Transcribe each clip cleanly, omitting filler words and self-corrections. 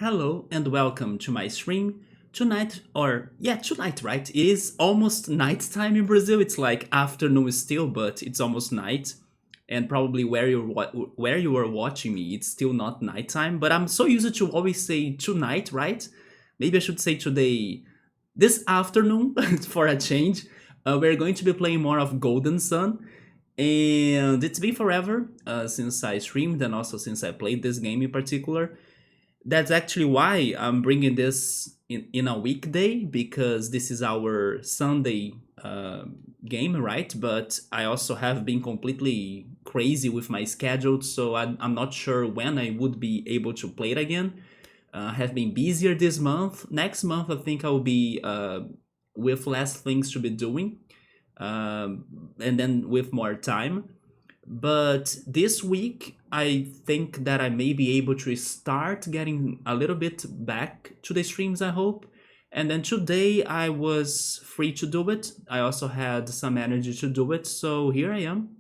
Hello and welcome to my stream. Tonight, right? It is almost nighttime in Brazil. It's like afternoon still, but it's almost night. And probably where you are watching me, it's still not nighttime. But I'm so used to always say tonight, right? Maybe I should say today, this afternoon for a change. We're going to be playing more of Golden Sun. And it's been forever since I streamed and also since I played this game in particular. That's actually why I'm bringing this in a weekday because this is our Sunday game, right? But I also have been completely crazy with my schedule, so I'm not sure when I would be able to play it again. I have been busier this month. Next month, I think I'll be with less things to be doing, and then with more time. But this week, I think that I may be able to start getting a little bit back to the streams, I hope. And then today I was free to do it. I also had some energy to do it, so here I am.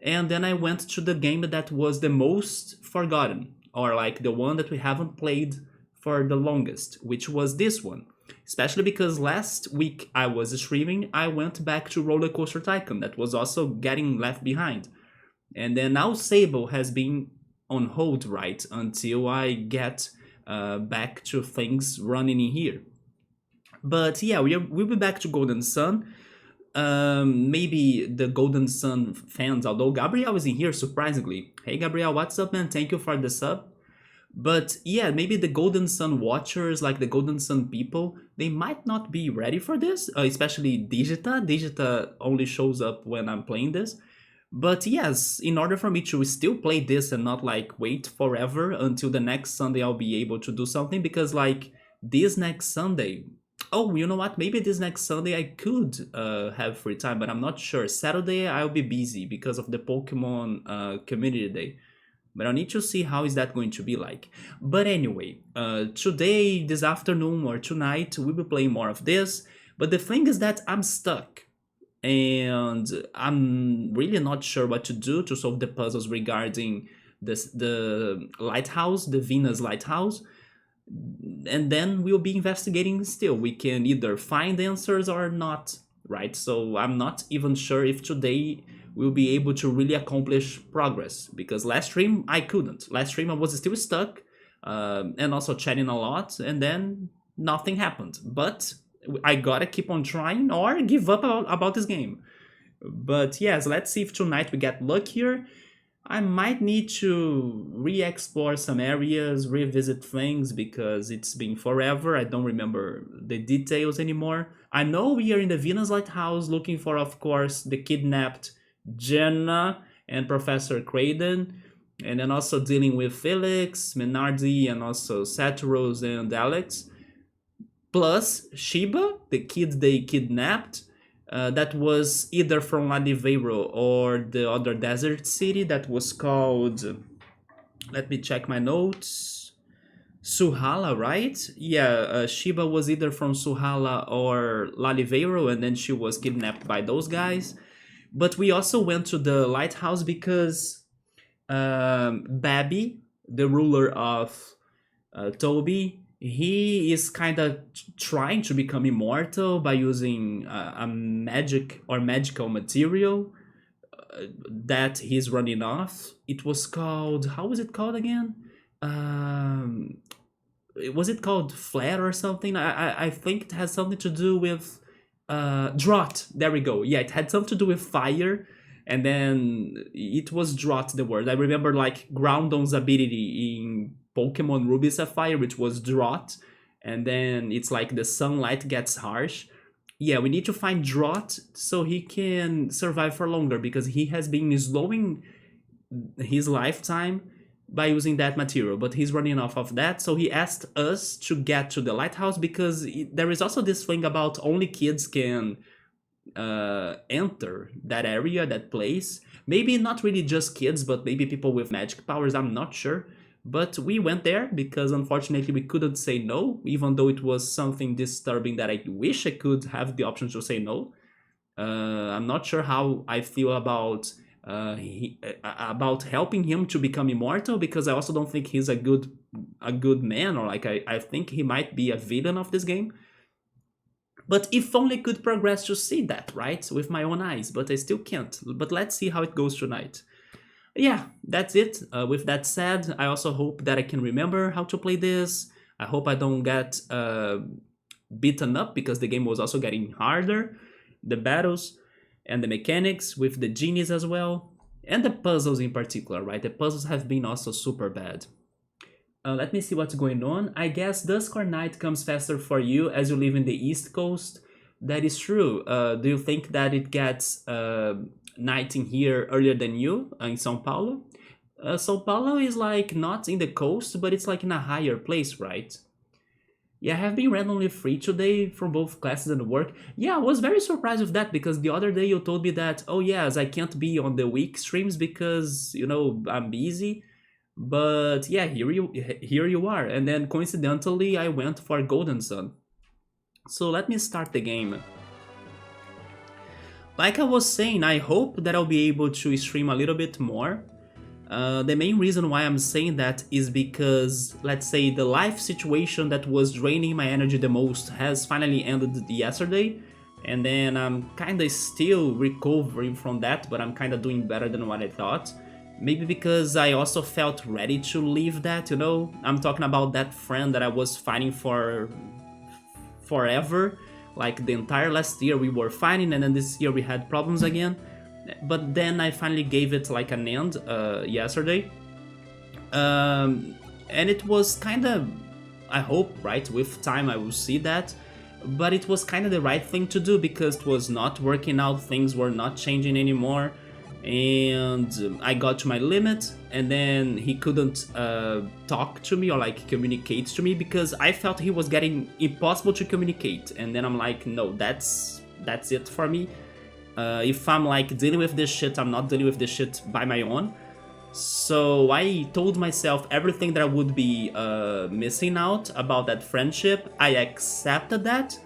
And then I went to the game that was the most forgotten, or like the one that we haven't played for the longest, which was this one. Especially because last week I was streaming, I went back to Roller Coaster Tycoon that was also getting left behind. And then now Sable has been on hold, right, until I get back to things running in here. But yeah, we'll be back to Golden Sun. Maybe the Golden Sun fans, although Gabriel is in here surprisingly. Hey Gabriel, what's up, man? Thank you for the sub. But yeah, maybe the Golden Sun watchers, like the Golden Sun people, they might not be ready for this, especially Digita. Digita only shows up when I'm playing this. But yes, in order for me to still play this and not like wait forever until the next Sunday I'll be able to do something, because like this next Sunday, oh, you know what? Maybe this next Sunday I could have free time, but I'm not sure. Saturday I'll be busy because of the Pokemon Community Day. But I need to see how is that going to be like. But anyway, today, this afternoon or tonight, we'll be playing more of this. But the thing is that I'm stuck and I'm really not sure what to do to solve the puzzles regarding the lighthouse, the Venus lighthouse. And then we'll be investigating still. We can either find answers or not, right? So I'm not even sure if today we'll be able to really accomplish progress, because last stream I couldn't. Last stream I was still stuck and also chatting a lot, and then nothing happened. But I gotta keep on trying or give up about this game. But yes, let's see if tonight we get luckier. I might need to re-explore some areas, revisit things, because it's been forever. I don't remember the details anymore. I know we are in the Venus Lighthouse looking for, of course, the kidnapped Jenna and Professor Craden, and then also dealing with Felix, Menardi, and also Saturos and Alex. Plus Shiba, the kid they kidnapped, that was either from Ladiveiro or the other desert city that was called, let me check my notes, Suhala, right? Yeah, Shiba was either from Suhala or Laliveiro, and then she was kidnapped by those guys. But we also went to the lighthouse because Babi, the ruler of Toby, he is kind of trying to become immortal by using a magic or magical material that he's running off. It was called, how was it called again? Um, was it called Flare or something? I think it has something to do with Drought. There we go. Yeah, it had something to do with fire, and then it was Drought the word. I remember like Groudon's ability in Pokemon Ruby Sapphire, which was Drought, and then it's like the sunlight gets harsh. Yeah, we need to find Drought so he can survive for longer, because he has been slowing his lifetime by using that material, but he's running off of that. So he asked us to get to the lighthouse, because there is also this thing about only kids can enter that area, that place. Maybe not really just kids, but maybe people with magic powers, I'm not sure. But we went there because unfortunately we couldn't say no, even though it was something disturbing that I wish I could have the option to say no. I'm not sure how I feel about about helping him to become immortal, because I also don't think he's a good man, or like I think he might be a villain of this game. But if only could progress to see that, right? With my own eyes, but I still can't. But let's see how it goes tonight. Yeah, that's it. With that said, I also hope that I can remember how to play this. I hope I don't get beaten up, because the game was also getting harder. The battles and the mechanics with the genies as well. And the puzzles in particular, right? The puzzles have been also super bad. Let me see what's going on. I guess dusk or night comes faster for you as you live in the East Coast. That is true. Do you think that it gets night in here earlier than you in São Paulo? São Paulo is like not in the coast, but it's like in a higher place, right? Yeah, I have been randomly free today from both classes and work. Yeah, I was very surprised with that, because the other day you told me that, oh yes, I can't be on the week streams because, I'm busy. But yeah, here you are. And then coincidentally, I went for Golden Sun. So let me start the game. Like I was saying, I hope that I'll be able to stream a little bit more. The main reason why I'm saying that is because, let's say, the life situation that was draining my energy the most has finally ended yesterday. And then I'm kinda still recovering from that, but I'm kinda doing better than what I thought. Maybe because I also felt ready to leave that, I'm talking about that friend that I was fighting for forever. Like the entire last year we were fighting, and then this year we had problems again. But then I finally gave it like an end yesterday. And it was kind of, I hope, right, with time I will see that. But it was kind of the right thing to do, because it was not working out, things were not changing anymore. And I got to my limit, and then he couldn't talk to me or like communicate to me, because I felt he was getting impossible to communicate. And then I'm like, no, that's it for me. If I'm like dealing with this shit, I'm not dealing with this shit by my own. So I told myself everything that I would be missing out about that friendship. I accepted that,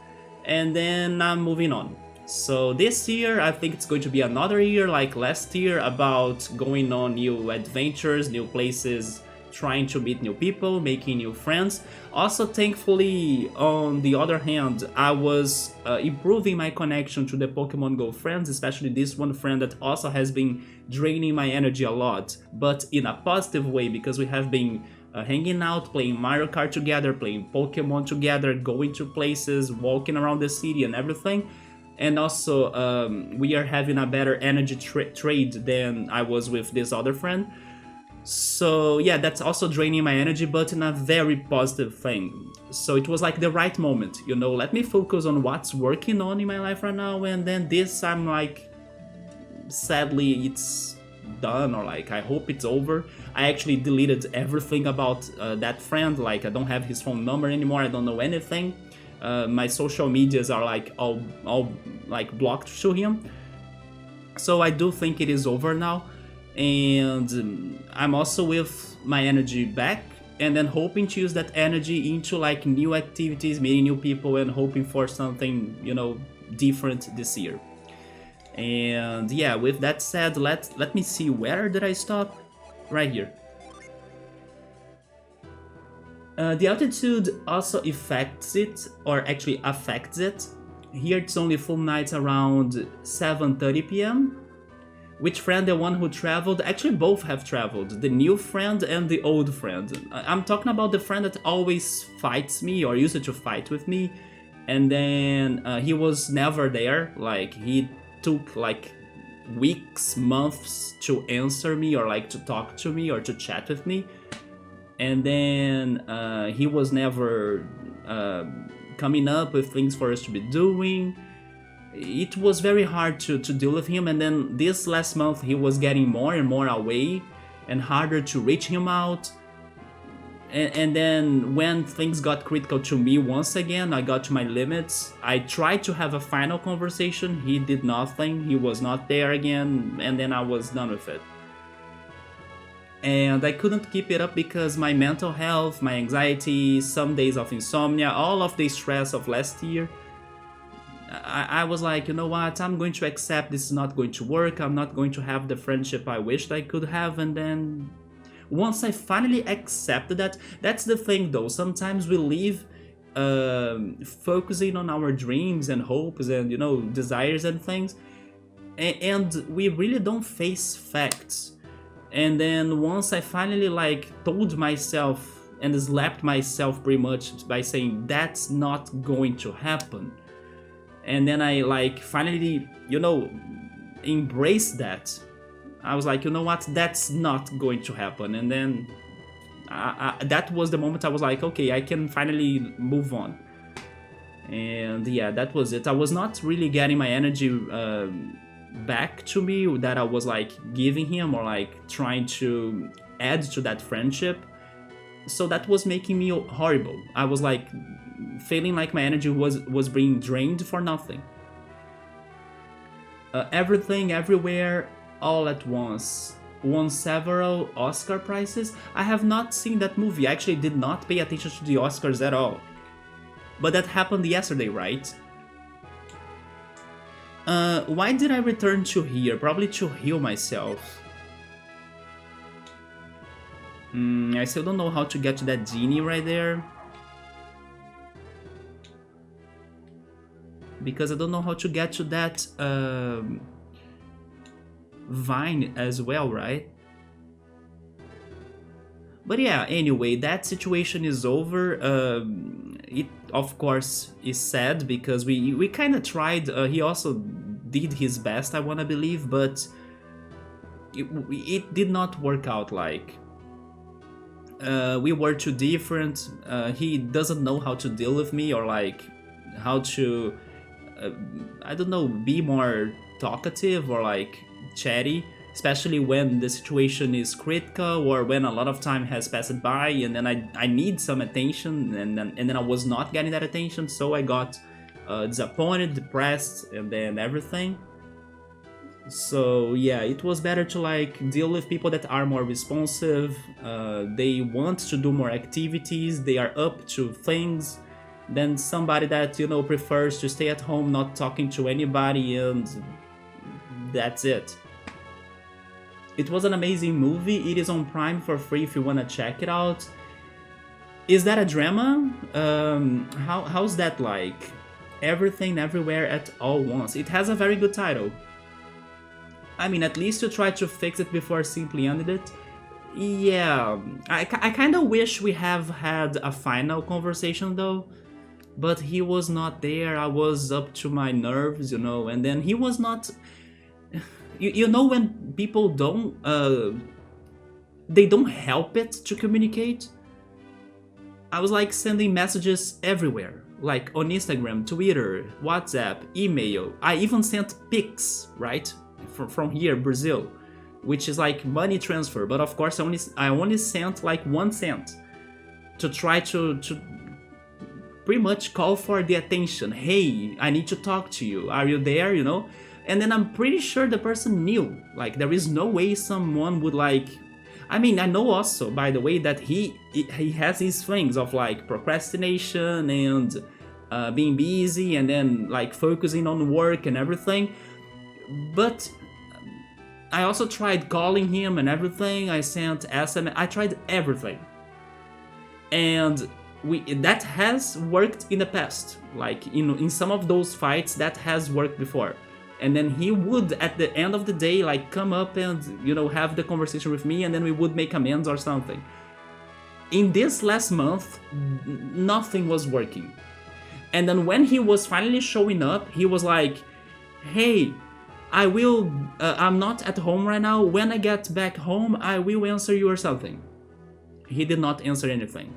and then I'm moving on. So this year, I think it's going to be another year like last year, about going on new adventures, new places, trying to meet new people, making new friends. Also, thankfully, on the other hand, I was improving my connection to the Pokemon Go friends, especially this one friend that also has been draining my energy a lot, but in a positive way, because we have been hanging out, playing Mario Kart together, playing Pokemon together, going to places, walking around the city and everything. And also, we are having a better energy trade than I was with this other friend. So yeah, that's also draining my energy, but in a very positive thing. So it was like the right moment, let me focus on what's working on in my life right now, and then this, I'm like, sadly, it's done, or like, I hope it's over. I actually deleted everything about that friend, like I don't have his phone number anymore, I don't know anything. My social medias are like all like blocked to him. So I do think it is over now, and I'm also with my energy back, and then hoping to use that energy into like new activities, meeting new people, and hoping for something different this year. And yeah, with that said, let me see, where did I stop? Right here. The altitude also affects it, or actually affects it. Here it's only full nights around 7:30 p.m. Which friend? The one who traveled? Actually, both have traveled. The new friend and the old friend. I'm talking about the friend that always fights me, or used to fight with me. And then he was never there. Like, he took like weeks, months to answer me, or like to talk to me, or to chat with me. And then he was never coming up with things for us to be doing. It was very hard to deal with him, and then this last month he was getting more and more away, and harder to reach him out. And then when things got critical to me once again, I got to my limits. I tried to have a final conversation, he did nothing, he was not there again, and then I was done with it. And I couldn't keep it up because my mental health, my anxiety, some days of insomnia, all of the stress of last year, I was like, you know what, I'm going to accept this is not going to work, I'm not going to have the friendship I wished I could have. And then once I finally accepted that, that's the thing though, sometimes we live focusing on our dreams and hopes and, you know, desires and things, and we really don't face facts. And then once I finally like told myself and slapped myself pretty much by saying that's not going to happen, and then I like finally, you know, embraced that, I was like, you know what, that's not going to happen. And then that was the moment I was like, okay, I can finally move on. And yeah, that was it. I was not really getting my energy back to me that I was like giving him or like trying to add to that friendship. So that was making me horrible. I was like feeling like my energy was being drained for nothing. Everything, Everywhere, All at Once won several Oscar prizes. I have not seen that movie. I actually did not pay attention to the Oscars at all. But that happened yesterday, right? Why did I return to here? Probably to heal myself. I still don't know how to get to that genie right there. Because I don't know how to get to that vine as well, right? But yeah, anyway, that situation is over. It, of course, is sad because we kind of tried. He also did his best, I want to believe, but it did not work out. Like, we were too different. He doesn't know how to deal with me or like how to, I don't know, be more talkative or like chatty, especially when the situation is critical or when a lot of time has passed by and then I need some attention, and then I was not getting that attention, so I got disappointed, depressed, and then everything. So yeah, it was better to like deal with people that are more responsive, they want to do more activities, they are up to things, than somebody that, you know, prefers to stay at home not talking to anybody and that's it. It was an amazing movie. It is on Prime for free if you want to check it out. Is that a drama? How's that like? Everything, Everywhere, at All Once. It has a very good title. I mean, at least you tried to fix it before simply ended it. Yeah, I kind of wish we have had a final conversation though. But he was not there. I was up to my nerves, you know, and then he was not. You know when people don't they don't help it to communicate. I was like sending messages everywhere, like on Instagram, Twitter, WhatsApp, email. I even sent pics, right, from here, Brazil, which is like money transfer. But of course, I only sent like 1 cent to try to pretty much call for the attention. Hey, I need to talk to you. Are you there? You know. And then I'm pretty sure the person knew. Like, there is no way someone would like. I mean, I know also, by the way, that he has his things of like procrastination and being busy and then like focusing on work and everything. But I also tried calling him and everything. I sent SMS. I tried everything, and that has worked in the past. Like in some of those fights, that has worked before. And then he would, at the end of the day, like come up and, you know, have the conversation with me, and then we would make amends or something. In this last month, nothing was working. And then when he was finally showing up, he was like, hey, I'm not at home right now. When I get back home, I will answer you or something. He did not answer anything.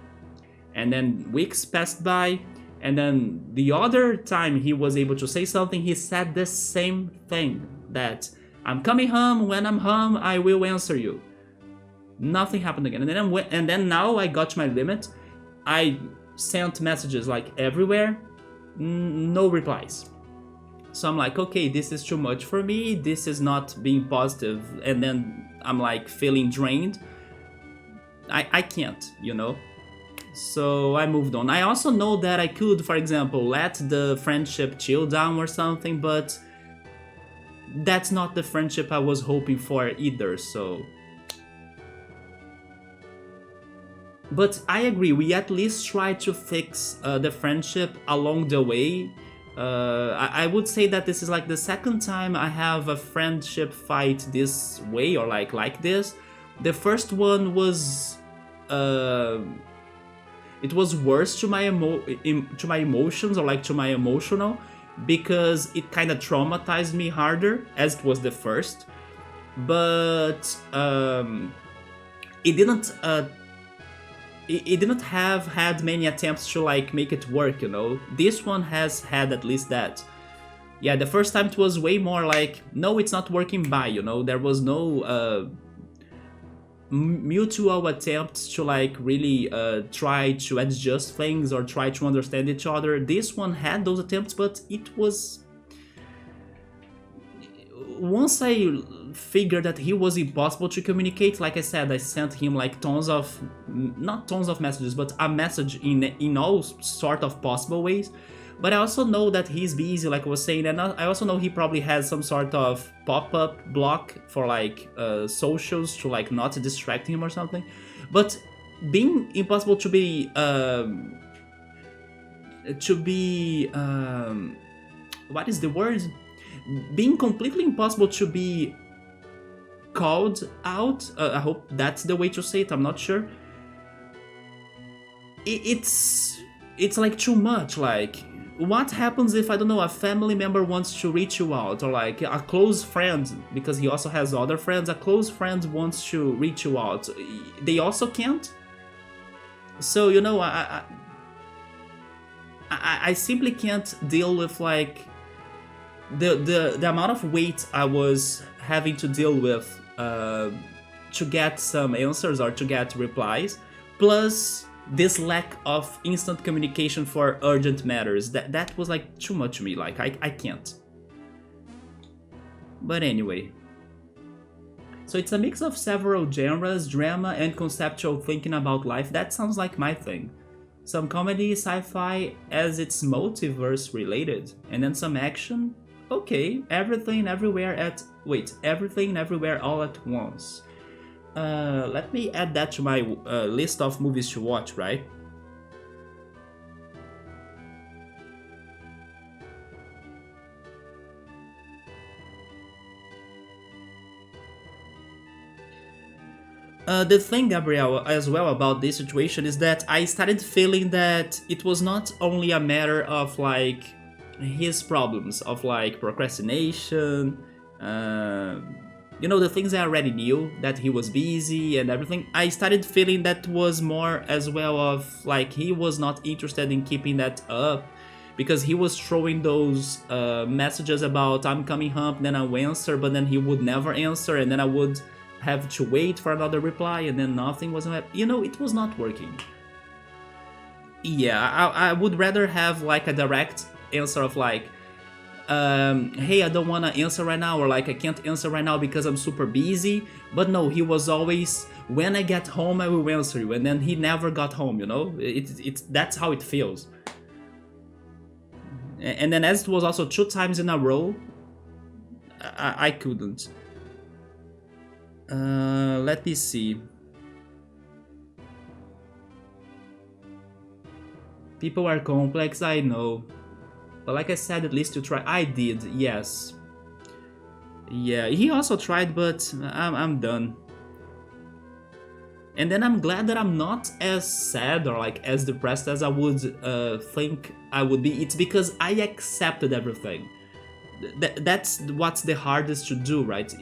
And then weeks passed by. And then the other time he was able to say something, he said the same thing, that I'm coming home, when I'm home, I will answer you. Nothing happened again. And then now I got my limit. I sent messages like everywhere, no replies. So I'm like, okay, this is too much for me. This is not being positive. And then I'm like feeling drained. I can't, you know? So I moved on. I also know that I could, for example, let the friendship chill down or something, but that's not the friendship I was hoping for either, so. But I agree, we at least try to fix the friendship along the way. I would say that this is like the second time I have a friendship fight this way or like this. The first one was uh, it was worse to to my emotions or like to my emotional because it kind of traumatized me harder as it was the first. But it didn't. It didn't have had many attempts to like make it work, you know. This one has had at least that. Yeah, the first time it was way more like, no, it's not working by, you know. There was no mutual attempts to like really try to adjust things or try to understand each other. This one had those attempts, but it was, once I figured that he was impossible to communicate, like I said, I sent him like tons of, not tons of messages, but a message in all sort of possible ways. But I also know that he's busy, like I was saying, and I also know he probably has some sort of pop-up block for like socials to like not distract him or something. But being impossible to be what is the word? Being completely impossible to be called out. I hope that's the way to say it. I'm not sure. It's like too much. Like, what happens if, I don't know, a family member wants to reach you out, or like a close friend, because he also has other friends, a close friend wants to reach you out, they also can't. So, you know, I simply can't deal with like the amount of weight I was having to deal with to get some answers or to get replies, plus this lack of instant communication for urgent matters. That was like too much to me. Like I can't. But anyway. So it's a mix of several genres, drama and conceptual thinking about life. That sounds like my thing. Some comedy, sci-fi as it's multiverse related, and then some action. Okay, everything everywhere all at once. Let me add that to my list of movies to watch, right? The thing, Gabriel, as well about this situation is that I started feeling that it was not only a matter of like his problems of like procrastination, you know, the things I already knew, that he was busy and everything. I started feeling that was more as well of like he was not interested in keeping that up, because he was throwing those messages about I'm coming home, then I'll answer, but then he would never answer, and then I would have to wait for another reply, and then nothing was happening. You know, it was not working. Yeah, I would rather have like a direct answer of like, hey, I don't want to answer right now, or like I can't answer right now because I'm super busy. But no, he was always, when I get home I will answer you, and then he never got home, you know. It's that's how it feels. And then as it was also 2 times in a row, I couldn't. Let me see. People are complex, I know. But like I said, at least you try. I did, yes. Yeah, he also tried, but I'm done. And then I'm glad that I'm not as sad or like as depressed as I would think I would be. It's because I accepted everything. That's what's the hardest to do, right?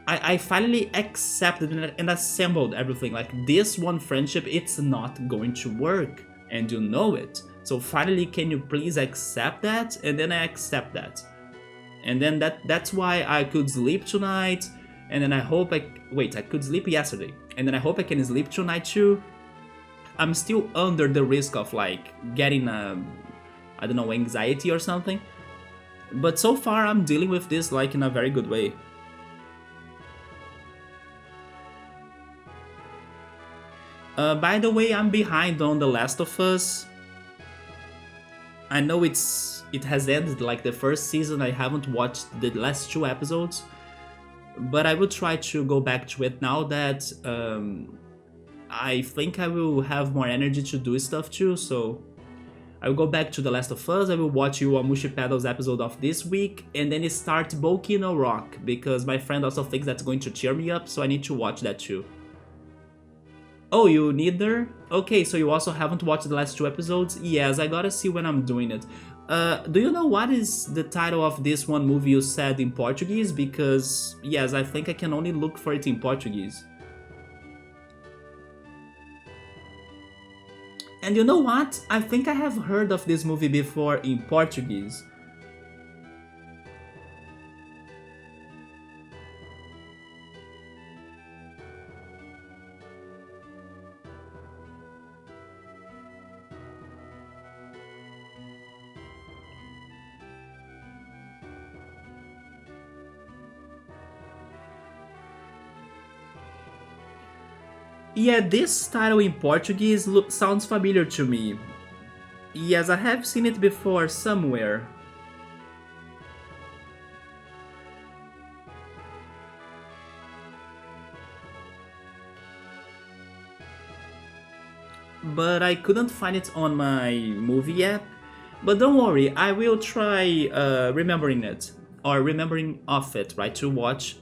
I finally accepted and assembled everything. Like, this one friendship, it's not going to work, and you know it. So finally, can you please accept that? And then I accept that. And then that's why I could sleep tonight. And then I hope I could sleep yesterday. And then I hope I can sleep tonight too. I'm still under the risk of like getting I don't know, anxiety or something. But so far I'm dealing with this like in a very good way. By the way, I'm behind on The Last of Us. I know it has ended like the first season. I haven't watched the last two episodes, but I will try to go back to it now that I think I will have more energy to do stuff too. So I will go back to The Last of Us. I will watch Mushi Pedal's episode of this week, and then start Boku no Rock because my friend also thinks that's going to cheer me up. So I need to watch that too. Oh, you neither? Okay, so you also haven't watched the last two episodes? Yes, I gotta see when I'm doing it. Do you know what is the title of this one movie you said in Portuguese? Because, yes, I think I can only look for it in Portuguese. And you know what? I think I have heard of this movie before in Portuguese. Yeah, this title in Portuguese sounds familiar to me. Yes, I have seen it before somewhere. But I couldn't find it on my movie app. But don't worry, I will try remembering it. Or remembering of it, right? To watch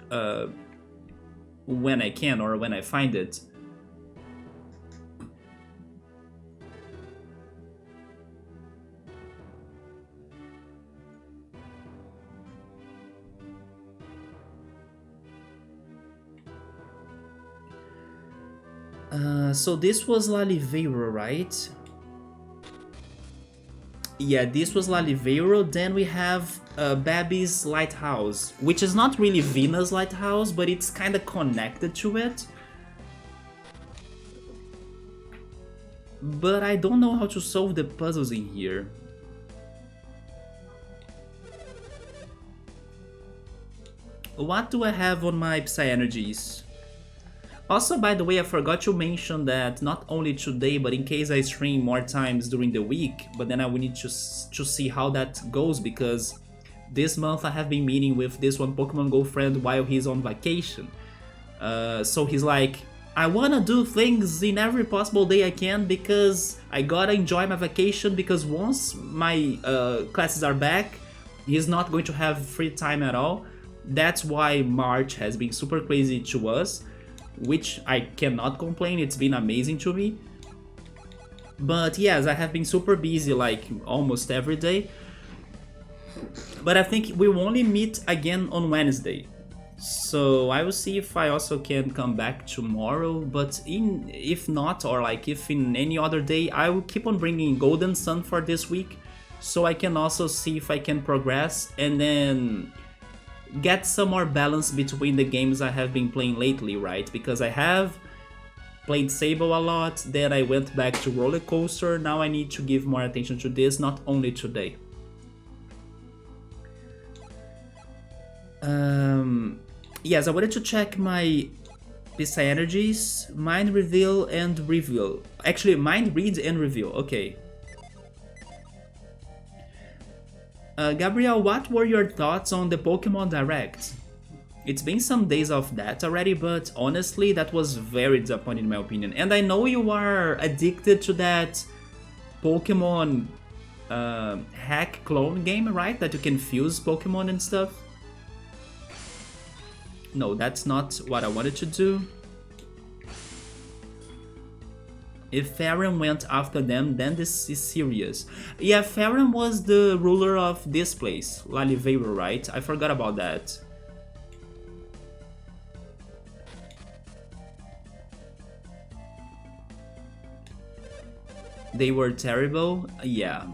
when I can or when I find it. So this was Laliveiro, right? Yeah, this was Laliveiro. Then we have Babi's Lighthouse, which is not really Vina's Lighthouse, but it's kind of connected to it. But I don't know how to solve the puzzles in here. What do I have on my Psy Energies? Also, by the way, I forgot to mention that not only today, but in case I stream more times during the week, but then I will need to see how that goes because this month I have been meeting with this one Pokemon Go friend while he's on vacation. So he's like, I wanna do things in every possible day I can because I gotta enjoy my vacation because once my classes are back, he's not going to have free time at all. That's why March has been super crazy to us, which I cannot complain, it's been amazing to me. But yes, I have been super busy like almost every day. But I think we will only meet again on Wednesday. So I will see if I also can come back tomorrow, but if not, or like if in any other day, I will keep on bringing Golden Sun for this week, so I can also see if I can progress and then get some more balance between the games I have been playing lately, right? Because I have played Sable a lot, then I went back to Roller Coaster, now I need to give more attention to this, not only today. Yes, I wanted to check my Psy Energies, Mind Reveal and Reveal. Actually, Mind Read and Reveal, okay. Gabriel, what were your thoughts on the Pokemon Direct? It's been some days of that already, but honestly, that was very disappointing in my opinion. And I know you are addicted to that Pokemon hack clone game, right? That you can fuse Pokemon and stuff. No, that's not what I wanted to do. If Farron went after them, then this is serious. Yeah, Farron was the ruler of this place, Laliveiro, right? I forgot about that. They were terrible? Yeah.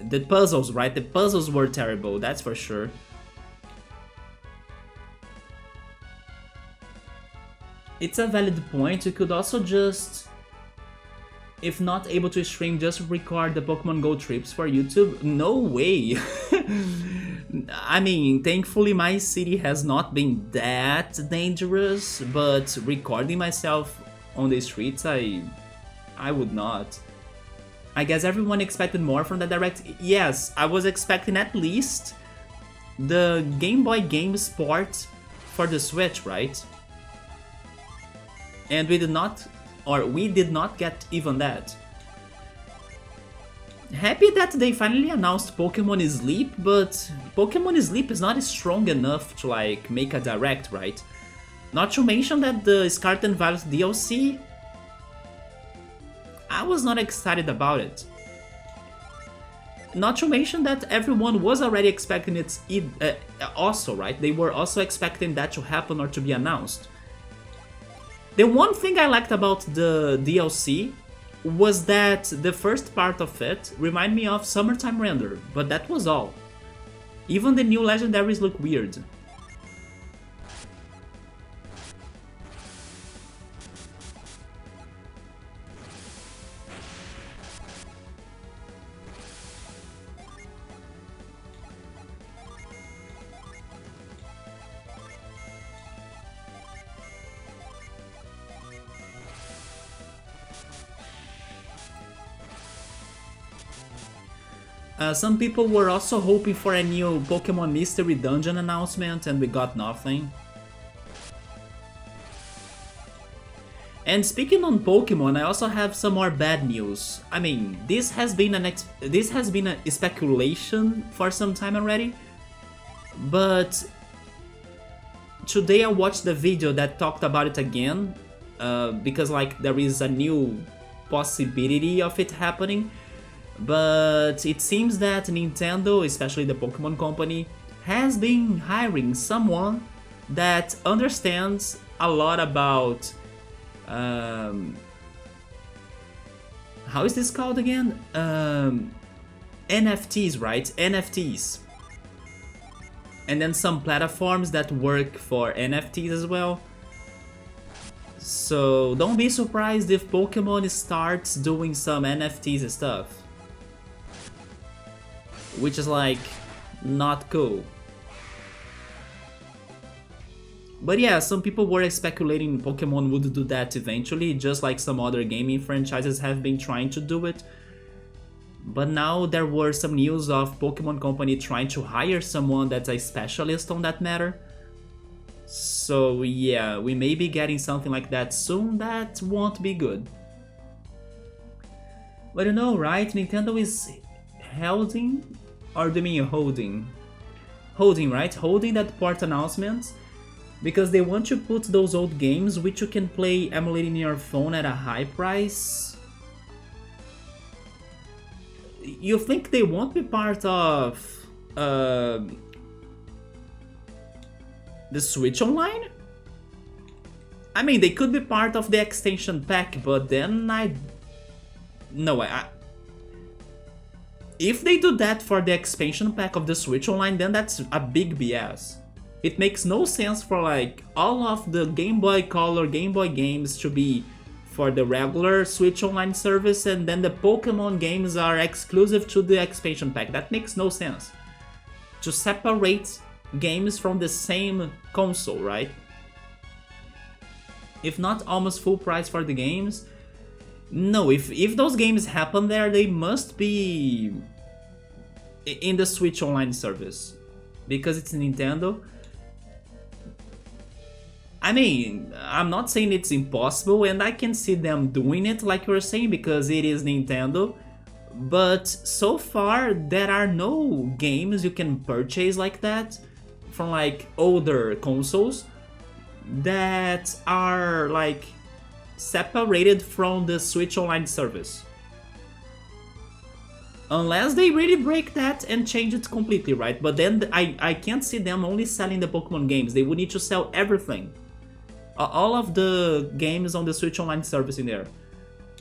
The puzzles, right? The puzzles were terrible, that's for sure. It's a valid point. You could also just, if not able to stream, just record the Pokemon Go trips for YouTube. No way! I mean, thankfully my city has not been that dangerous, but recording myself on the streets, I would not. I guess everyone expected more from that Direct. Yes, I was expecting at least the Game Boy Games port for the Switch, right? And we did not get even that. Happy that they finally announced Pokemon Sleep, but Pokemon Sleep is not strong enough to like make a Direct, right? Not to mention that the Scarlet and Violet DLC, I was not excited about it. Not to mention that everyone was already expecting it also, right? They were also expecting that to happen or to be announced. The one thing I liked about the DLC was that the first part of it reminded me of Summertime Render, but that was all. Even the new legendaries look weird. Some people were also hoping for a new Pokemon Mystery Dungeon announcement, and we got nothing. And speaking on Pokemon, I also have some more bad news. I mean, this has been a speculation for some time already, but today I watched the video that talked about it again, because like there is a new possibility of it happening. But it seems that Nintendo, especially the Pokemon Company, has been hiring someone that understands a lot about how is this called again? NFTs, right? NFTs. And then some platforms that work for NFTs as well. So don't be surprised if Pokemon starts doing some NFTs stuff. Which is like not cool. But yeah, some people were speculating Pokemon would do that eventually, just like some other gaming franchises have been trying to do it. But now there were some news of Pokemon Company trying to hire someone that's a specialist on that matter. So yeah, we may be getting something like that soon. That won't be good. But you know, right? Nintendo is holding, or do you mean holding? Holding, right? Holding that port announcements because they want to put those old games which you can play emulating your phone at a high price. You think they won't be part of the Switch Online? I mean, they could be part of the extension pack, but then if they do that for the expansion pack of the Switch Online, then that's a big BS. It makes no sense for like all of the Game Boy Color, Game Boy games to be for the regular Switch Online service, and then the Pokemon games are exclusive to the expansion pack. That makes no sense. To separate games from the same console, right? If not almost full price for the games. No, if those games happen there, they must be in the Switch Online service. Because it's Nintendo. I mean, I'm not saying it's impossible, and I can see them doing it like you were saying, because it is Nintendo. But so far, there are no games you can purchase like that from like older consoles that are like separated from the Switch Online service. Unless they really break that and change it completely, right? But then I can't see them only selling the Pokemon games. They would need to sell everything. All of the games on the Switch Online service in there.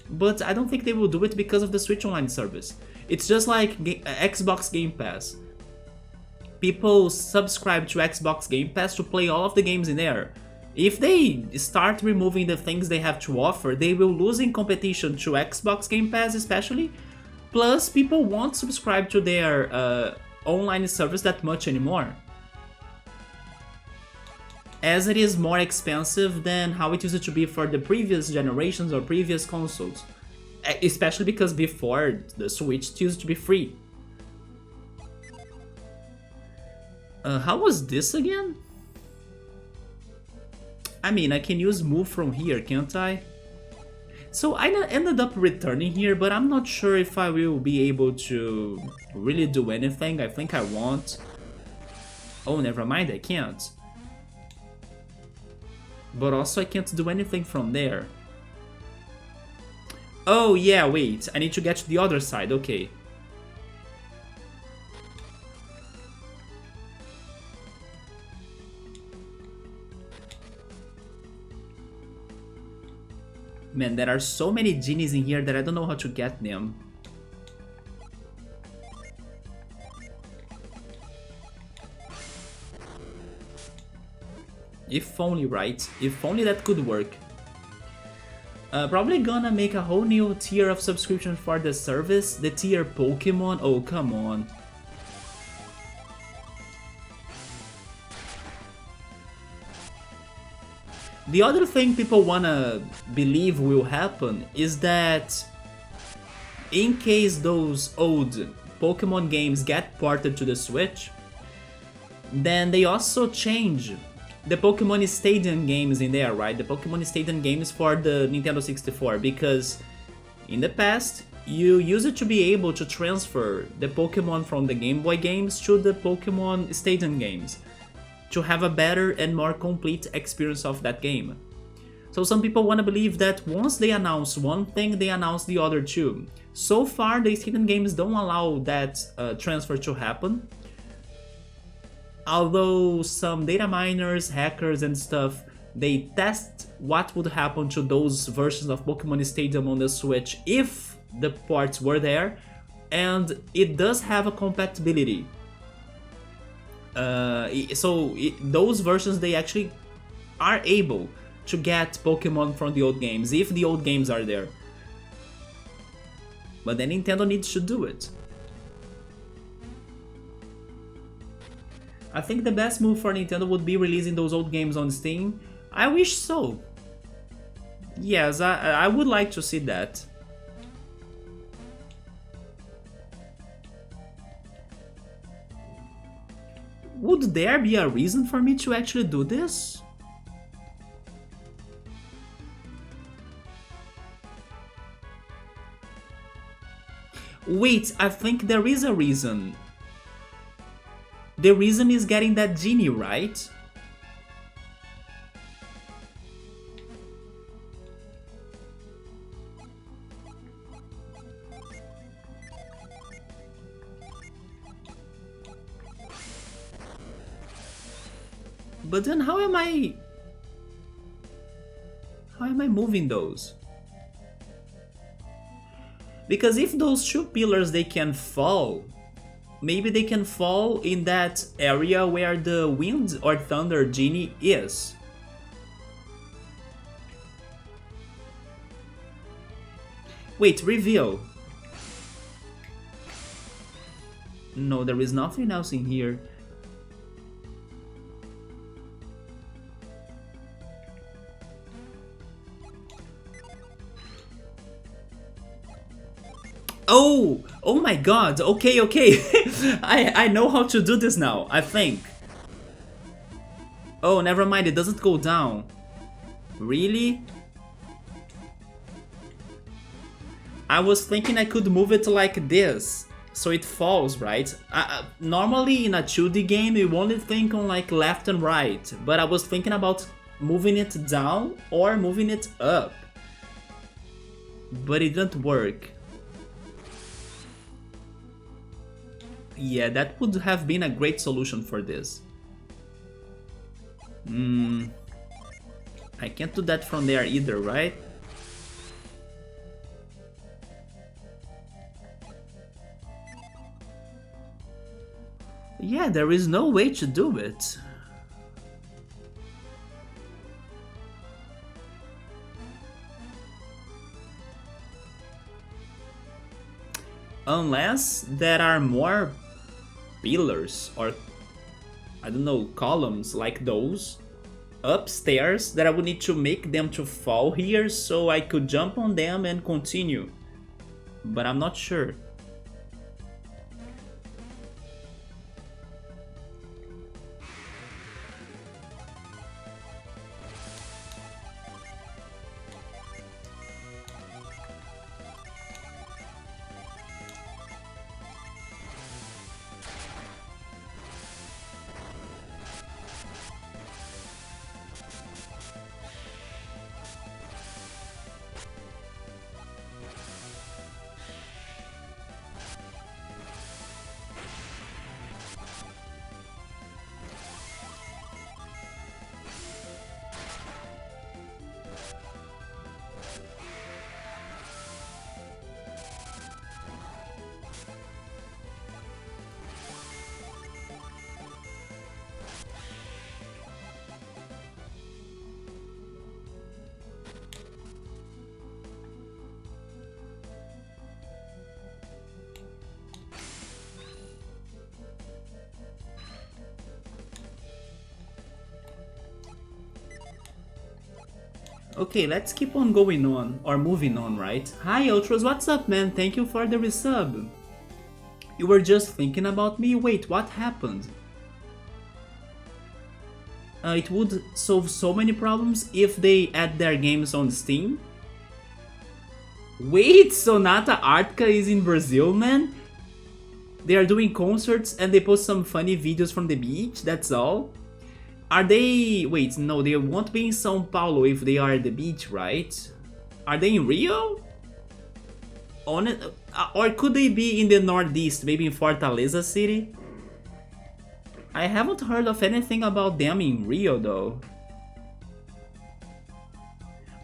But I don't think they will do it because of the Switch Online service. It's just like Xbox Game Pass. People subscribe to Xbox Game Pass to play all of the games in there. If they start removing the things they have to offer, they will lose in competition to Xbox Game Pass especially. Plus, people won't subscribe to their online service that much anymore, as it is more expensive than how it used to be for the previous generations or previous consoles. Especially because before the Switch used to be free. How was this again? I mean, I can use move from here, can't I? So I ended up returning here, but I'm not sure if I will be able to really do anything. I think I won't. Oh, never mind, I can't. But also I can't do anything from there. Oh yeah, wait, I need to get to the other side, okay. Man, there are so many genies in here that I don't know how to get them. If only, right? If only that could work. Probably gonna make a whole new tier of subscription for the service. The tier Pokemon? Oh, come on. The other thing people wanna believe will happen is that in case those old Pokemon games get ported to the Switch, then they also change the Pokemon Stadium games in there, right? The Pokemon Stadium games for the Nintendo 64, because in the past, you used to be able to transfer the Pokemon from the Game Boy games to the Pokemon Stadium games to have a better and more complete experience of that game. So some people want to believe that once they announce one thing, they announce the other too. So far, the Stadium games don't allow that transfer to happen. Although some data miners, hackers and stuff, they test what would happen to those versions of Pokemon Stadium on the Switch if the ports were there, and it does have a compatibility. Those versions, they actually are able to get Pokemon from the old games, if the old games are there. But then Nintendo needs to do it. I think the best move for Nintendo would be releasing those old games on Steam. I wish so. Yes, I would like to see that. Would there be a reason for me to actually do this? Wait, I think there is a reason. The reason is getting that genie, right? But then how am I moving those? Because if those two pillars they can fall, maybe they can fall in that area where the wind or thunder genie is. Wait, reveal. No, there is nothing else in here. Oh! Oh my god, okay, okay. I know how to do this now, I think. Oh, never mind, it doesn't go down. Really? I was thinking I could move it like this, so it falls, right? Normally in a 2D game, you only think on like left and right, but I was thinking about moving it down or moving it up. But it didn't work. Yeah, that would have been a great solution for this. I can't do that from there either, right? Yeah, there is no way to do it. Unless there are more pillars or, I don't know, columns like those upstairs that I would need to make them to fall here so I could jump on them and continue. but I'm not sure. Okay, let's keep on going on, or moving on, right? Hi Ultras, what's up man? Thank you for the resub. You were just thinking about me? Wait, what happened? It would solve so many problems if they add their games on Steam. Wait, Sonata Arctica is in Brazil, man? They are doing concerts and they post some funny videos from the beach, that's all? Are they... wait, no, they won't be in São Paulo if they are at the beach, right? Are they in Rio? On it, or could they be in the Northeast, maybe in Fortaleza city? I haven't heard of anything about them in Rio though.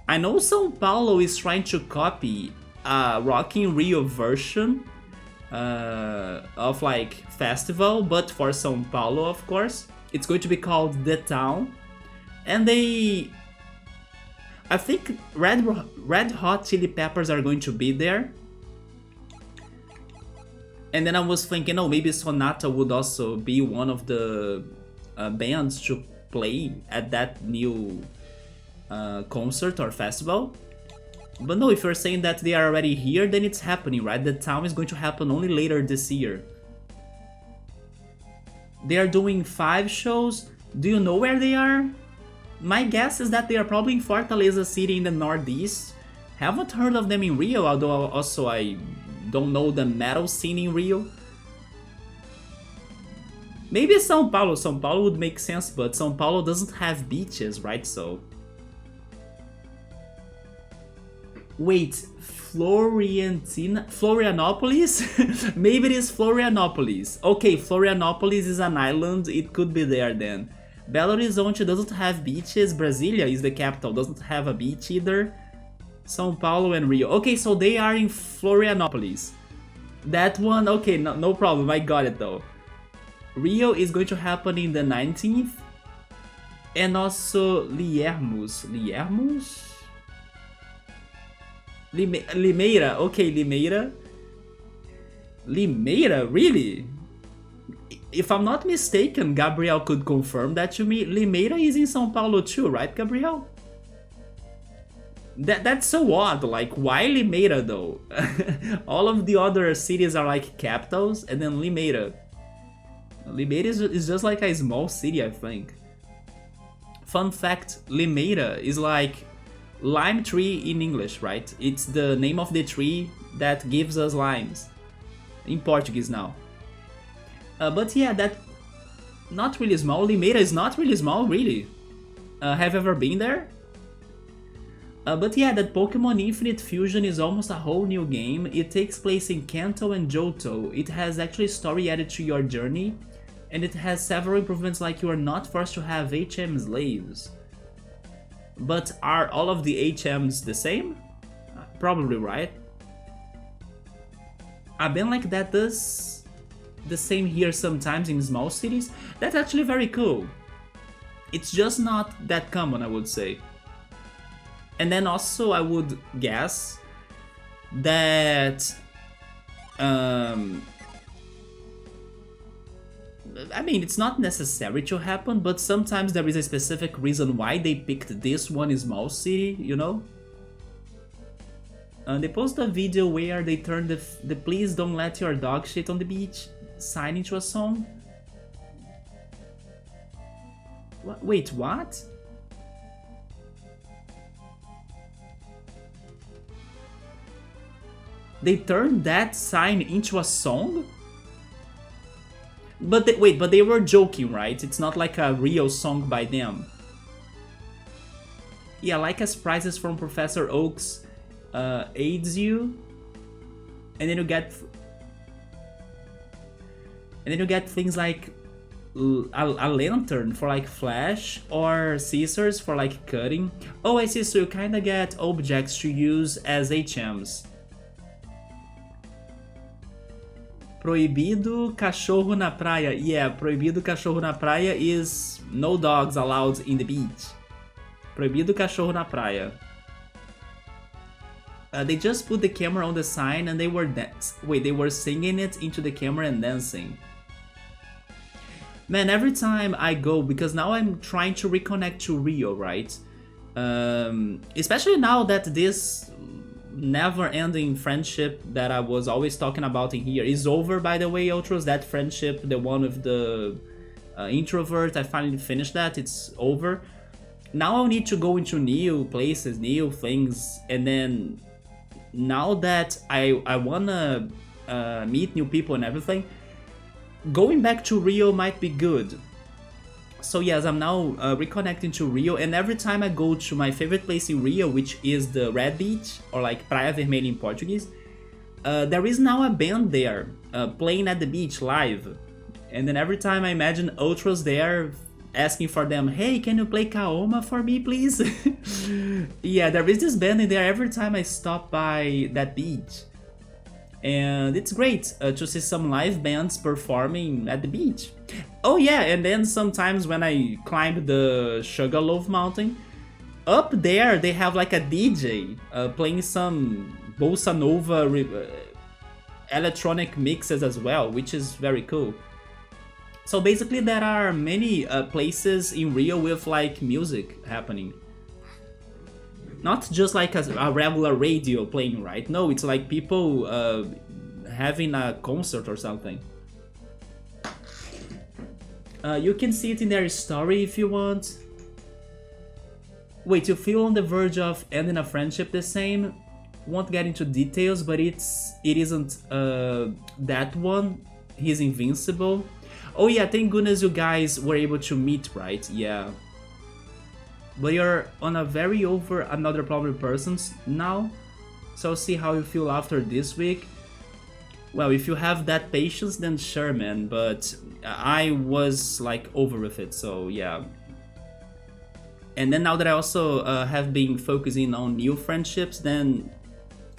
I know São Paulo is trying to copy a Rock in Rio version of like festival, but for São Paulo of course. It's going to be called The Town, and I think Red Hot Chili Peppers are going to be there. And then I was thinking, oh, maybe Sonata would also be one of the bands to play at that new concert or festival. But no, if you're saying that they are already here, then it's happening, right? The Town is going to happen only later this year. They are doing 5 shows. Do you know where they are? My guess is that they are probably in Fortaleza city in the Northeast. Haven't heard of them in Rio, although also I don't know the metal scene in Rio. Maybe São Paulo. São Paulo would make sense, but São Paulo doesn't have beaches, right? So... wait, Florianopolis? Maybe it is Florianopolis. Okay, Florianopolis is an island, it could be there then. Belo Horizonte doesn't have beaches, Brasilia is the capital, doesn't have a beach either. São Paulo and Rio. Okay, so they are in Florianopolis. That one, okay, no problem, I got it though. Rio is going to happen in the 19th. And also Liermos. Limeira, okay, Limeira. Limeira, really? If I'm not mistaken, Gabriel could confirm that to me. Limeira is in São Paulo too, right, Gabriel? That's so odd, like, why Limeira though? All of the other cities are like capitals, and then Limeira. Limeira is just like a small city, I think. Fun fact, Limeira is like lime tree in English, right? It's the name of the tree that gives us limes. In Portuguese now. But yeah, that... not really small. Limeira is not really small, really. Have you ever been there? But yeah, that Pokemon Infinite Fusion is almost a whole new game. It takes place in Kanto and Johto. It has actually story added to your journey. And it has several improvements like you are not forced to have HM slaves. But are all of the HMs the same? Probably, right? A band like that does the same here sometimes in small cities. That's actually very cool. It's just not that common, I would say. And then also I would guess that... I mean, it's not necessary to happen, but sometimes there is a specific reason why they picked this one small city, you know? They posted a video where they turned the "Please don't let your dog shit on the beach" sign into a song. Wait, what? They turned that sign into a song? But wait, but they were joking, right? It's not like a real song by them. Yeah, like as prizes from Professor Oak's aids you, and then you get things like a lantern for like flash, or scissors for like cutting. Oh, I see, so you kinda get objects to use as HMs. Proibido cachorro na praia. Yeah, proibido cachorro na praia is no dogs allowed in the beach. Proibido cachorro na praia. They just put the camera on the sign and they were they were singing it into the camera and dancing. Man, every time I go, because now I'm trying to reconnect to Rio, right? Especially now that this never-ending friendship that I was always talking about in here is over, by the way, Ultros. That friendship, the one with the introvert, I finally finished that. It's over. Now I'll need to go into new places, new things, and then now that I wanna meet new people and everything, going back to Rio might be good. So yes, I'm now reconnecting to Rio, and every time I go to my favorite place in Rio, which is the Red Beach, or like Praia Vermelha in Portuguese, there is now a band there playing at the beach live. And then every time I imagine Ultros there asking for them, hey, can you play Kaoma for me, please? Yeah, there is this band in there every time I stop by that beach. And it's great to see some live bands performing at the beach. Oh yeah, and then sometimes when I climb the Sugarloaf Mountain, up there they have like a DJ playing some bossa nova electronic mixes as well, which is very cool. So basically there are many places in Rio with like music happening. Not just like a regular radio playing, right? No, it's like people having a concert or something. You can see it in their story if you want. Wait, you feel on the verge of ending a friendship the same? Won't get into details, but it isn't that one. He's invincible. Oh yeah, thank goodness you guys were able to meet, right? Yeah. But you're on a very over another problem persons now, so see how you feel after this week. Well, if you have that patience, then sure, man, but I was like over with it, so yeah. And then now that I also have been focusing on new friendships, then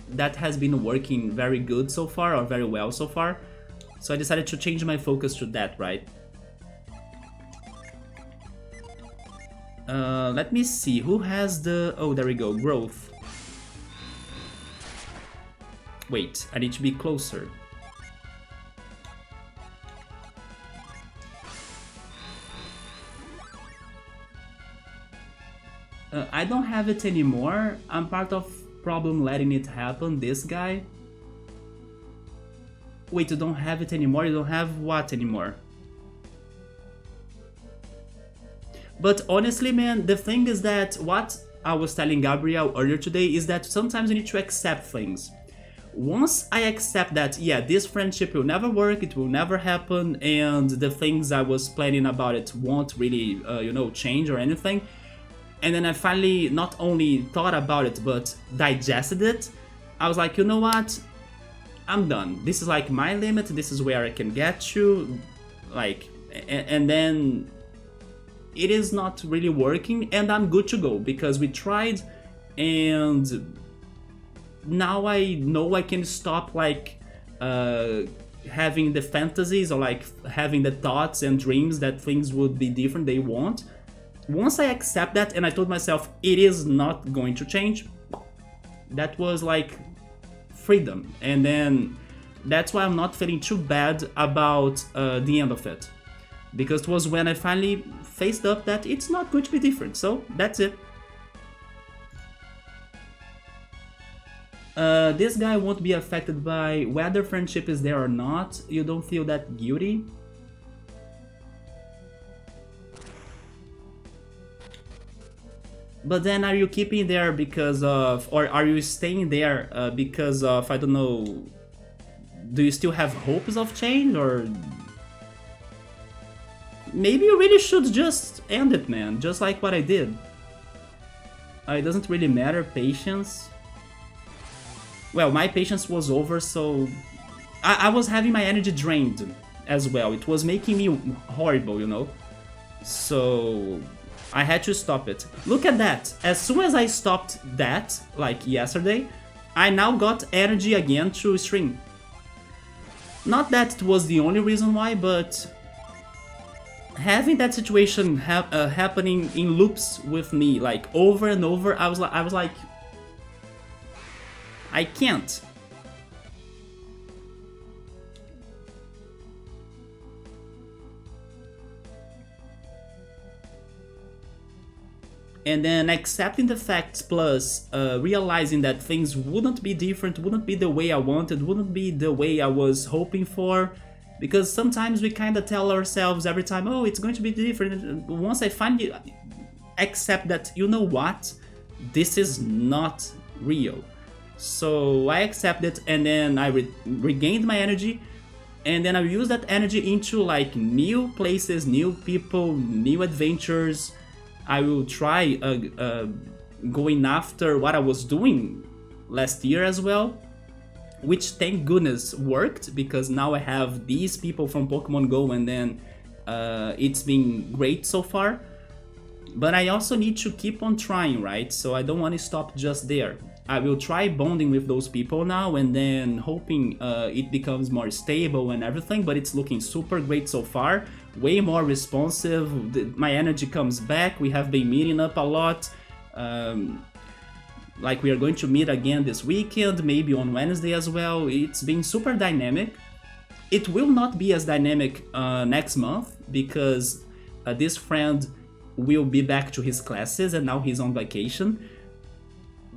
that has been working very good so far, or very well so far. So I decided to change my focus to that, right? Let me see, who has the... Oh, there we go, growth. Wait, I need to be closer. I don't have it anymore. I'm part of problem letting it happen, this guy. Wait, you don't have it anymore? You don't have what anymore? But honestly, man, the thing is that what I was telling Gabriel earlier today is that sometimes you need to accept things. Once I accept that, yeah, this friendship will never work, it will never happen, and the things I was planning about it won't really, change or anything, and then I finally not only thought about it, but digested it, I was like, you know what? I'm done. This is like my limit, this is where I can get to, like, and then it is not really working, and I'm good to go, because we tried, and now I know I can stop, like, having the fantasies, or like having the thoughts and dreams that things would be different, they won't. Once I accept that, and I told myself it is not going to change, that was like freedom, and then that's why I'm not feeling too bad about the end of it, because it was when I finally faced up that it's not going to be different, so that's it. This guy won't be affected by whether friendship is there or not. You don't feel that guilty. But then are you keeping there because of, or are you staying there because of, I don't know, do you still have hopes of change, or maybe you really should just end it, man, just like what I did. It doesn't really matter, patience. Well, my patience was over, so I was having my energy drained as well. It was making me horrible, you know? So I had to stop it. Look at that. As soon as I stopped that, like yesterday, I now got energy again to stream. Not that it was the only reason why, but having that situation happening in loops with me, like over and over, I was like, I can't. And then accepting the facts plus realizing that things wouldn't be different, wouldn't be the way I wanted, wouldn't be the way I was hoping for. Because sometimes we kind of tell ourselves every time, oh, it's going to be different. Once I finally accept that, you know what, this is not real. So I accept it, and then I regained my energy, and then I use that energy into like new places, new people, new adventures. I will try going after what I was doing last year as well, which thank goodness worked, because now I have these people from Pokemon Go, and then it's been great so far. But I also need to keep on trying, right? So I don't want to stop just there. I will try bonding with those people now, and then hoping it becomes more stable and everything, but it's looking super great so far. Way more responsive, my energy comes back, we have been meeting up a lot. Like we are going to meet again this weekend, maybe on Wednesday as well. It's been super dynamic. It will not be as dynamic next month, because this friend will be back to his classes and now he's on vacation.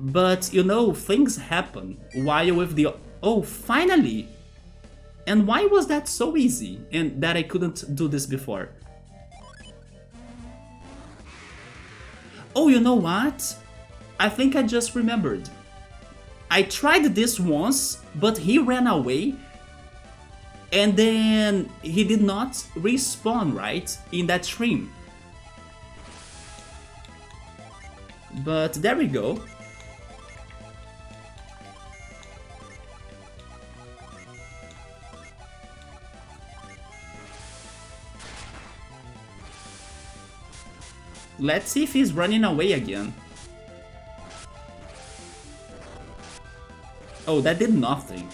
But you know, things happen while with the... Oh, finally! And why was that so easy and that I couldn't do this before? Oh, you know what? I think I just remembered. I tried this once, but he ran away, and then he did not respawn, right, in that stream. But there we go. Let's see if he's running away again. Oh, that did nothing.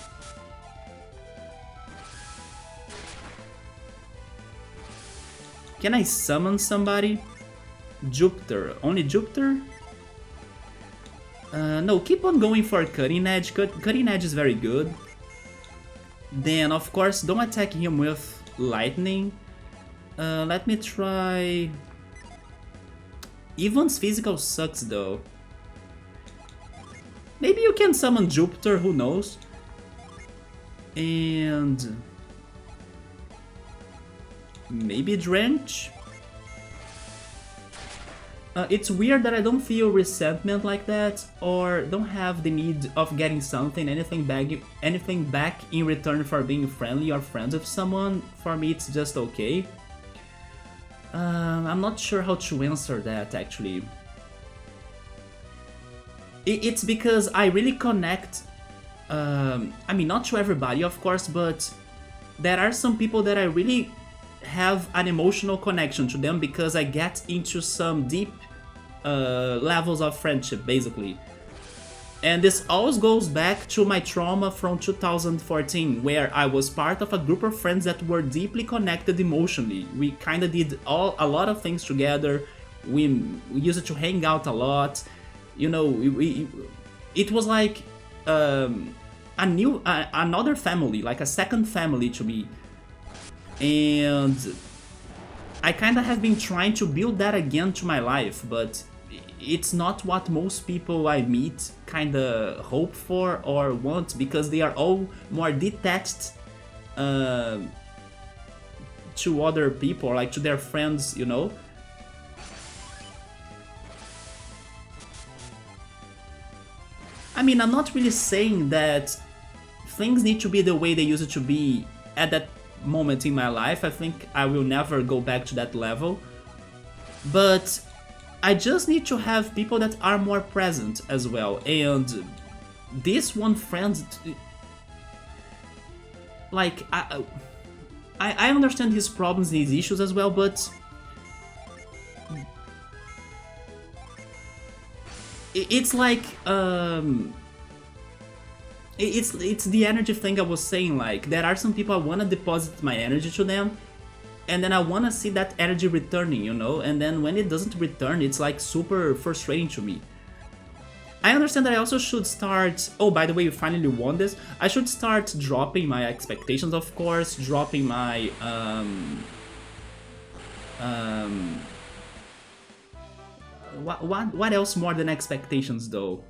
Can I summon somebody? Jupiter. Only Jupiter? No, keep on going for Cutting Edge. Cutting Edge is very good. Then, of course, don't attack him with Lightning. Let me try... Ivan's physical sucks though. Maybe you can summon Jupiter, who knows? And... maybe Drench? It's weird that I don't feel resentment like that, or don't have the need of getting something, anything back in return for being friendly or friends with someone. For me, it's just okay. I'm not sure how to answer that, actually. It's because I really connect, I mean, not to everybody, of course, but there are some people that I really have an emotional connection to them, because I get into some deep levels of friendship, basically. And this always goes back to my trauma from 2014, where I was part of a group of friends that were deeply connected emotionally. We kind of did a lot of things together. We used to hang out a lot. You know, it was like another family, like a second family to me. And I kind of have been trying to build that again to my life, but it's not what most people I meet kinda hope for or want, because they are all more detached uh, to other people, like to their friends, you know? I mean, I'm not really saying that things need to be the way they used to be at that moment in my life. I think I will never go back to that level. But I just need to have people that are more present as well. And this one friend, like, I understand his problems, his issues as well, but it's like it's the energy thing I was saying. Like, there are some people I want to deposit my energy to them, and then I want to see that energy returning, you know? And then when it doesn't return, it's like super frustrating to me. I understand that I also should start... Oh, by the way, you finally won this. I should start dropping my expectations, of course, dropping my what else more than expectations, though?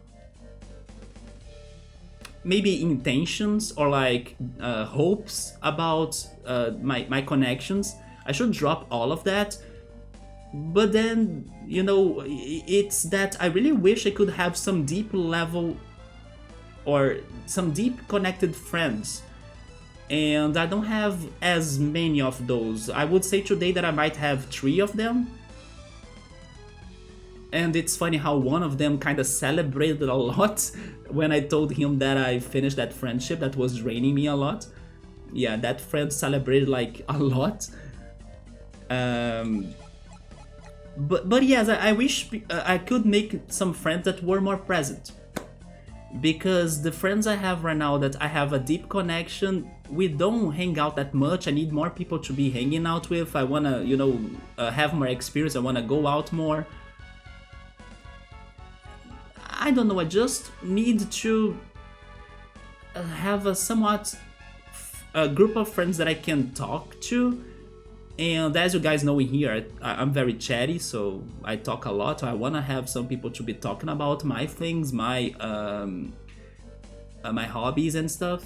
Maybe intentions, or like hopes about my connections. I should drop all of that. But then, you know, it's that I really wish I could have some deep level or some deep connected friends. And I don't have as many of those. I would say today that I might have 3 of them. And it's funny how one of them kind of celebrated a lot when I told him that I finished that friendship that was draining me a lot. Yeah, that friend celebrated like a lot. But yes, I wish I could make some friends that were more present. Because the friends I have right now that I have a deep connection, we don't hang out that much. I need more people to be hanging out with. I wanna, you know, have more experience. I wanna go out more. I don't know, I just need to have a somewhat group of friends that I can talk to. And as you guys know in here, I'm very chatty, so I talk a lot. I want to have some people to be talking about my things, my my hobbies and stuff.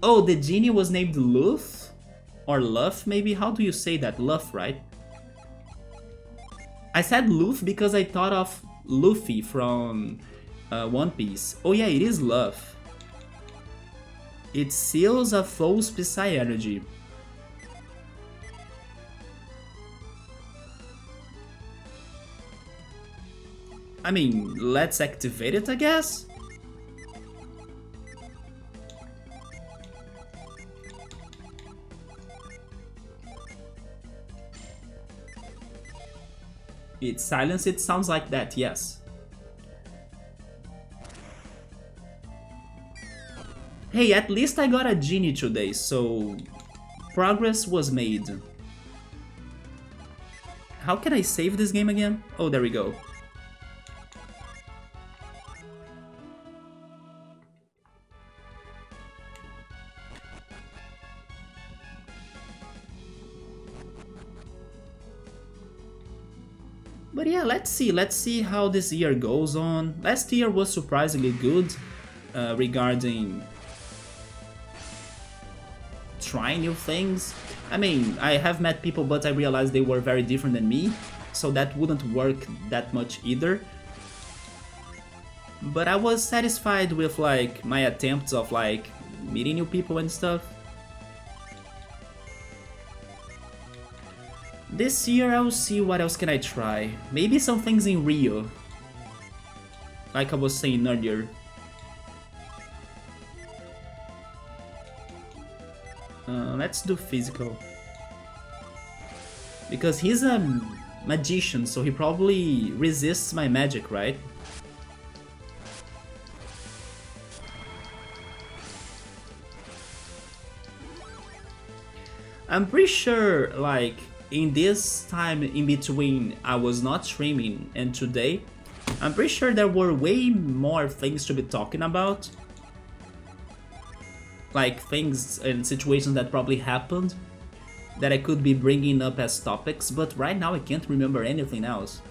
Oh, the genie was named Luff? Or Luff, maybe? How do you say that? Luff, right? I said Luff because I thought of Luffy from One Piece. Oh yeah, it is Luff. It seals a foe's Psy energy. I mean, let's activate it, I guess? It's silence, it sounds like that, yes. Hey, at least I got a genie today, so progress was made. How can I save this game again? Oh, there we go. But yeah, let's see how this year goes on. Last year was surprisingly good regarding trying new things. I mean, I have met people, but I realized they were very different than me, so that wouldn't work that much either. But I was satisfied with like my attempts of like meeting new people and stuff. This year I'll see what else can I try. Maybe some things in Rio, like I was saying earlier. Let's do physical. Because he's a magician, so he probably resists my magic, right? I'm pretty sure, like, in this time in between I was not streaming and today, I'm pretty sure there were way more things to be talking about. Like things and situations that probably happened. that I could be bringing up as topics, but right now I can't remember anything else.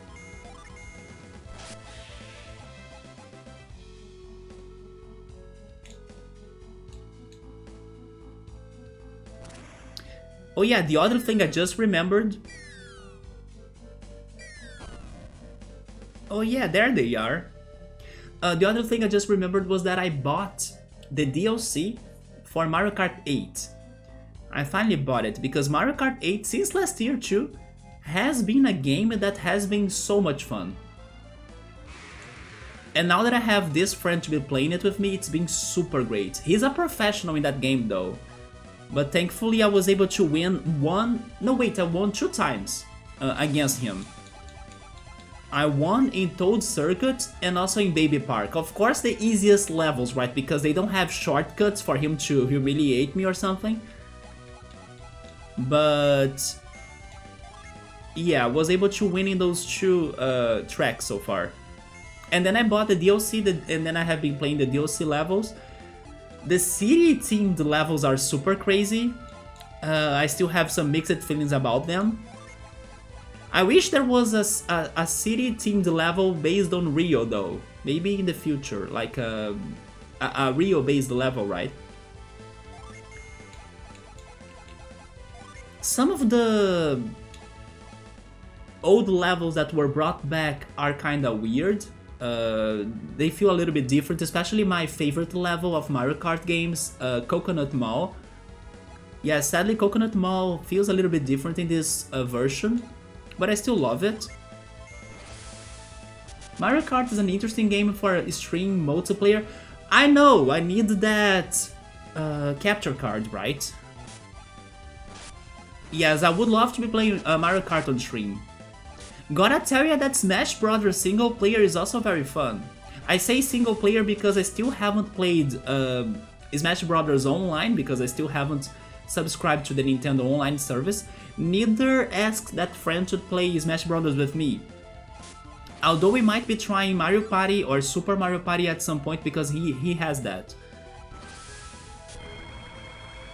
Oh yeah, the other thing I just remembered. Oh yeah, there they are. The other thing I just remembered was that I bought the DLC for Mario Kart 8. I finally bought it because Mario Kart 8 since last year too has been a game that has been so much fun. And now that I have this friend to be playing it with me, it's been super great. He's a professional in that game though. But thankfully I was able to win I won 2 times against him. I won in Toad Circuit and also in Baby Park. Of course the easiest levels, right? Because they don't have shortcuts for him to humiliate me or something. But yeah, I was able to win in those 2 tracks so far. And then I bought the DLC, and then I have been playing the DLC levels. The city-themed levels are super crazy. I still have some mixed feelings about them. I wish there was a city-themed level based on Rio though. Maybe in the future, like a Rio-based level, right? Some of the old levels that were brought back are kinda weird. They feel a little bit different, especially my favorite level of Mario Kart games, Coconut Mall. Yeah, sadly Coconut Mall feels a little bit different in this version, but I still love it. Mario Kart is an interesting game for stream multiplayer. I know, I need that capture card, right? Yes, I would love to be playing Mario Kart on stream. Gotta tell you that Smash Bros. Single player is also very fun. I say single player because I still haven't played Smash Bros. Online, because I still haven't subscribed to the Nintendo Online service. Neither asked that friend to play Smash Bros. With me. Although we might be trying Mario Party or Super Mario Party at some point because he has that.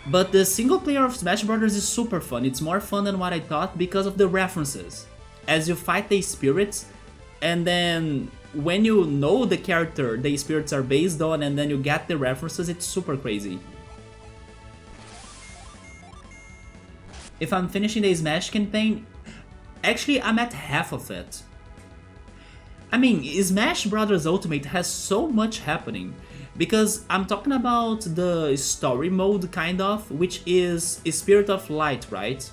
But the single player of Smash Bros. Is super fun. It's more fun than what I thought because of the references. As you fight the spirits, and then when you know the character the spirits are based on, and then you get the references, it's super crazy. If I'm finishing the Smash campaign, actually I'm at half of it. I mean, Smash Bros. Ultimate has so much happening, because I'm talking about the story mode kind of, which is Spirit of Light, right?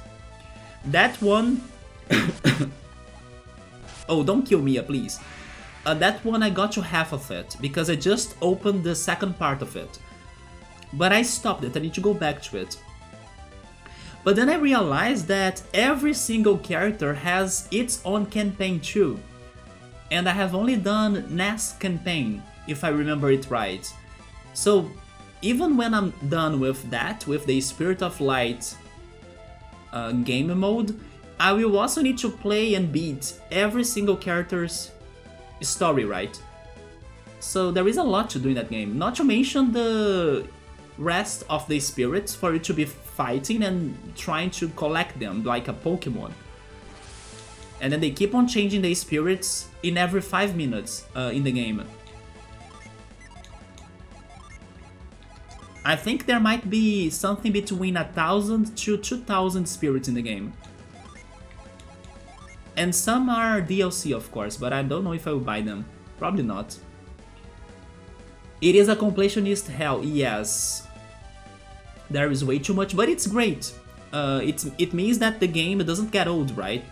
That one... Oh, don't kill me, please. That one I got to half of it, because I just opened the second part of it. But I stopped it, I need to go back to it. But then I realized that every single character has its own campaign too. And I have only done Ness campaign, if I remember it right. So even when I'm done with that, with the Spirit of Light game mode, I will also need to play and beat every single character's story, right? So there is a lot to do in that game, not to mention the rest of the spirits for you to be fighting and trying to collect them like a Pokemon. And then they keep on changing the spirits in every 5 minutes in the game. I think there might be something between 1,000 to 2,000 spirits in the game. And some are DLC, of course, but I don't know if I will buy them. Probably not. It is a completionist hell, yes. There is way too much, but it's great. It means that the game doesn't get old, right?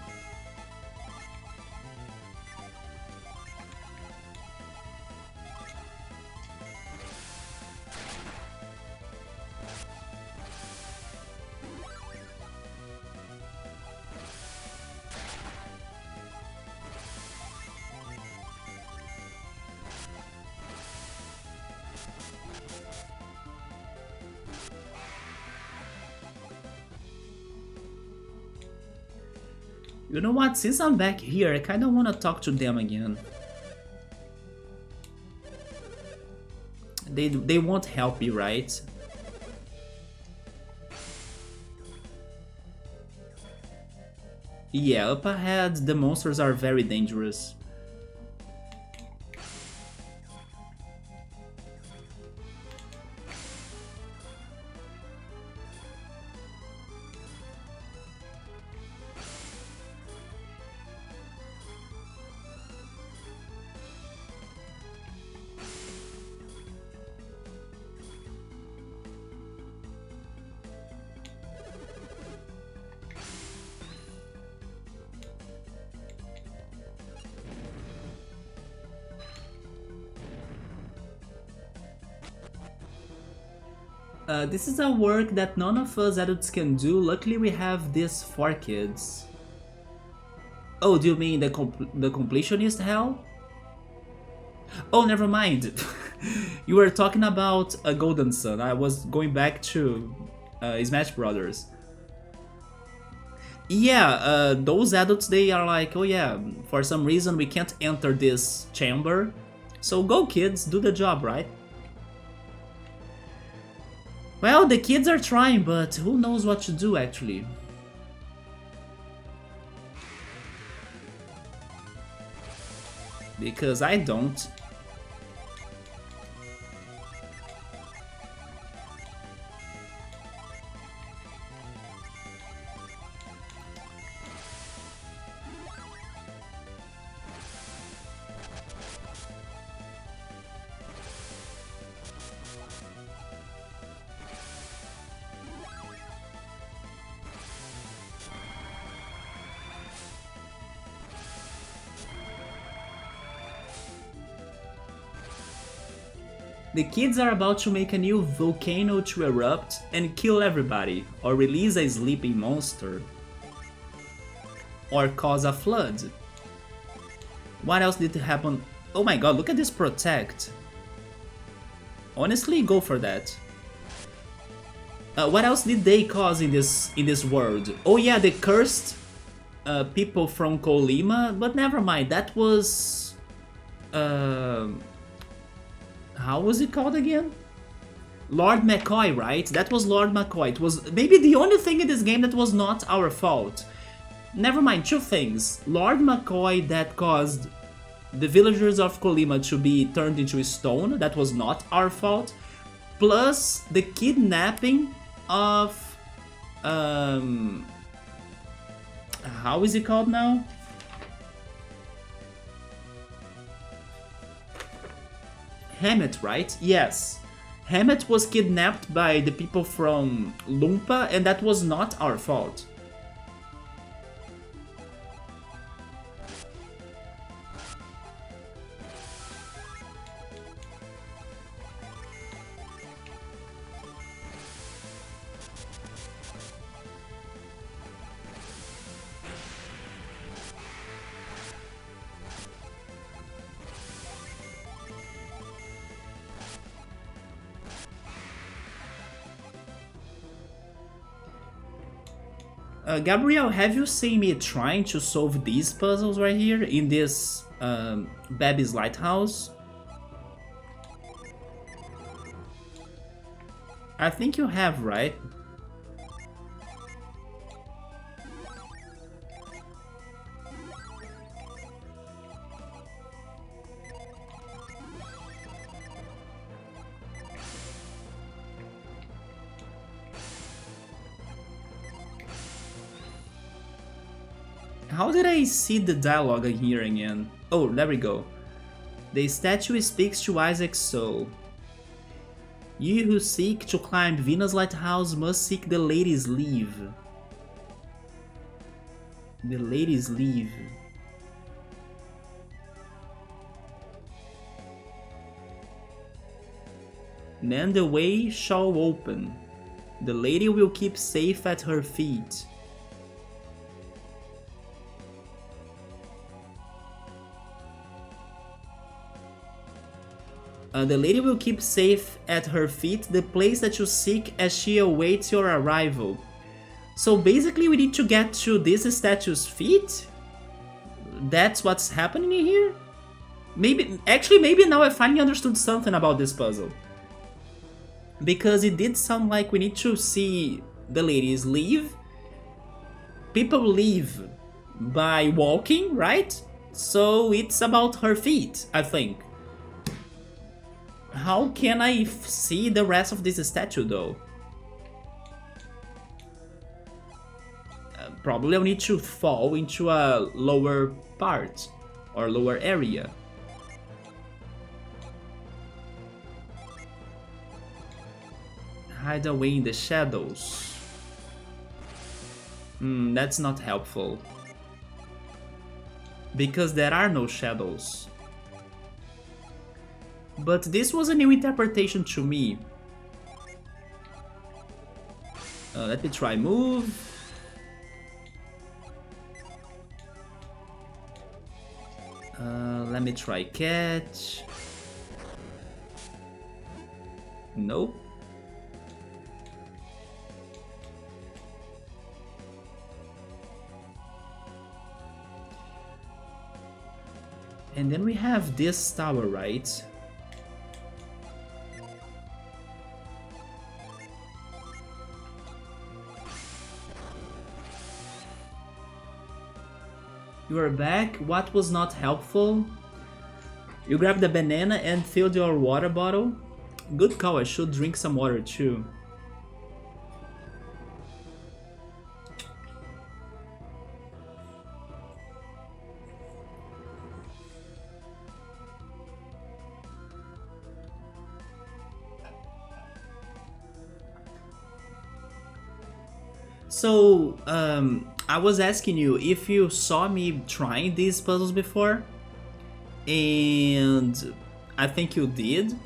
You know what, since I'm back here, I kinda wanna talk to them again. They won't help me, right? Yeah, up ahead, the monsters are very dangerous. This is a work that none of us adults can do. Luckily, we have this for kids. Oh, do you mean the completionist hell? Oh, never mind. You were talking about a Golden Sun. I was going back to Smash Brothers. Yeah, those adults, they are like, oh yeah, for some reason we can't enter this chamber. So go kids, do the job, right? Well, the kids are trying, but who knows what to do actually. Because I don't. The kids are about to make a new volcano to erupt and kill everybody, or release a sleeping monster, or cause a flood. What else did happen? Oh my god, look at this protect. Honestly, go for that. What else did they cause in this world? Oh yeah, the cursed people from Colima, but never mind, that was... how was it called again? Lord McCoy, right? That was Lord McCoy. It was maybe the only thing in this game that was not our fault. Never mind, two things. Lord McCoy that caused the villagers of Colima to be turned into stone. That was not our fault. Plus the kidnapping of... how is it called now? Hammett, right? Yes. Hammett was kidnapped by the people from Lumpa, and that was not our fault. Gabriel, have you seen me trying to solve these puzzles right here in this Babi's Lighthouse? I think you have, right? How did I see the dialogue here again? Oh, there we go. The statue speaks to Isaac's soul. You who seek to climb Venus Lighthouse must seek the lady's leave. The lady's leave. Then the way shall open. The lady will keep safe at her feet. The lady will keep safe at her feet the place that you seek as she awaits your arrival. So basically we need to get to this statue's feet? That's what's happening here? Maybe now I finally understood something about this puzzle. Because it did sound like we need to see the ladies leave. People leave by walking, right? So it's about her feet, I think. How can I see the rest of this statue though? Probably I'll need to fall into a lower part or lower area. Hide away in the shadows. That's not helpful. Because there are no shadows. But this was a new interpretation to me. Let me try move. Let me try catch. Nope. And then we have this tower, right? You are back. What was not helpful? You grabbed the banana and filled your water bottle. Good call, I should drink some water too. So, I was asking you if you saw me trying these puzzles before, and I think you did.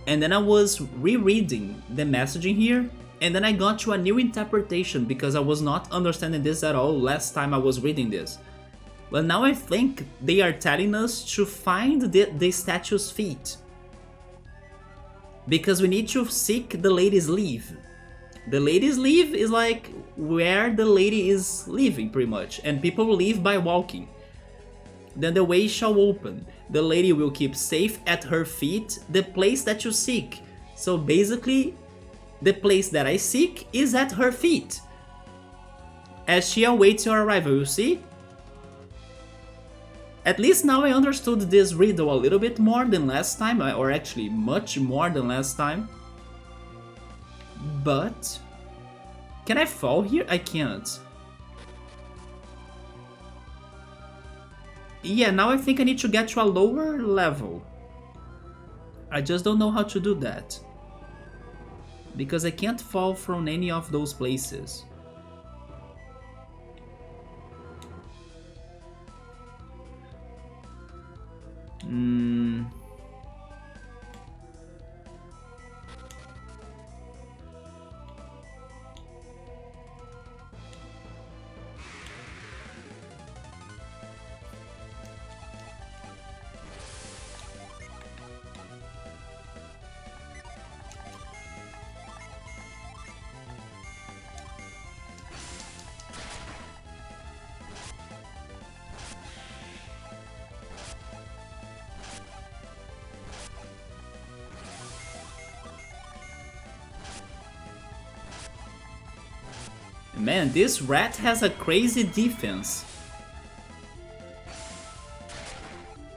And then I was rereading the messaging here, and then I got to a new interpretation because I was not understanding this at all last time I was reading this. But now I think they are telling us to find the statue's feet. Because we need to seek the lady's leave. The lady's leave is like where the lady is living, pretty much, and people leave by walking. Then the way shall open. The lady will keep safe at her feet the place that you seek. So basically, the place that I seek is at her feet. As she awaits your arrival, you see? At least now I understood this riddle a little bit more than last time, or actually much more than last time. But can I fall here? I can't. Yeah, now I think I need to get to a lower level. I just don't know how to do that. Because I can't fall from any of those places. Man, this rat has a crazy defense.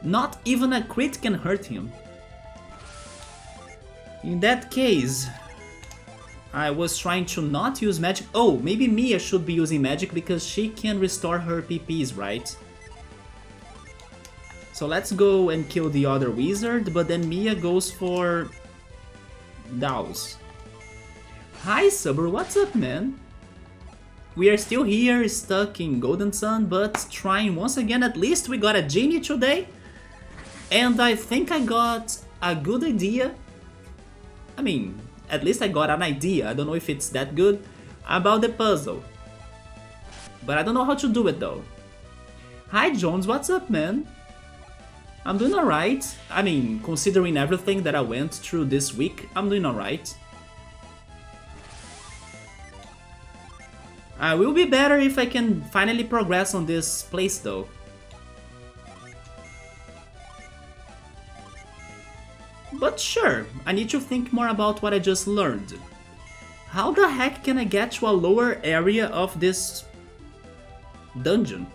Not even a crit can hurt him. In that case, I was trying to not use magic. Oh, maybe Mia should be using magic because she can restore her PPs, right? So let's go and kill the other wizard, but then Mia goes for Dows. Hi Subber, what's up, man? We are still here, stuck in Golden Sun, but trying once again. At least we got a genie today. And I think I got a good idea. I mean, at least I got an idea. I don't know if it's that good about the puzzle. But I don't know how to do it though. Hi Jones, what's up, man? I'm doing alright. I mean, considering everything that I went through this week, I'm doing alright. I will be better if I can finally progress on this place though. But sure, I need to think more about what I just learned. How the heck can I get to a lower area of this dungeon?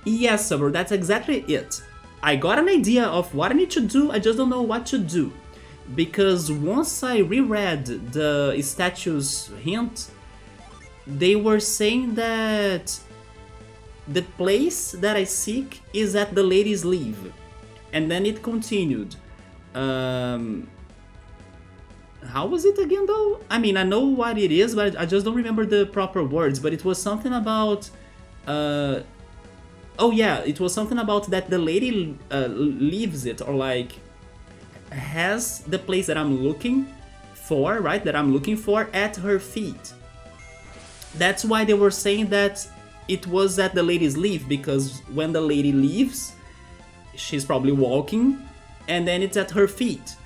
Yes, Summer, that's exactly it. I got an idea of what I need to do, I just don't know what to do. Because once I reread the statue's hint, they were saying that the place that I seek is at the lady's leave. And then it continued. How was it again though? I mean, I know what it is, but I just don't remember the proper words. But it was something about. Oh yeah, it was something about that the lady leaves it, or like has the place that I'm looking for, right? That I'm looking for at her feet. That's why they were saying that it was at the lady's leave, because when the lady leaves, she's probably walking, and then it's at her feet.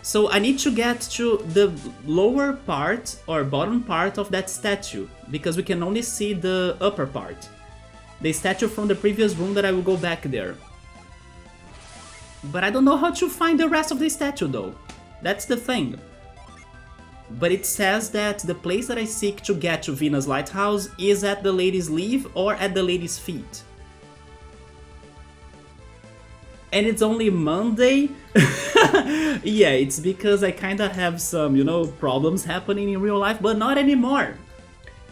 So I need to get to the lower part or bottom part of that statue, because we can only see the upper part. The statue from the previous room that I will go back there. But I don't know how to find the rest of the statue though. That's the thing. But it says that the place that I seek to get to Venus Lighthouse is at the lady's leave or at the lady's feet. And it's only Monday? Yeah, it's because I kinda have some, problems happening in real life, but not anymore.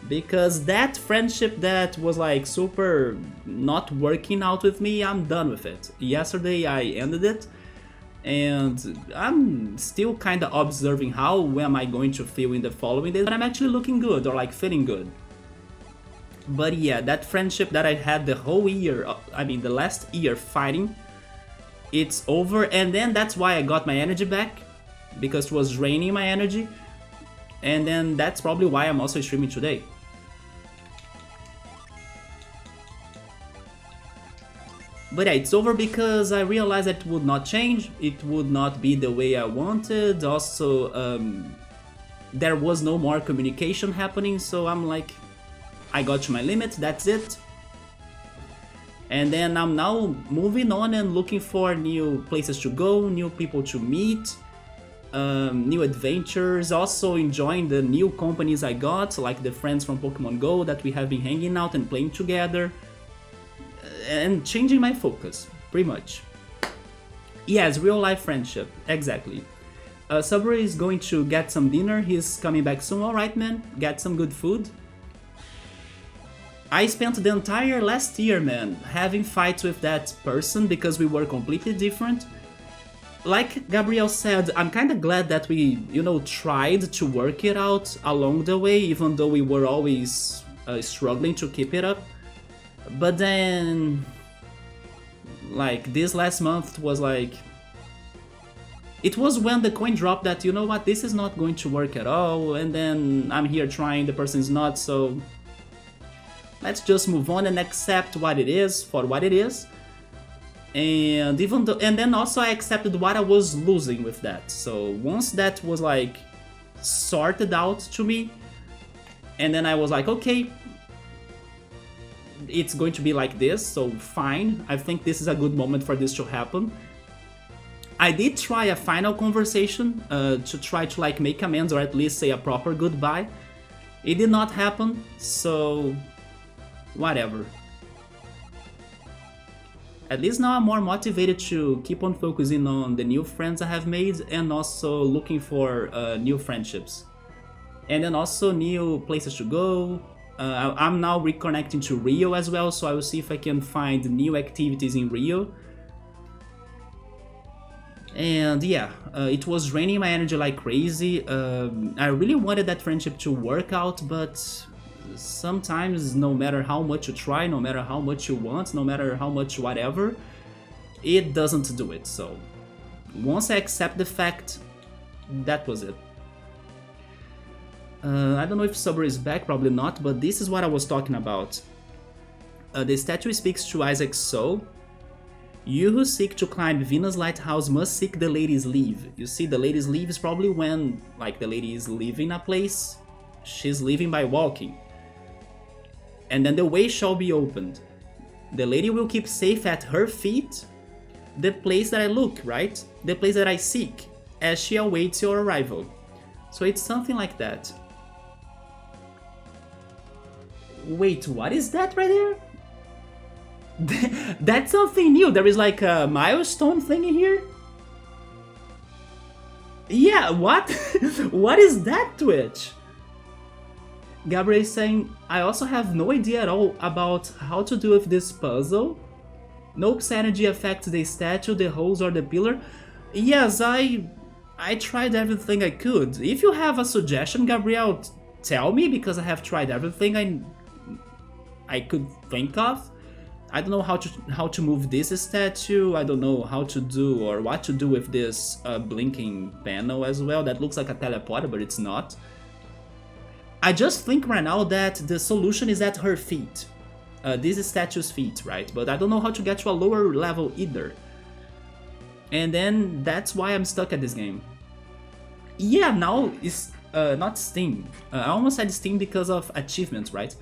Because that friendship that was like super not working out with me, I'm done with it. Yesterday I ended it, and I'm still kinda observing how am I going to feel in the following days, but I'm actually looking good, or like feeling good. But yeah, that friendship that I had the whole year, the last year fighting, it's over, and then that's why I got my energy back, because it was draining my energy, and then that's probably why I'm also streaming today. But yeah, it's over because I realized that it would not change, it would not be the way I wanted, also there was no more communication happening, so I'm like, I got to my limit, that's it. And then I'm now moving on and looking for new places to go, new people to meet, new adventures, also enjoying the new companies I got, like the friends from Pokemon Go that we have been hanging out and playing together, and changing my focus, pretty much. Yes, real life friendship, exactly. Subway is going to get some dinner, he's coming back soon, alright man, get some good food. I spent the entire last year, man, having fights with that person because we were completely different. Like Gabriel said, I'm kinda glad that we, tried to work it out along the way, even though we were always struggling to keep it up. But then, like, this last month was like... It was when the coin dropped that, you know what, this is not going to work at all, and then I'm here trying, the person's not, so... Let's just move on and accept what it is for what it is. And then also I accepted what I was losing with that. So once that was like sorted out to me, and then I was like, okay, it's going to be like this, so fine. I think this is a good moment for this to happen. I did try a final conversation to try to like make amends or at least say a proper goodbye. It did not happen, so whatever. At least now I'm more motivated to keep on focusing on the new friends I have made and also looking for new friendships. And then also new places to go. I'm now reconnecting to Rio as well, so I will see if I can find new activities in Rio. And yeah, it was draining my energy like crazy. I really wanted that friendship to work out, but sometimes no matter how much you try, no matter how much you want, no matter how much whatever, it doesn't do it. So once I accept the fact, that was it. I don't know if Subber is back, probably not, but this is what I was talking about. The statue speaks to Isaac's soul. You who seek to climb Venus Lighthouse must seek the lady's leave. You see, the lady's leave is probably when, like, the lady is leaving a place, she's leaving by walking. And then the way shall be opened. The lady will keep safe at her feet the place that I look, right? The place that I seek, as she awaits your arrival. So it's something like that. Wait, what is that right there? That's something new. There is like a milestone thing in here. Yeah, what? What is that, Twitch? Gabriel is saying, I also have no idea at all about how to do with this puzzle. Nope's energy affects the statue, the holes, or the pillar. Yes, I tried everything I could. If you have a suggestion, Gabriel, tell me, because I have tried everything I could think of. I don't know how to move this statue. I don't know how to do or what to do with this blinking panel as well. That looks like a teleporter, but it's not. I just think right now that the solution is at her feet. This statue's feet, right? But I don't know how to get to a lower level either. And then that's why I'm stuck at this game. Yeah, now it's not Steam. I almost said Steam because of achievements, right?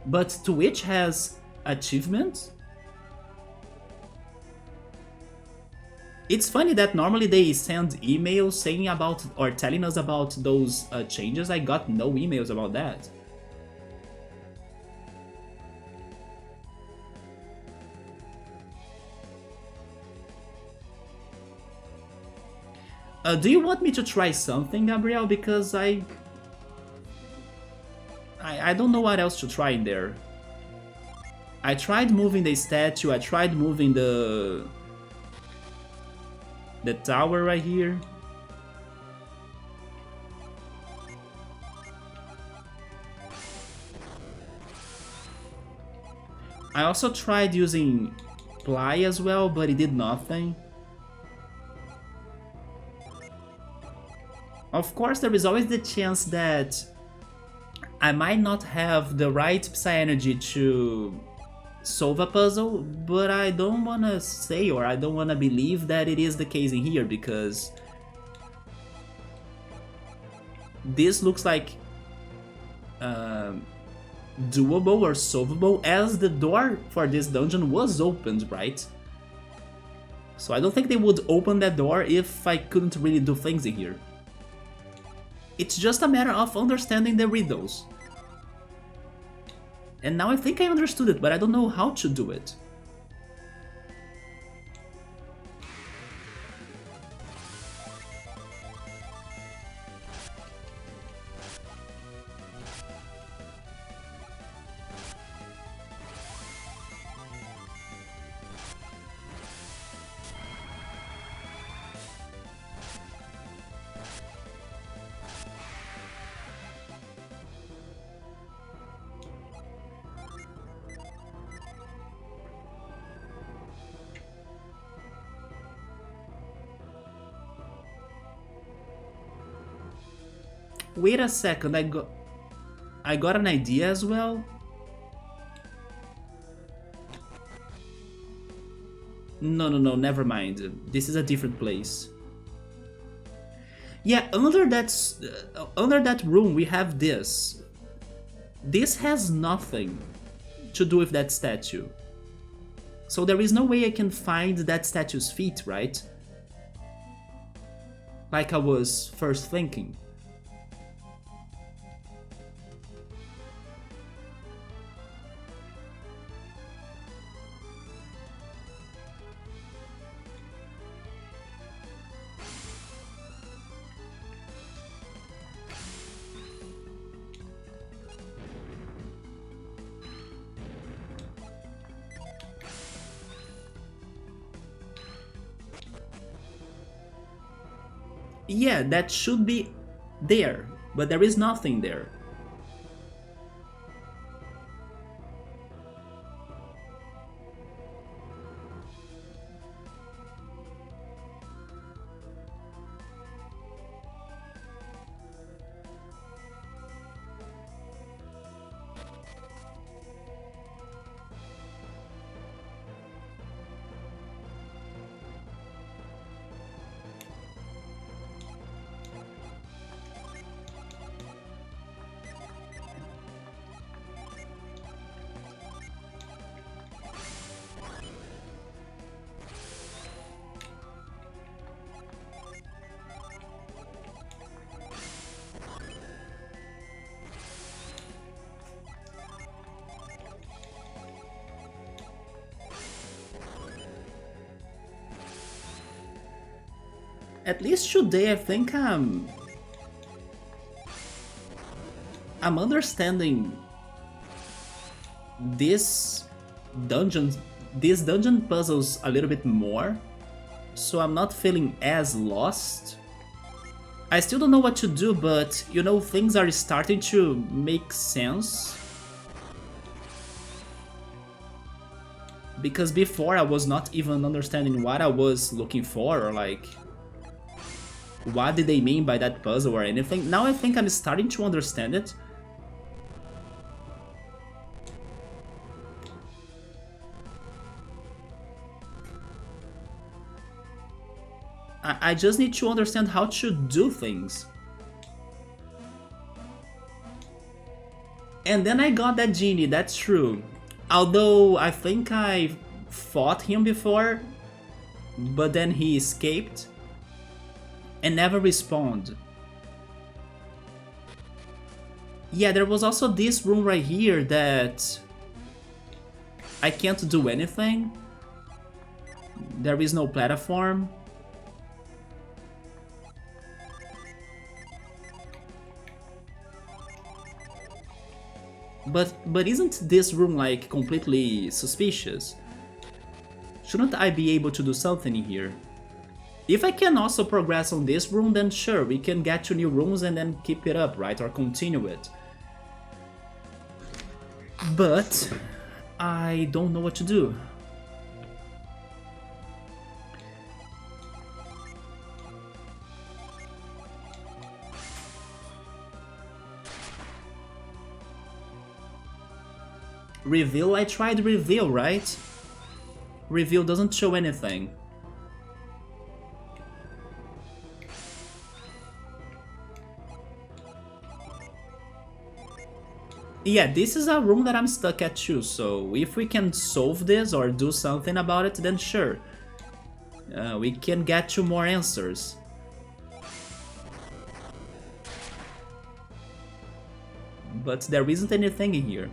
But Twitch has achievements. It's funny that normally they send emails saying about or telling us about those changes. I got no emails about that. Do you want me to try something, Gabriel? Because I don't know what else to try in there. I tried moving the statue, I tried moving the tower right here. I also tried using Ply as well, but it did nothing. Of course, there is always the chance that I might not have the right Psy energy to solve a puzzle, but I don't wanna say or I don't wanna believe that it is the case in here, because this looks like doable or solvable, as the door for this dungeon was opened, right? So I don't think they would open that door if I couldn't really do things in here. It's just a matter of understanding the riddles. And now I think I understood it, but I don't know how to do it. Wait a second, I got an idea as well. No, never mind. This is a different place. Yeah, under that room we have this. This has nothing to do with that statue. So there is no way I can find that statue's feet, right? Like I was first thinking. Yeah, that should be there, but there is nothing there. At least today I think I'm understanding this these dungeon puzzles a little bit more, so I'm not feeling as lost. I still don't know what to do, but you know, things are starting to make sense. Because before I was not even understanding what I was looking for, or like what did they mean by that puzzle or anything. Now I think I'm starting to understand it. I just need to understand how to do things. And then I got that genie, that's true. Although I think I fought him before, but then he escaped and never respawned. Yeah, there was also this room right here that I can't do anything. There is no platform. But isn't this room like completely suspicious? Shouldn't I be able to do something in here? If I can also progress on this room, then sure, we can get to new rooms and then keep it up, right? Or continue it. But I don't know what to do. Reveal? I tried reveal, right? Reveal doesn't show anything. Yeah, this is a room that I'm stuck at too, so if we can solve this or do something about it, then sure. We can get to more answers. But there isn't anything in here.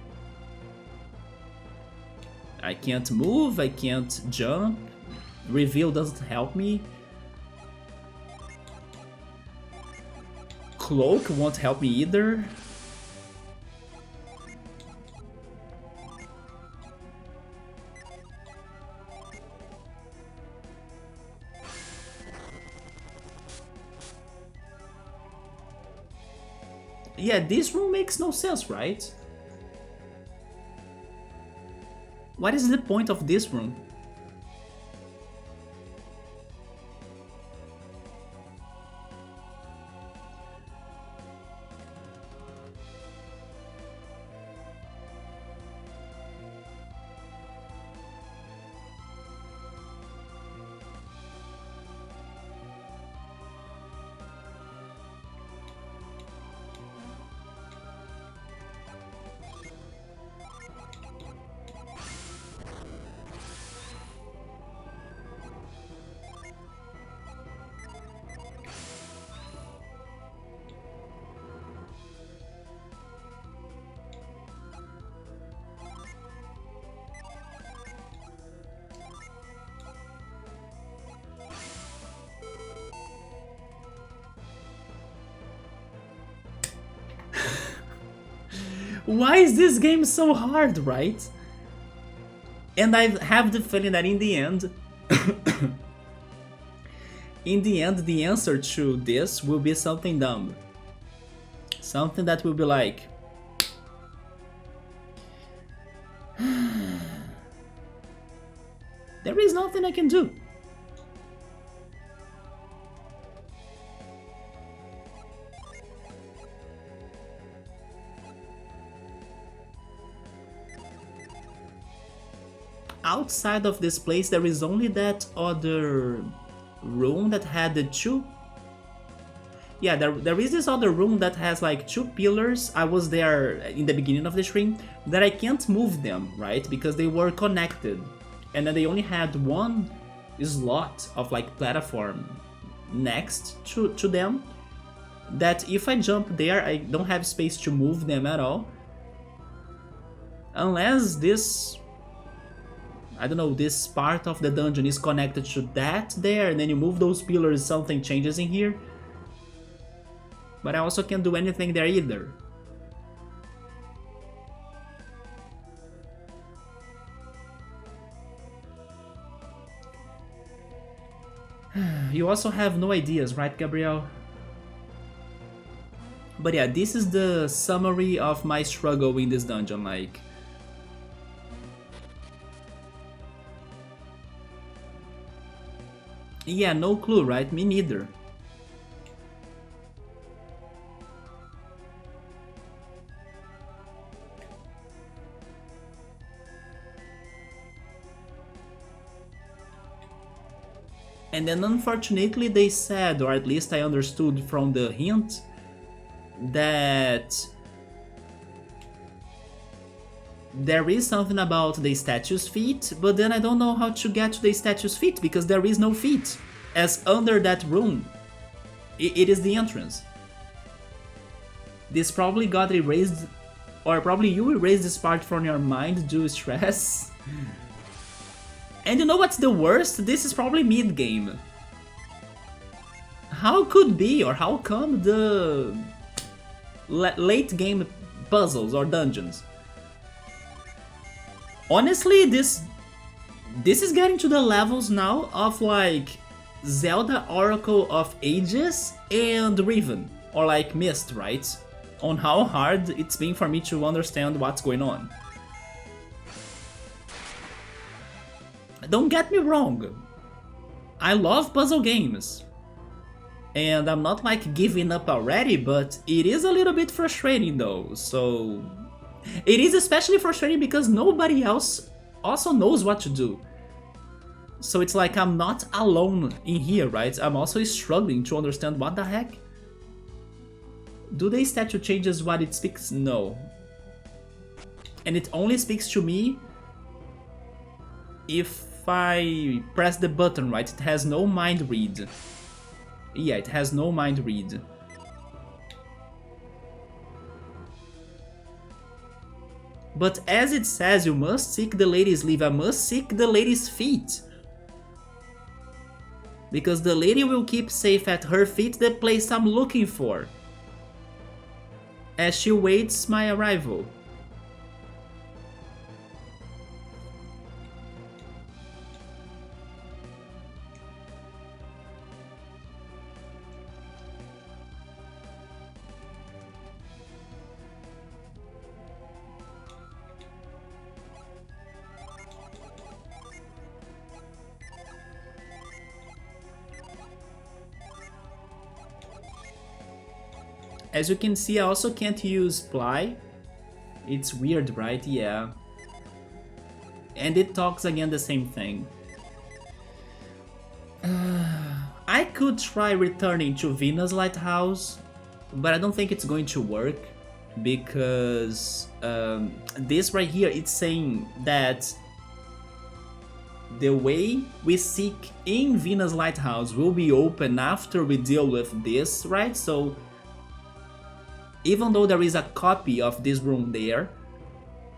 I can't move, I can't jump. Reveal doesn't help me. Cloak won't help me either. Yeah, this room makes no sense, right? What is the point of this room? Why is this game so hard, right? And I have the feeling that in the end, the answer to this will be something dumb. Something that will be like, there is nothing I can do. Outside of this place, there is only that other room that had the two... Yeah, there is this other room that has like two pillars. I was there in the beginning of the stream, that I can't move them, right? Because they were connected. And then they only had one slot of like platform next to them, that if I jump there, I don't have space to move them at all. Unless this... I don't know, this part of the dungeon is connected to that there, and then you move those pillars, something changes in here. But I also can't do anything there either. You also have no ideas, right, Gabriel? But yeah, this is the summary of my struggle in this dungeon, like... Yeah, no clue, right? Me neither. And then unfortunately they said, or at least I understood from the hint, that there is something about the statue's feet, but then I don't know how to get to the statue's feet because there is no feet, as under that room it is the entrance. This probably got erased, or probably you erased this part from your mind due to stress. And you know what's the worst? This is probably mid-game. How could be, or how come the late game puzzles or dungeons? Honestly, this is getting to the levels now of like Zelda Oracle of Ages and Riven, or like Mist, right? On how hard it's been for me to understand what's going on. Don't get me wrong, I love puzzle games. And I'm not like giving up already, but it is a little bit frustrating though, so... It is especially frustrating because nobody else also knows what to do. So it's like I'm not alone in here, right? I'm also struggling to understand what the heck. Do the statue changes what it speaks? No. And it only speaks to me if I press the button, right? It has no mind read. Yeah, it has no mind read. But as it says, you must seek the lady's leave. I must seek the lady's feet. Because the lady will keep safe at her feet the place I'm looking for, as she waits my arrival. As you can see, I also can't use Ply. It's weird, right? Yeah. And it talks again the same thing. I could try returning to Venus Lighthouse, but I don't think it's going to work because this right here, it's saying that the way we seek in Venus Lighthouse will be open after we deal with this, right? So even though there is a copy of this room there,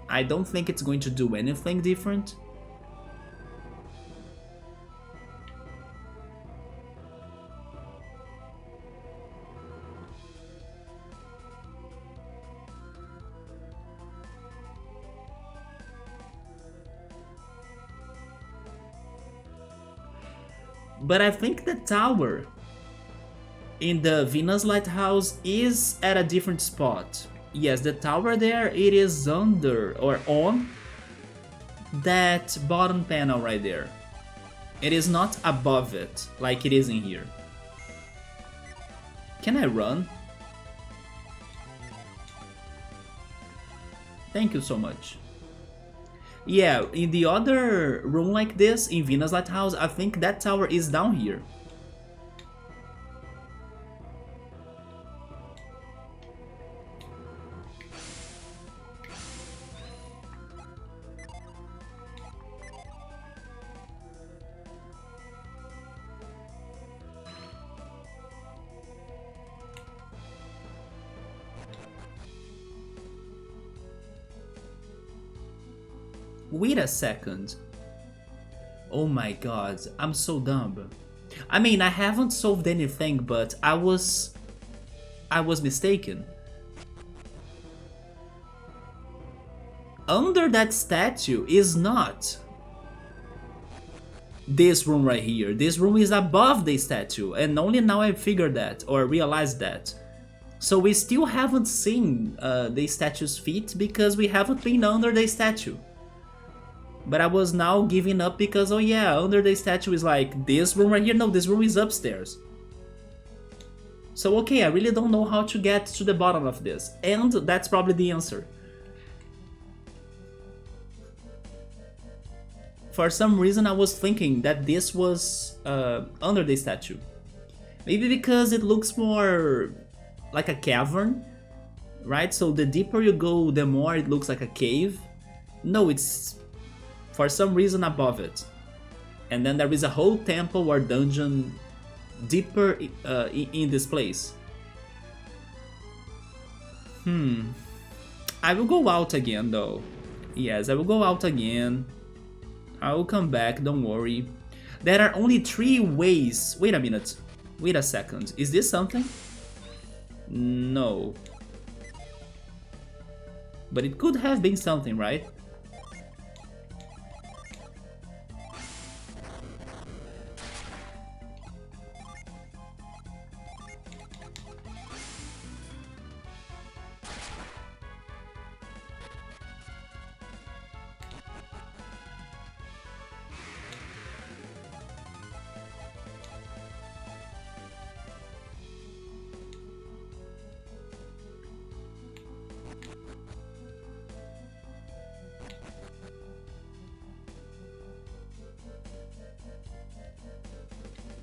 I don't think it's going to do anything different. But I think the tower in the Venus Lighthouse is at a different spot. Yes, the tower there, it is under or on that bottom panel right there. It is not above it like it is in here. Can I run? Thank you so much. Yeah, in the other room like this, in Venus Lighthouse, I think that tower is down here. Wait a second. Oh my god, I'm so dumb. I mean, I haven't solved anything, but I was mistaken. Under that statue is not this room right here. This room is above the statue, and only now I figured that, or realized that. So we still haven't seen the statue's feet because we haven't been under the statue. But I was now giving up because, oh yeah, under the statue is like this room right here. No, this room is upstairs. So okay, I really don't know how to get to the bottom of this. And that's probably the answer. For some reason I was thinking that this was under the statue. Maybe because it looks more like a cavern, right? So the deeper you go, the more it looks like a cave. No, it's for some reason above it. And then there is a whole temple or dungeon deeper in this place. I will go out again though. Yes, I will go out again. I will come back, don't worry. There are only 3 ways. Wait a minute. Wait a second. Is this something? No. But it could have been something, right?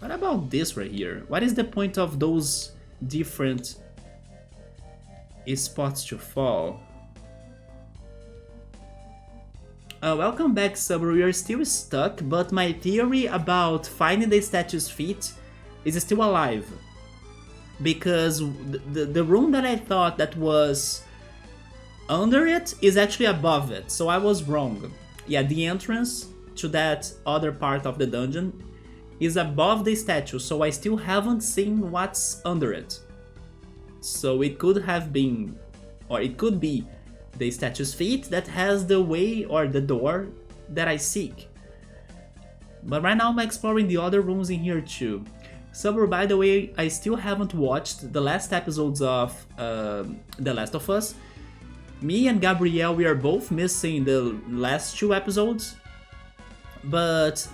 What about this right here? What is the point of those different spots to fall? Welcome back, Subro. We are still stuck, but my theory about finding the statue's feet is still alive. Because the room that I thought that was under it is actually above it, so I was wrong. Yeah, the entrance to that other part of the dungeon is above the statue, so I still haven't seen what's under it. So it could have been, or it could be, the statue's feet that has the way or the door that I seek. But right now I'm exploring the other rooms in here too. Subro, by the way, I still haven't watched the last episodes of The Last of Us. Me and Gabrielle, we are both missing the last 2 episodes. But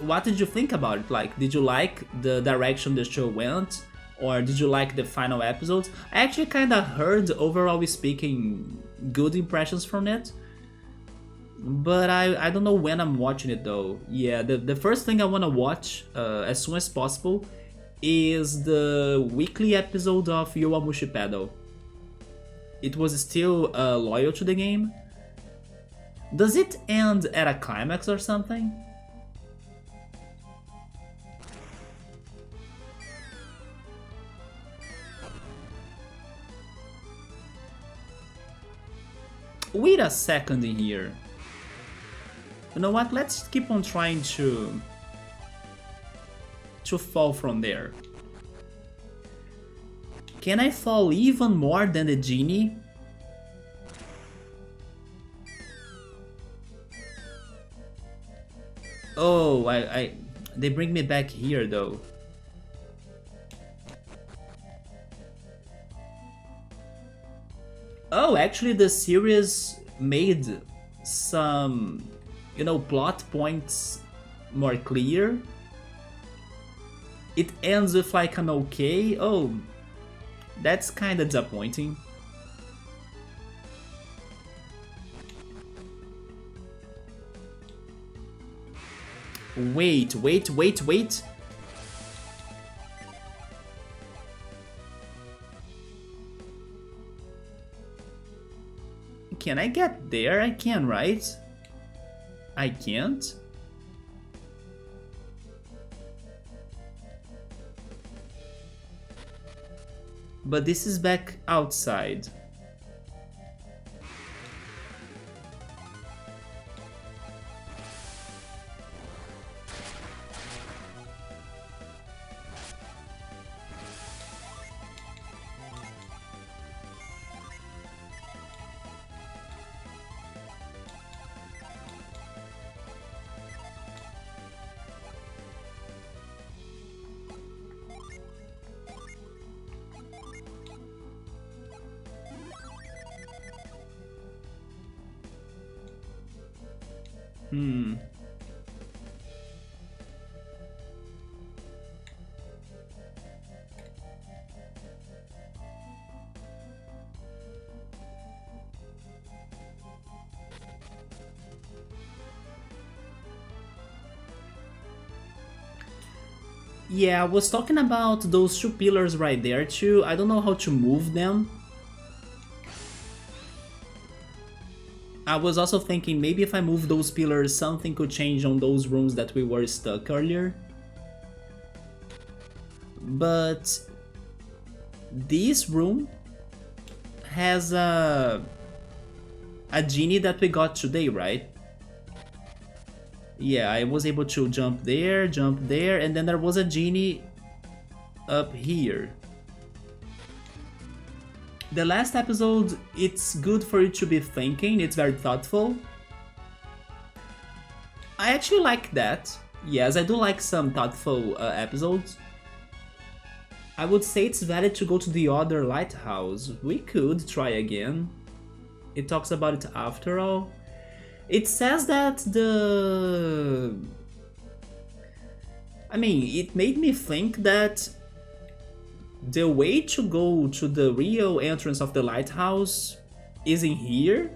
what did you think about it? Like, did you like the direction the show went? Or did you like the final episodes? I actually kinda heard, overall speaking, good impressions from it. But I don't know when I'm watching it though. Yeah, the first thing I wanna watch as soon as possible is the weekly episode of Yowamushi Pedal. It was still loyal to the game. Does it end at a climax or something? Wait a second in here. You know what? Let's keep on trying to fall from there. Can I fall even more than the genie? Oh, they bring me back here though. Oh, actually the series made some, plot points more clear. It ends with like an okay. Oh, that's kinda disappointing. Wait. Can I get there? I can, right? I can't? But this is back outside. Hmm. Yeah, I was talking about those two pillars right there too. I don't know how to move them. I was also thinking maybe if I move those pillars, something could change on those rooms that we were stuck earlier. But this room has a genie that we got today, right? Yeah, I was able to jump there, and then there was a genie up here. The last episode, it's good for you to be thinking, it's very thoughtful. I actually like that. Yes, I do like some thoughtful episodes. I would say it's valid to go to the other Lighthouse. We could try again. It talks about it after all. It says that it made me think that the way to go to the real entrance of the Lighthouse is in here.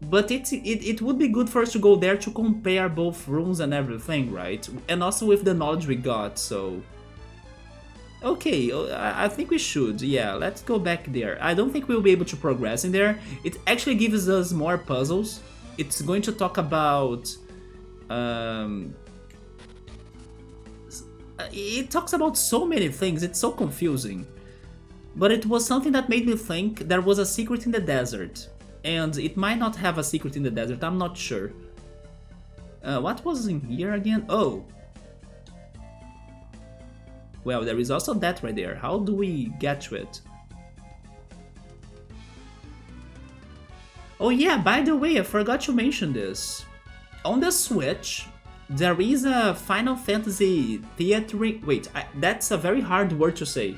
But it would be good for us to go there to compare both rooms and everything, right? And also with the knowledge we got, so... Okay, I think we should, yeah, let's go back there. I don't think we'll be able to progress in there. It actually gives us more puzzles. It's going to talk about... it talks about so many things, it's so confusing. But it was something that made me think there was a secret in the desert. And it might not have a secret in the desert, I'm not sure. What was in here again? Oh. Well, there is also that right there. How do we get to it? Oh yeah, by the way, I forgot to mention this. On the Switch, there is a Final Fantasy theater... Wait, that's a very hard word to say.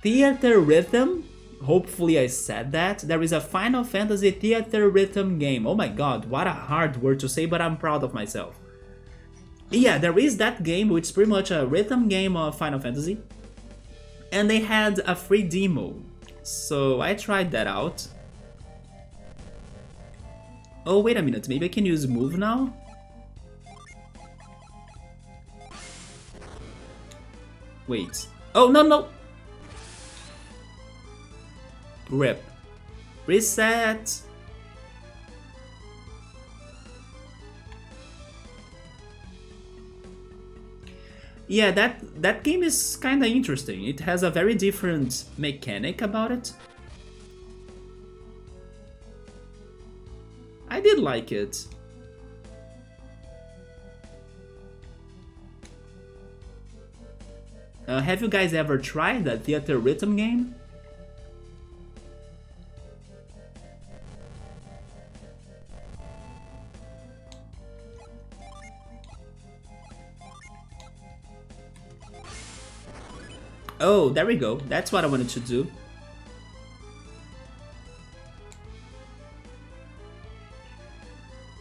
Theater Rhythm? Hopefully I said that. There is a Final Fantasy Theater Rhythm game. Oh my god, what a hard word to say, but I'm proud of myself. Yeah, there is that game, which is pretty much a rhythm game of Final Fantasy. And they had a free demo. So I tried that out. Oh, wait a minute, maybe I can use move now? Wait. Oh, no, no! Rip. Reset! Yeah, that game is kinda interesting. It has a very different mechanic about it. I did like it. Have you guys ever tried that theater rhythm game? Oh, there we go. That's what I wanted to do.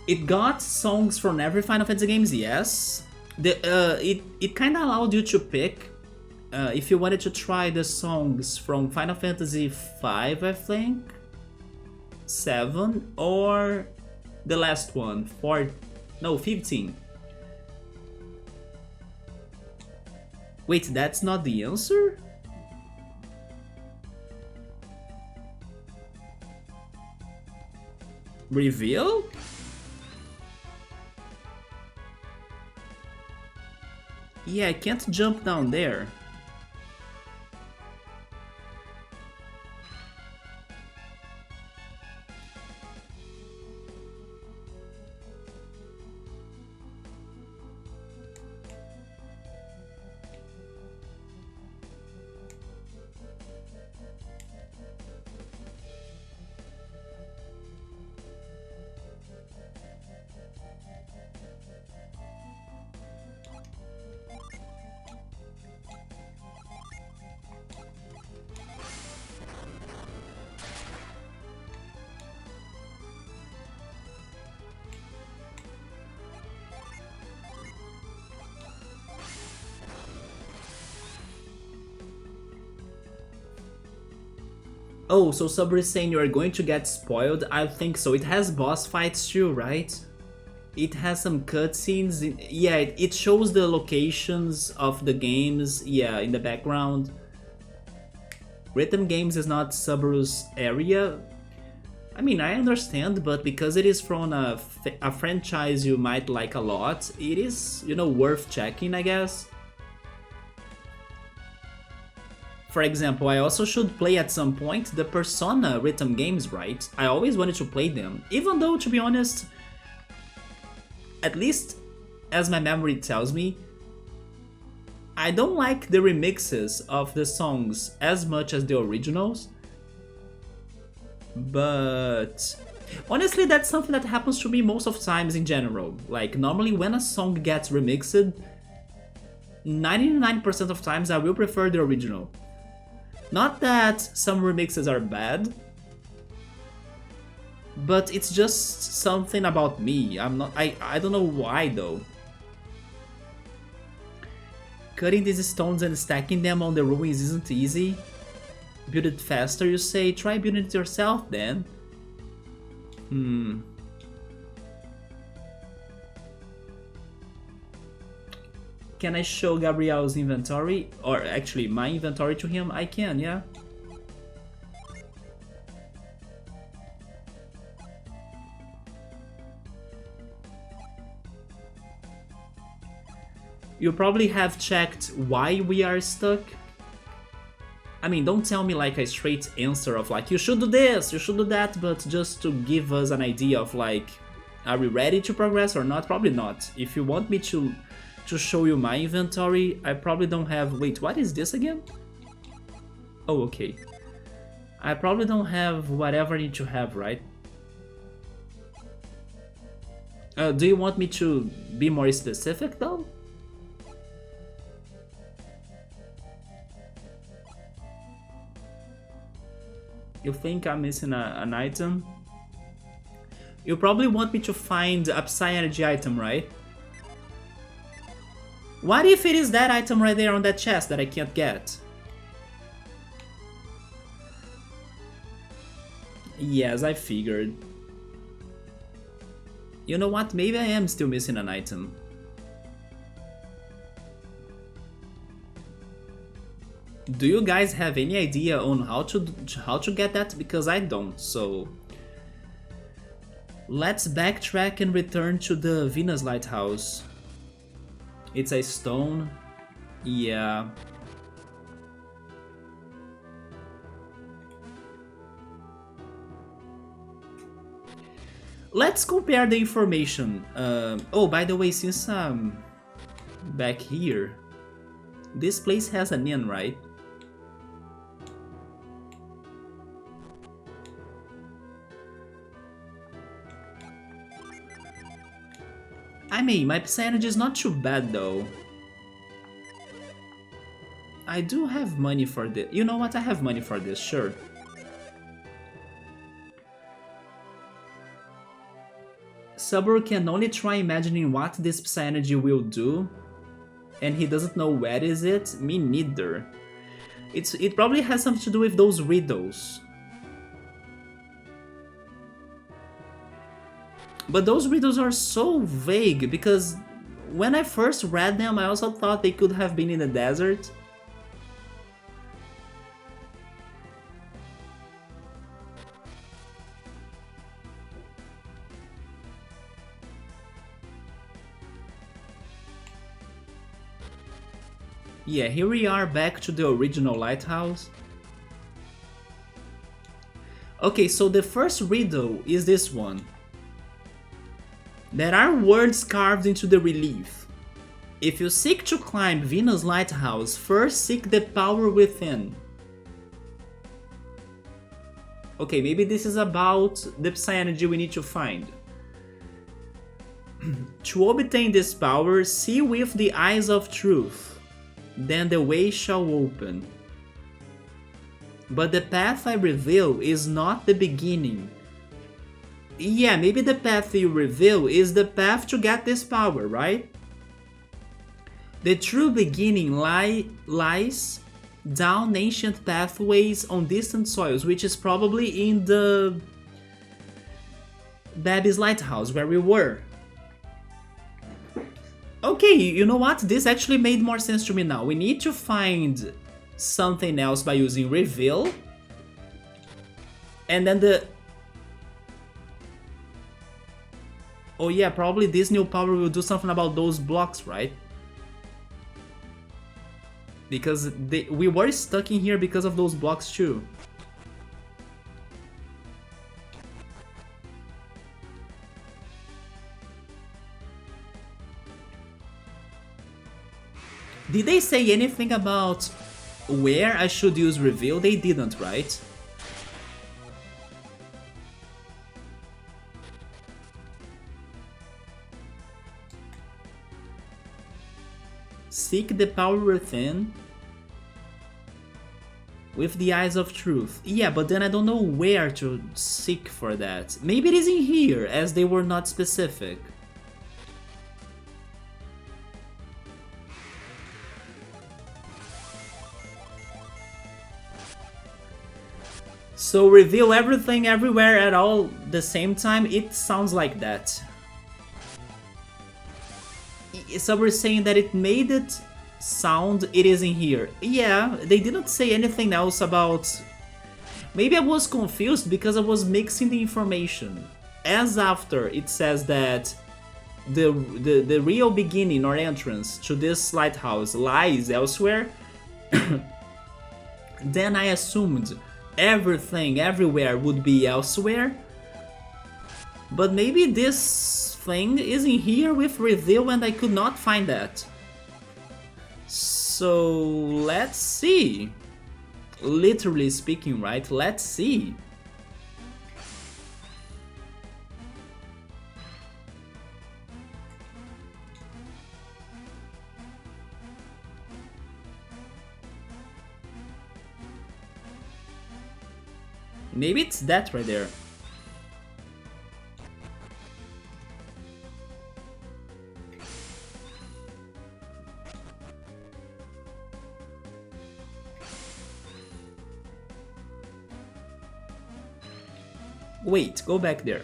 It got songs from every Final Fantasy games, yes. It kind of allowed you to pick if you wanted to try the songs from Final Fantasy V, I think, 7, or the last one, 15. Wait, that's not the answer? Reveal? Yeah, I can't jump down there. Oh, so Sabri is saying you are going to get spoiled? I think so. It has boss fights too, right? It has some cutscenes. Yeah, it shows the locations of the games, yeah, in the background. Rhythm games is not Subaru's area. I mean, I understand, but because it is from a franchise you might like a lot, it is, you know, worth checking, I guess. For example, I also should play at some point the Persona rhythm games, right? I always wanted to play them, even though, to be honest, at least as my memory tells me, I don't like the remixes of the songs as much as the originals. But honestly, that's something that happens to me most of times in general. Like, normally when a song gets remixed, 99% of times I will prefer the original. Not that some remixes are bad, but it's just something about me. I don't know why though. Cutting these stones and stacking them on the ruins isn't easy. Build it faster, you say? Try building it yourself then. Can I show Gabriel's inventory? Or actually, my inventory to him? I can, yeah. You probably have checked why we are stuck. I mean, don't tell me like a straight answer of like, you should do this, you should do that, but just to give us an idea of like, are we ready to progress or not? Probably not. If you want me to show you my inventory, I probably don't have... Wait, what is this again? Oh, okay. I probably don't have whatever I need to have, right? Do you want me to be more specific though? You think I'm missing an item? You probably want me to find a Psy Energy item, right? What if it is that item right there on that chest that I can't get? Yes, I figured. You know what? Maybe I am still missing an item. Do you guys have any idea on how to get that? Because I don't, so... Let's backtrack and return to the Venus Lighthouse. It's a stone. Yeah. Let's compare the information. Oh, by the way, since I'm back here, this place has an inn, right? I mean, my percentage is not too bad though. I do have money for this. You know what? I have money for this, sure. Subaru can only try imagining what this Psy Energy will do, and he doesn't know where is it. Me neither. It probably has something to do with those riddles. But those riddles are so vague because when I first read them, I also thought they could have been in the desert. Yeah, here we are back to the original Lighthouse. Okay, so the first riddle is this one. There are words carved into the relief. If you seek to climb Venus Lighthouse, first seek the power within. Okay, maybe this is about the Psy Energy we need to find. To obtain this power, see with the eyes of truth. Then the way shall open. But the path I reveal is not the beginning. Yeah, maybe the path you reveal is the path to get this power, right? The true beginning lies Down ancient pathways on distant soils, which is probably in the Babi's Lighthouse where we were. Okay, you know what? This actually made more sense to me now. We need to find something else by using reveal. And then the... Oh yeah, probably this new power will do something about those blocks, right? Because we were stuck in here because of those blocks too. Did they say anything about where I should use reveal? They didn't, right? Seek the power within with the eyes of truth. Yeah, but then I don't know where to seek for that. Maybe it is in here, as they were not specific. So reveal everything everywhere at all the same time? It sounds like that. So we're saying that it made it sound it is in here. Yeah, they didn't say anything else about... Maybe I was confused because I was mixing the information. As after it says that the real beginning or entrance to this lighthouse lies elsewhere, then I assumed everything everywhere would be elsewhere. But maybe this thing is in here with reveal and I could not find that. So let's see. Literally speaking, right? Let's see. Maybe it's that right there. Wait, go back there.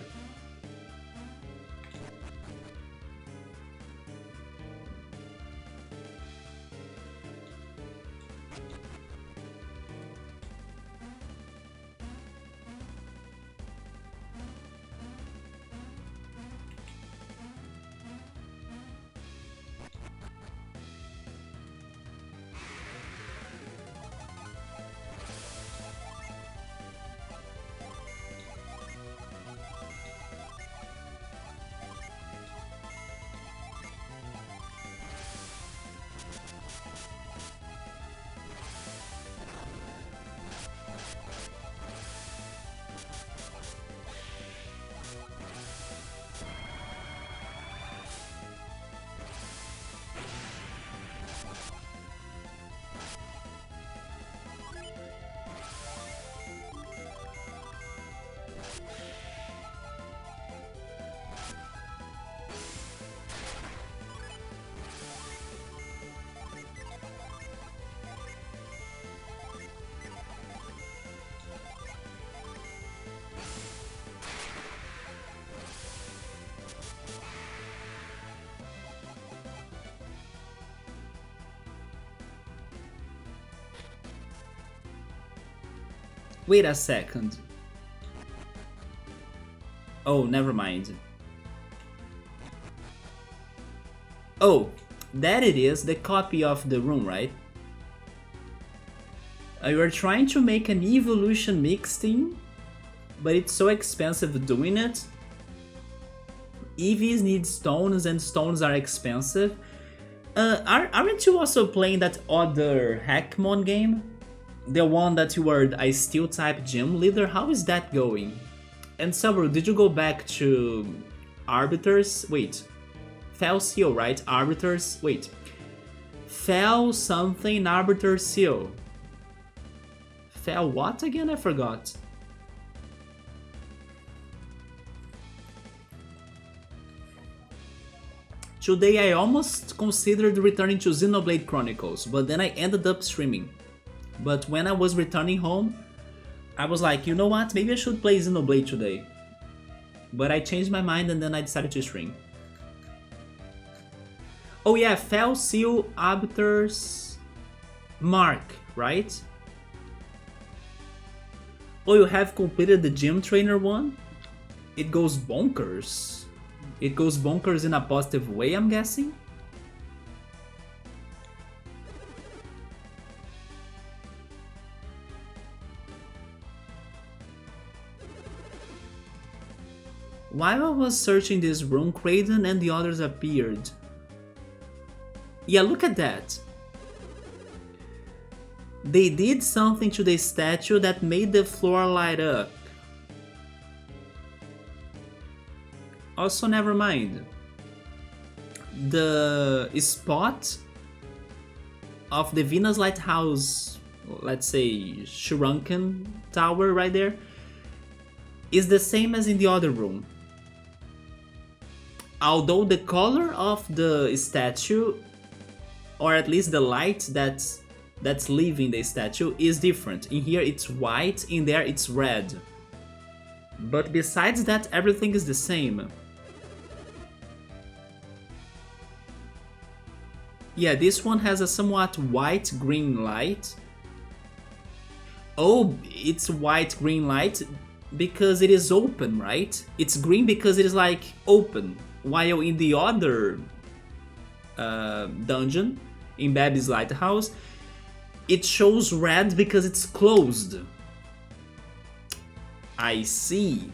Wait a second. Oh, never mind. Oh, that it is, the copy of the room, right? You are trying to make an evolution mixing, but it's so expensive doing it. EVs need stones and stones are expensive. Aren't you also playing that other Hackmon game? The one that you were a steel type gym leader? How is that going? And Silver, did you go back to Arbiters? Wait. Fell Seal, right? Arbiters? Wait. Fell something Arbiter Seal. Fell what again? I forgot. Today I almost considered returning to Xenoblade Chronicles, but then I ended up streaming. But when I was returning home, I was like, you know what, maybe I should play Xenoblade today. But I changed my mind and then I decided to stream. Oh yeah, Fel Seal Arbiter's Mark, right? Oh, you have completed the gym trainer one? It goes bonkers. It goes bonkers in a positive way, I'm guessing? While I was searching this room, Kraden and the others appeared. Yeah, look at that. They did something to the statue that made the floor light up. Also, never mind. The spot of the Venus Lighthouse, let's say shrunken tower right there, is the same as in the other room. Although the color of the statue, or at least the light that's leaving the statue, is different. In here it's white, in there it's red. But besides that, everything is the same. Yeah, this one has a somewhat white-green light. Oh, it's white-green light because it is open, right? It's green because it is like open. While in the other dungeon, in Babi's Lighthouse, it shows red because it's closed. I see.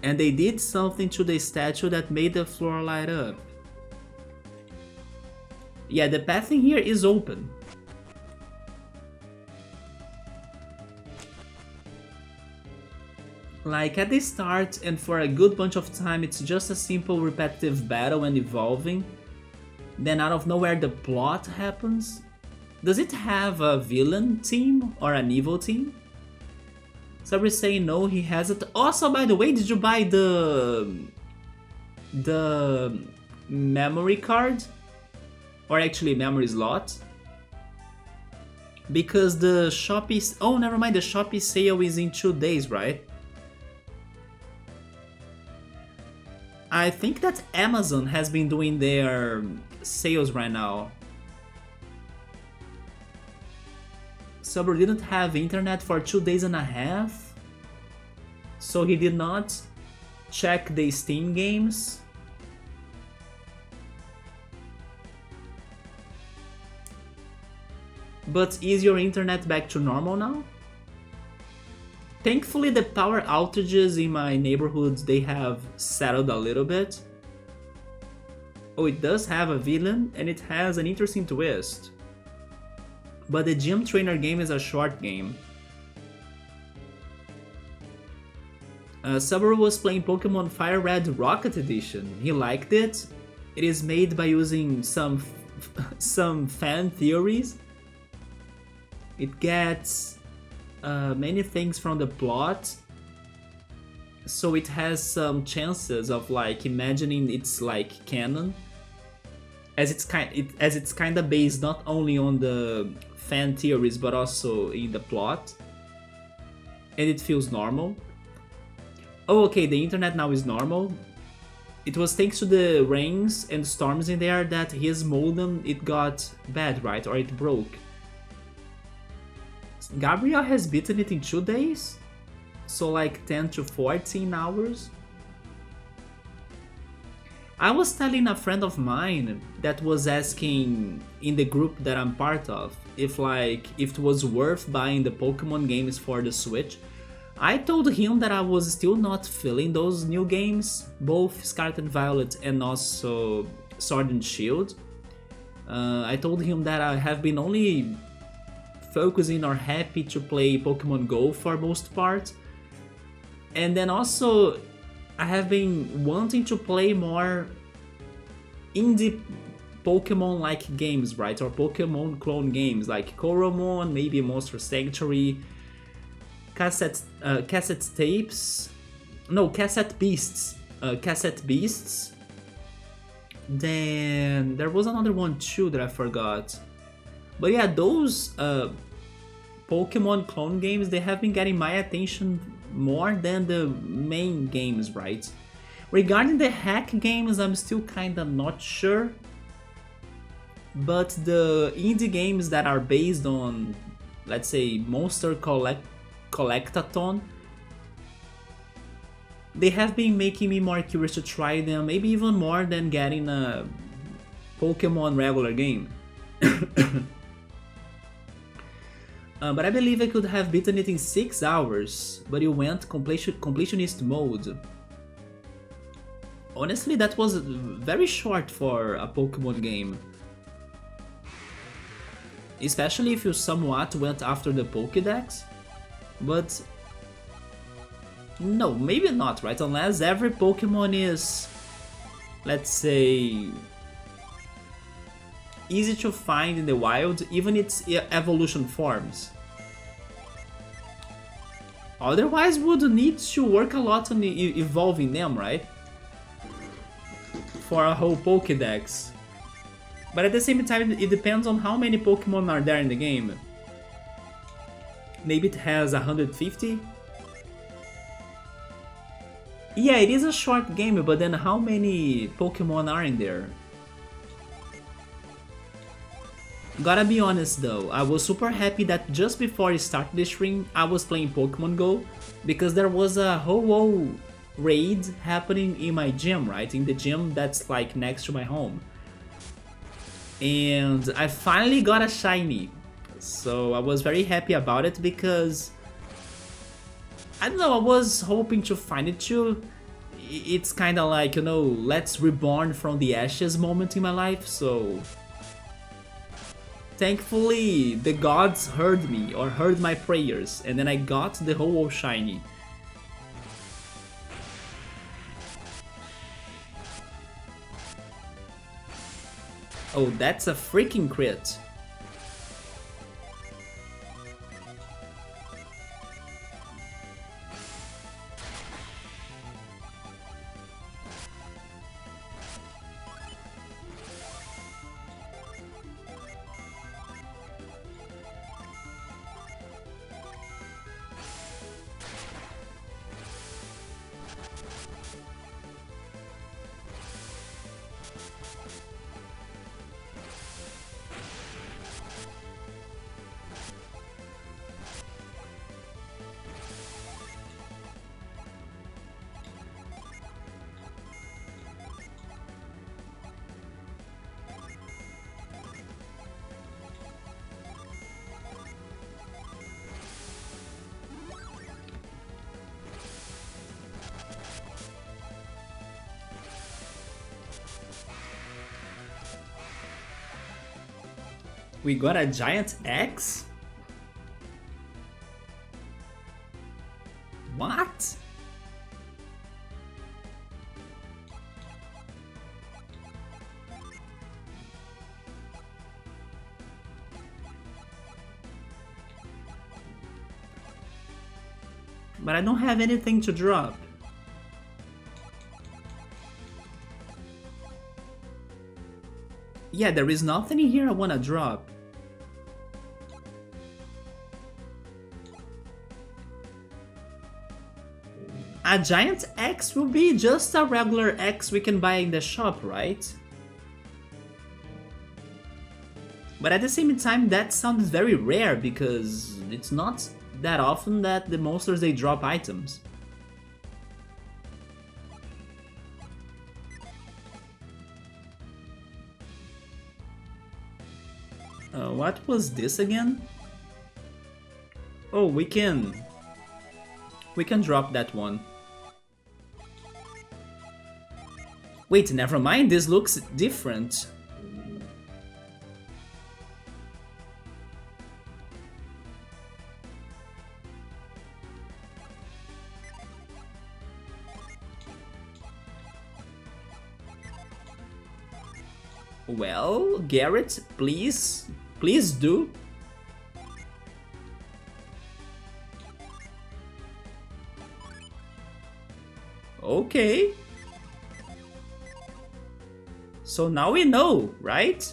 And they did something to the statue that made the floor light up. Yeah, the path in here is open. Like at the start and for a good bunch of time it's just a simple repetitive battle and evolving. Then out of nowhere the plot happens. Does it have a villain team or an evil team? Somebody saying no, he hasn't. Also, by the way, did you buy the memory card? Or actually memory slot? Because the Shopee... Oh, never mind, the Shopee sale is in 2 days, right? I think that Amazon has been doing their sales right now. Subber didn't have internet for 2 days and a half, so he did not check the Steam games. But is your internet back to normal now? Thankfully the power outages in my neighborhood, they have settled a little bit. Oh, it does have a villain and it has an interesting twist. But the gym trainer game is a short game. Subaru was playing Pokemon Fire Red Rocket Edition. He liked it. It is made by using some fan theories. It gets many things from the plot, so it has some chances of like imagining it's like canon, as it's kind of based not only on the fan theories but also in the plot, and it feels normal. Oh, okay, the internet now is normal. It was thanks to the rains and storms in there that his modem, it got bad, right? Or it broke. Gabriel has beaten it in 2 days, so like 10 to 14 hours. I was telling a friend of mine that was asking in the group that I'm part of if it was worth buying the Pokemon games for the Switch. I told him that I was still not feeling those new games, both Scarlet and Violet and also Sword and Shield. I told him that I have been only focusing or happy to play Pokemon Go for most part. And then also I have been wanting to play more indie Pokemon-like games, right? Or Pokemon clone games like Coromon, maybe Monster Sanctuary, Cassette Beasts. Then there was another one too that I forgot. But yeah, those Pokemon clone games, they have been getting my attention more than the main games, right? Regarding the hack games, I'm still kinda not sure. But the indie games that are based on, let's say, Collectathon, they have been making me more curious to try them, maybe even more than getting a Pokemon regular game. But I believe I could have beaten it in 6 hours, but you went completionist mode. Honestly, that was very short for a Pokemon game. Especially if you somewhat went after the Pokédex. But no, maybe not, right? Unless every Pokemon is, let's say, easy to find in the wild, even its evolution forms. Otherwise, would need to work a lot on evolving them, right? For a whole Pokédex. But at the same time, it depends on how many Pokemon are there in the game. Maybe it has 150? Yeah, it is a short game, but then how many Pokemon are in there? Gotta be honest though, I was super happy that just before I started the stream, I was playing Pokemon Go, because there was a whole raid happening in my gym, right? In the gym that's like next to my home. And I finally got a shiny. So I was very happy about it because, I don't know, I was hoping to find it too. It's kinda like, you know, let's reborn from the ashes moment in my life, so thankfully the gods heard me, or heard my prayers, and then I got the whole shiny. Oh, that's a freaking crit. We got a giant X? What? But I don't have anything to drop. Yeah, there is nothing in here I wanna drop. A giant X will be just a regular X we can buy in the shop, right? But at the same time, that sounds very rare because it's not that often that the monsters they drop items. What was this again? Oh, we can drop that one. Wait, never mind, this looks different. Well, Garrett, please do. Okay. So now we know, right?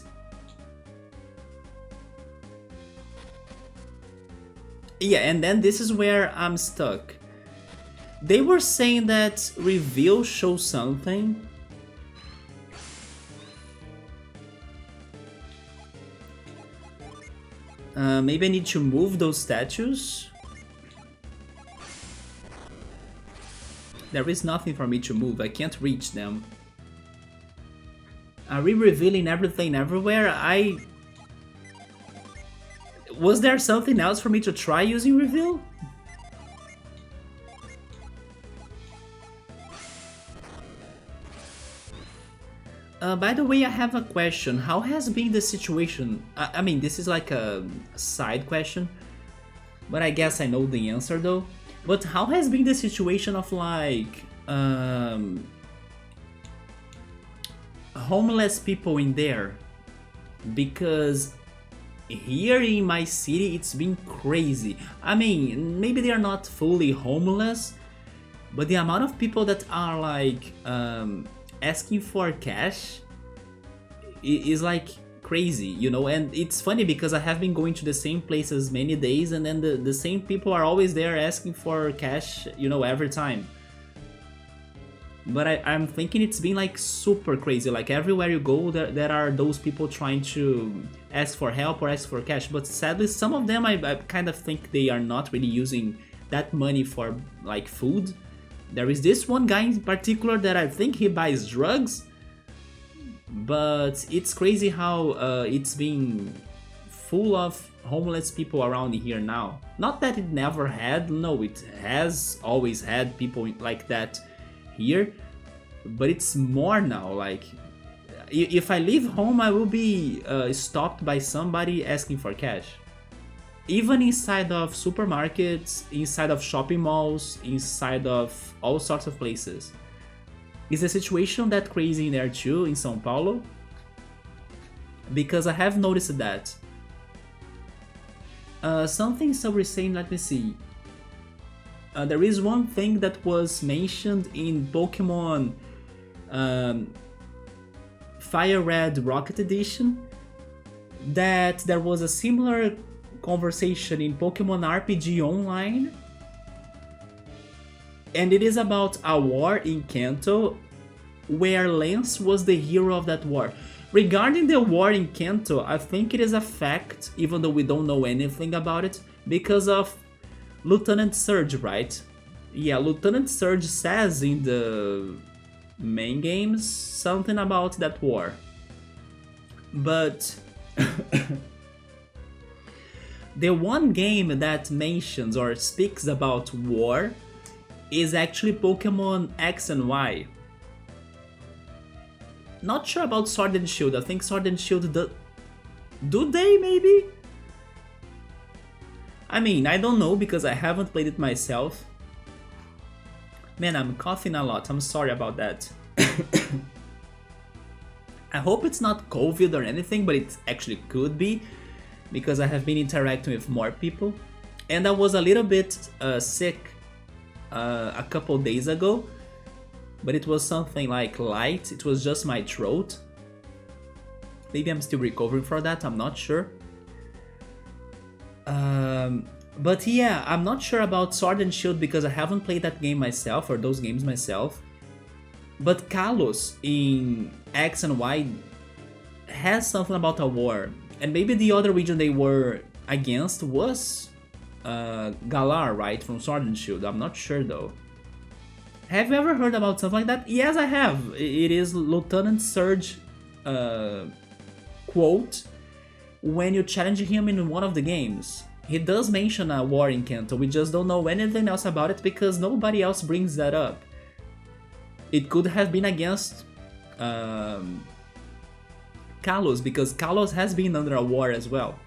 Yeah, and then this is where I'm stuck. They were saying that reveal shows something. Maybe I need to move those statues. There is nothing for me to move, I can't reach them. Are we revealing everything everywhere? Was there something else for me to try using reveal? By the way, I have a question. How has been the situation? I mean, this is like a side question, but I guess I know the answer though. But how has been the situation of like homeless people in there? Because here in my city it's been crazy. I mean, maybe they are not fully homeless, but the amount of people that are like asking for cash is like crazy, you know. And it's funny because I have been going to the same places many days, and then the same people are always there asking for cash, you know, every time. But I'm thinking it's been like super crazy, like everywhere you go there are those people trying to ask for help or ask for cash. But sadly some of them I kind of think they are not really using that money for like food. There is this one guy in particular that I think he buys drugs, but it's crazy how it's been full of homeless people around here now. Not that it never had, no, it has always had people like that here, but it's more now. Like if I leave home I will be stopped by somebody asking for cash. Even inside of supermarkets, inside of shopping malls, inside of all sorts of places. Is the situation that crazy in there too, in São Paulo? Because I have noticed that. Something someone is saying, let me see. There is one thing that was mentioned in Pokemon Fire Red Rocket Edition, that there was a similar conversation in Pokemon RPG Online, and it is about a war in Kanto where Lance was the hero of that war. Regarding the war in Kanto, I think it is a fact, even though we don't know anything about it, because of Lieutenant Surge, right? Yeah, Lieutenant Surge says in the main games something about that war. But the one game that mentions or speaks about war is actually Pokemon X and Y. Not sure about Sword and Shield. I think Sword and Shield do they maybe? I mean, I don't know because I haven't played it myself. Man, I'm coughing a lot. I'm sorry about that. I hope it's not COVID or anything, but it actually could be, because I have been interacting with more people. And I was a little bit sick a couple days ago, but it was something like light. It was just my throat. Maybe I'm still recovering from that, I'm not sure. But yeah, I'm not sure about Sword and Shield because I haven't played that game myself, or those games myself. But Kalos in X and Y has something about a war. And maybe the other region they were against was Galar, right? From Sword and Shield. I'm not sure though. Have you ever heard about something like that? Yes, I have. It is Lieutenant Surge quote when you challenge him in one of the games. He does mention a war in Kanto, we just don't know anything else about it because nobody else brings that up. It could have been against Kalos, because Kalos has been under a war as well.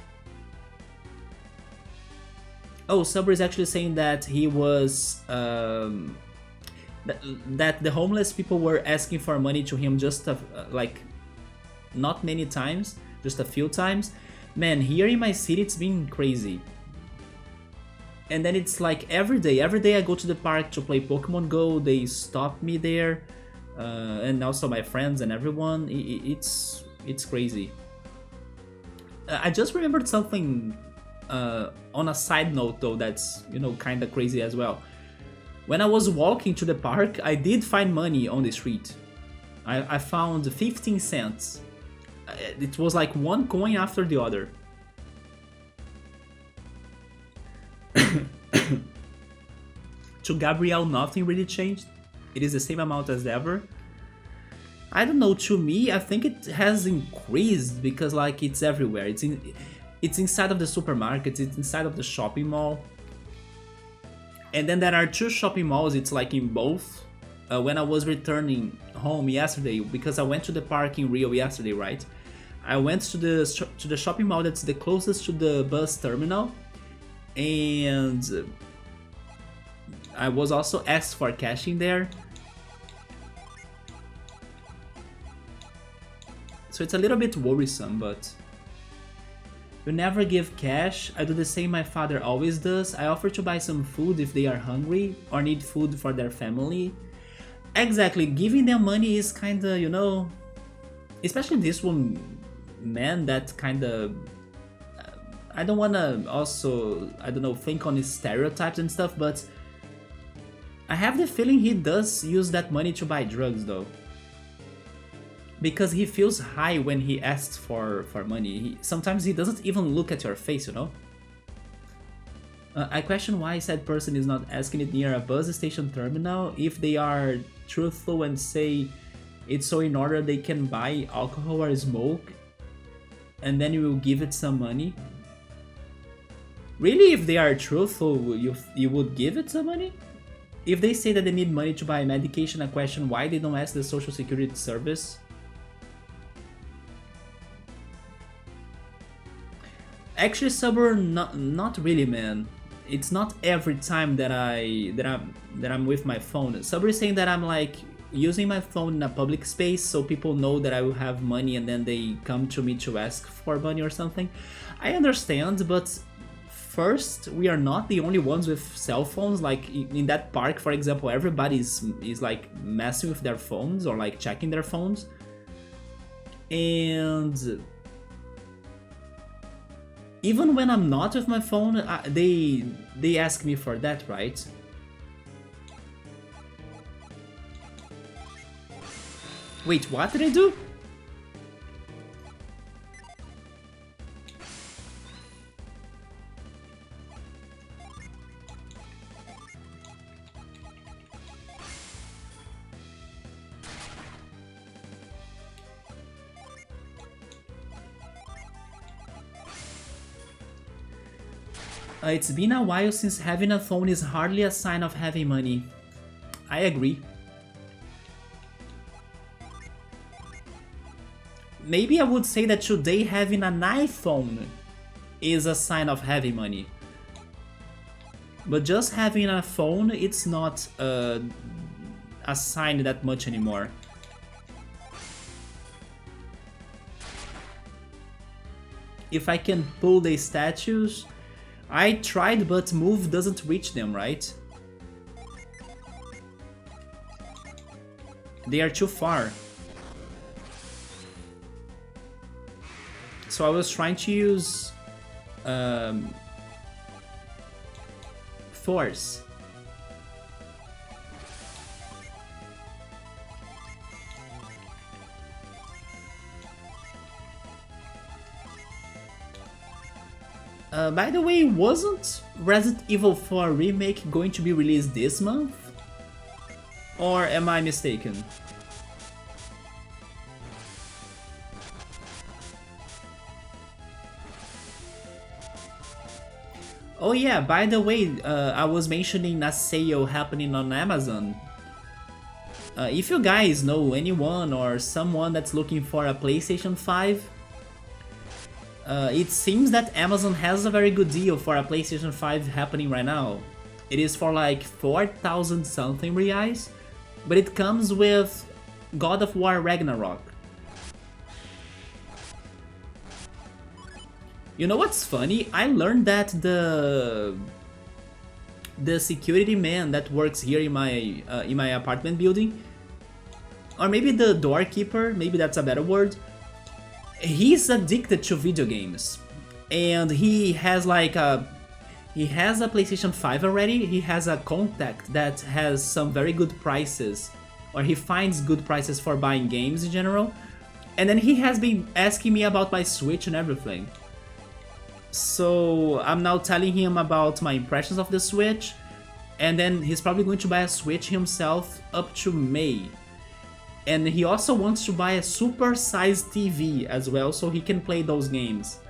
Oh, Subber is actually saying that he was... that the homeless people were asking for money to him just like not many times, just a few times. Man, here in my city it's been crazy. And then it's like every day I go to the park to play Pokemon Go, they stop me there, and also my friends and everyone. It's crazy. I just remembered something On a side note though, that's, you know, kind of crazy as well. When I was walking to the park, I did find money on the street. I found 15 cents. It was like one coin after the other. To Gabrielle, nothing really changed. It is the same amount as ever. I don't know, to me, I think it has increased because like it's everywhere. It's inside of the supermarkets, it's inside of the shopping mall. And then there are two shopping malls, it's like in both. When I was returning home yesterday, because I went to the park in Rio yesterday, right? I went to the shopping mall that's the closest to the bus terminal, and I was also asked for cash in there. So it's a little bit worrisome, but you never give cash. I do the same my father always does. I offer to buy some food if they are hungry or need food for their family. Exactly, giving them money is kinda, you know, especially this one man that kinda, I don't wanna also, I don't know, think on his stereotypes and stuff, but I have the feeling he does use that money to buy drugs though. Because he feels high when he asks for money. Sometimes he doesn't even look at your face, you know? I question why said person is not asking it near a bus station terminal if they are truthful and say it's so in order they can buy alcohol or smoke and then you will give it some money. Really, if they are truthful, you would give it some money? If they say that they need money to buy medication, I question why they don't ask the social security service. Actually, Subber, not really, man. It's not every time that I'm with my phone. Subber is saying that I'm like using my phone in a public space so people know that I will have money and then they come to me to ask for money or something. I understand, but first, we are not the only ones with cell phones. Like in that park, for example, everybody is like messing with their phones or like checking their phones. And even when I'm not with my phone, they ask me for that, right? Wait, what did I do? It's been a while since having a phone is hardly a sign of having money. I agree. Maybe I would say that today having an iPhone is a sign of having money. But just having a phone, it's not a sign that much anymore. If I can pull the statues, I tried, but move doesn't reach them, right? They are too far. So I was trying to use force. By the way, wasn't Resident Evil 4 Remake going to be released this month? Or am I mistaken? Oh yeah, by the way, I was mentioning a sale happening on Amazon. If you guys know anyone or someone that's looking for a PlayStation 5, it seems that Amazon has a very good deal for a PlayStation 5 happening right now. It is for like 4,000 something reais, but it comes with God of War Ragnarok. You know what's funny? I learned that the security man that works here in my apartment building, or maybe the doorkeeper, maybe that's a better word, he's addicted to video games. and he has a PlayStation 5 already. He has a contact that has some very good prices, or he finds good prices for buying games in general. And then he has been asking me about my Switch and everything. So I'm now telling him about my impressions of the Switch, and then he's probably going to buy a Switch himself up to May. And he also wants to buy a super-sized TV as well, so he can play those games.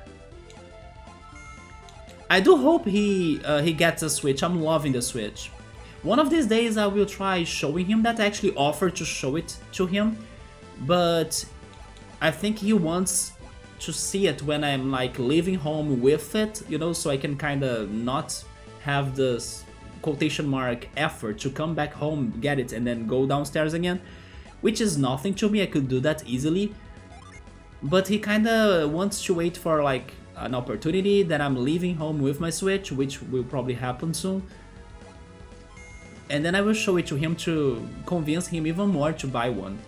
I do hope he gets a Switch. I'm loving the Switch. One of these days I will try showing him that. I actually offered to show it to him, but I think he wants to see it when I'm like leaving home with it, you know, so I can kind of not have this quotation mark effort to come back home, get it, and then go downstairs again, which is nothing to me. I could do that easily, but he kind of wants to wait for like an opportunity that I'm leaving home with my Switch, which will probably happen soon, and then I will show it to him to convince him even more to buy one.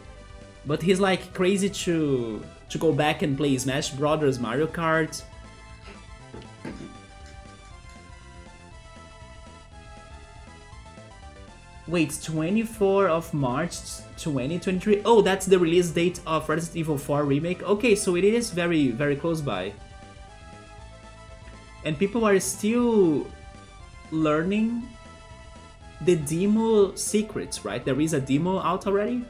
But he's like crazy to go back and play Smash Brothers, Mario Kart. Wait, 24 of March 2023? Oh, that's the release date of Resident Evil 4 Remake. Okay, so it is very, very close by. And people are still learning the demo secrets, right? There is a demo out already?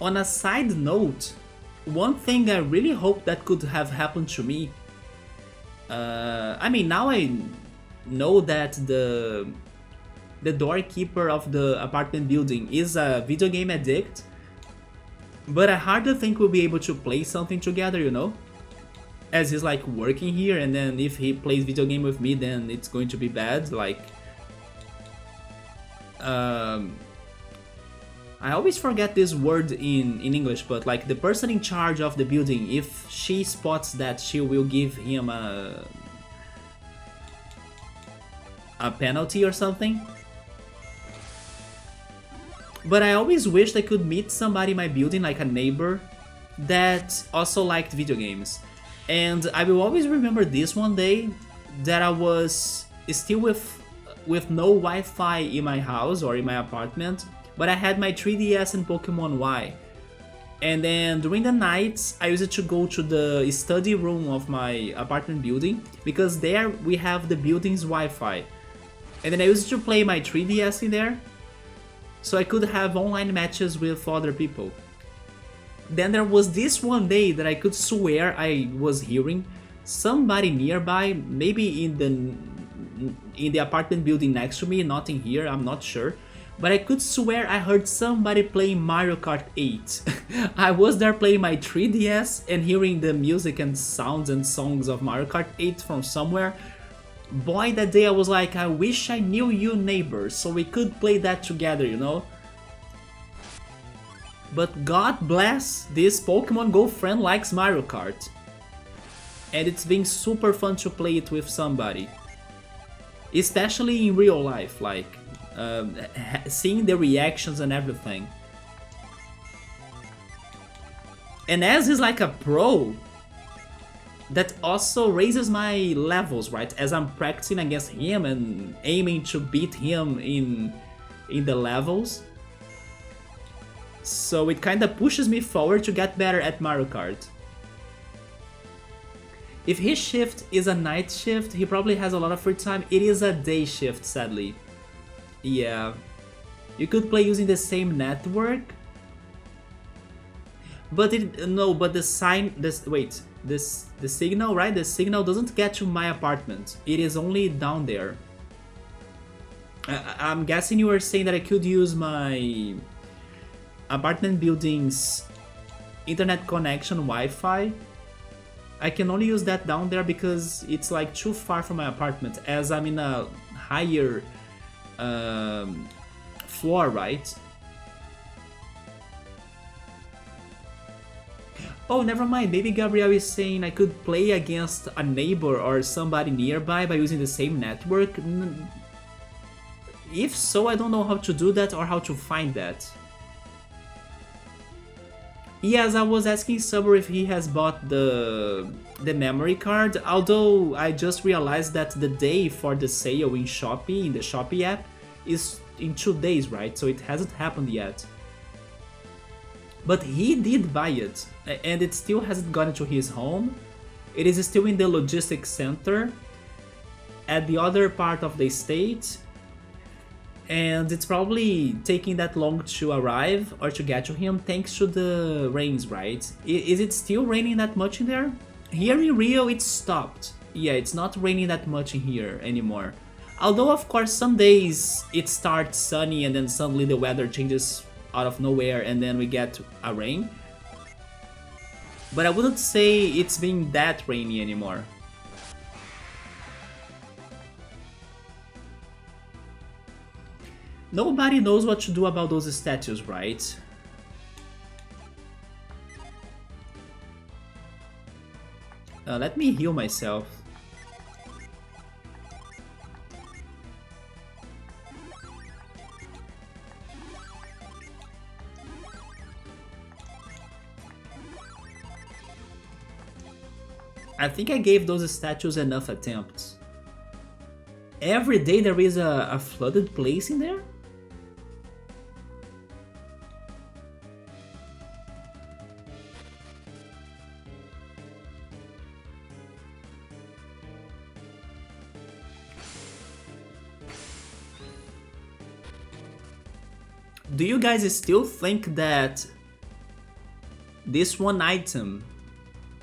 On a side note, one thing I really hope that could have happened to me, I mean, now I know that the doorkeeper of the apartment building is a video game addict, but I hardly think we'll be able to play something together, you know? As he's like working here, and then if he plays video game with me, then it's going to be bad, like... I always forget this word in English, but like the person in charge of the building, if she spots that, she will give him a penalty or something. But I always wished I could meet somebody in my building, like a neighbor, that also liked video games. And I will always remember this one day, that I was still with no Wi-Fi in my house or in my apartment, but I had my 3DS and Pokemon Y. And then during the nights, I used to go to the study room of my apartment building, because there we have the building's Wi-Fi. And then I used to play my 3DS in there, so I could have online matches with other people. Then there was this one day that I could swear I was hearing somebody nearby, maybe in the apartment building next to me, not in here, I'm not sure. But I could swear I heard somebody playing Mario Kart 8. I was there playing my 3DS and hearing the music and sounds and songs of Mario Kart 8 from somewhere. Boy, that day I was like, I wish I knew you, neighbor, so we could play that together, you know? But God bless, this Pokemon Go friend likes Mario Kart. And it's been super fun to play it with somebody. Especially in real life, like... seeing the reactions and everything. And as he's like a pro, that also raises my levels, right? As I'm practicing against him and aiming to beat him in the levels. So it kinda pushes me forward to get better at Mario Kart. If his shift is a night shift, he probably has a lot of free time. It is a day shift, sadly. Yeah, you could play using the same network, but the signal, right? The signal doesn't get to my apartment. It is only down there. I'm guessing you were saying that I could use my apartment building's internet connection Wi-Fi. I can only use that down there because it's like too far from my apartment, as I'm in a higher floor, right? Oh, never mind. Maybe Gabriel is saying I could play against a neighbor or somebody nearby by using the same network. If so, I don't know how to do that or how to find that. Yes, I was asking Subber if he has bought the memory card, although I just realized that the day for the sale in Shopee, in the Shopee app, is in 2 days, right? So it hasn't happened yet. But he did buy it, and it still hasn't gotten to his home. It is still in the logistics center at the other part of the state, and it's probably taking that long to arrive or to get to him thanks to the rains, right? Is it still raining that much in there? Here in Rio it stopped. Yeah, it's not raining that much in here anymore. Although of course some days it starts sunny and then suddenly the weather changes out of nowhere and then we get a rain. But I wouldn't say it's been that rainy anymore. Nobody knows what to do about those statues, right? Let me heal myself. I think I gave those statues enough attempts. Every day there is a flooded place in there? Do you guys still think that this one item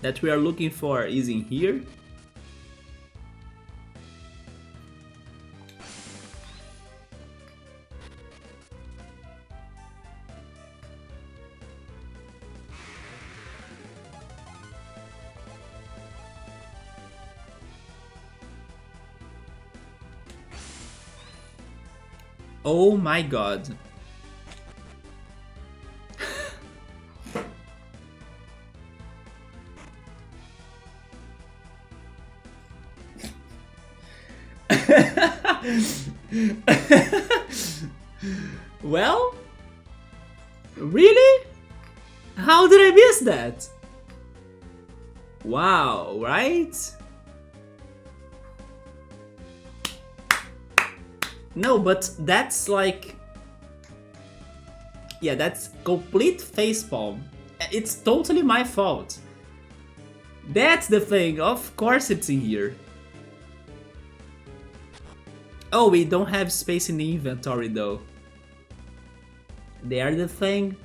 that we are looking for is in here? Oh my god. Well, really? How did I miss that? Wow, right? No, but that's like... Yeah, that's complete facepalm. It's totally my fault. That's the thing, of course it's in here. Oh, we don't have space in the inventory though. They're the thing.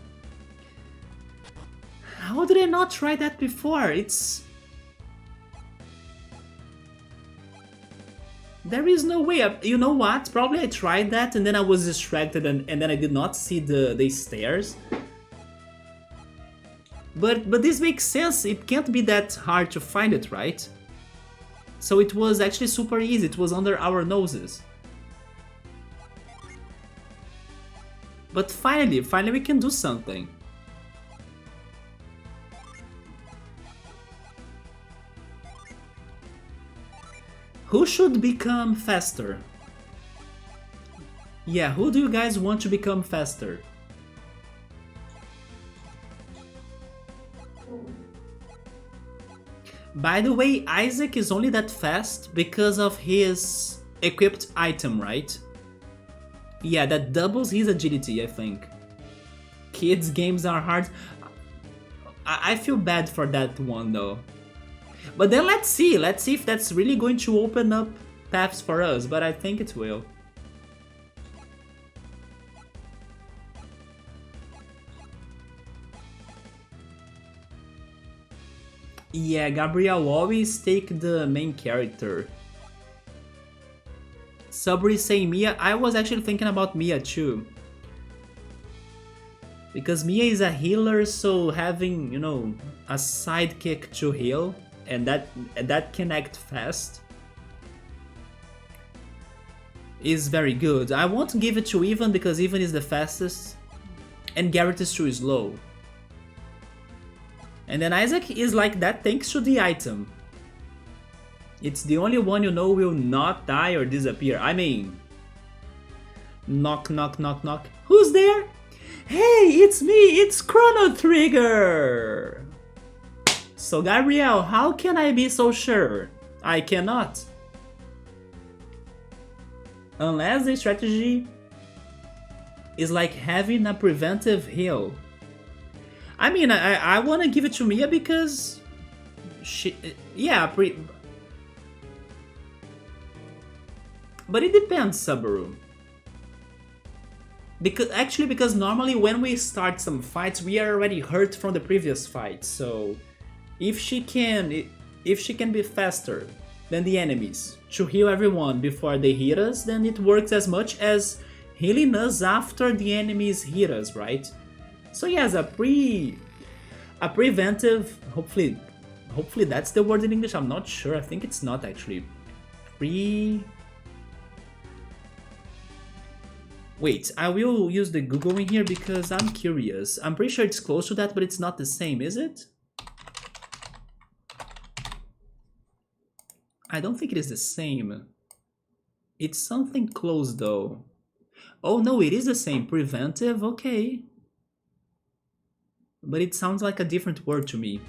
How did I not try that before? It's... There is no way. You know what? Probably I tried that and then I was distracted and then I did not see the stairs. But this makes sense. It can't be that hard to find it, right? So it was actually super easy. It was under our noses. But finally we can do something. Who should become faster? Yeah, who do you guys want to become faster? By the way, Isaac is only that fast because of his equipped item, right? Yeah, that doubles his agility, I think. Kids' games are hard. I feel bad for that one though. But then let's see if that's really going to open up paths for us, but I think it will. Yeah, Gabriel always take the main character. Sabri saying Mia. I was actually thinking about Mia too. Because Mia is a healer, so having, you know, a sidekick to heal and that can act fast is very good. I won't give it to Ivan because Ivan is the fastest and Garrett is too slow. And then Isaac is like that thanks to the item. It's the only one you know will not die or disappear. I mean... Knock, knock, knock, knock. Who's there? Hey, it's me, it's Chrono Trigger! So Gabriel, how can I be so sure? I cannot. Unless the strategy is like having a preventive heal. I mean, I want to give it to Mia because she, yeah, but it depends, Subaru. Because normally when we start some fights, we are already hurt from the previous fight. So if she can be faster than the enemies to heal everyone before they hit us, then it works as much as healing us after the enemies hit us, right? So yes, a preventive, hopefully that's the word in English, I'm not sure, I think it's not actually. Wait, I will use the Google in here because I'm curious. I'm pretty sure it's close to that, but it's not the same, is it? I don't think it is the same. It's something close though. Oh no, it is the same. Preventive, okay. But it sounds like a different word to me.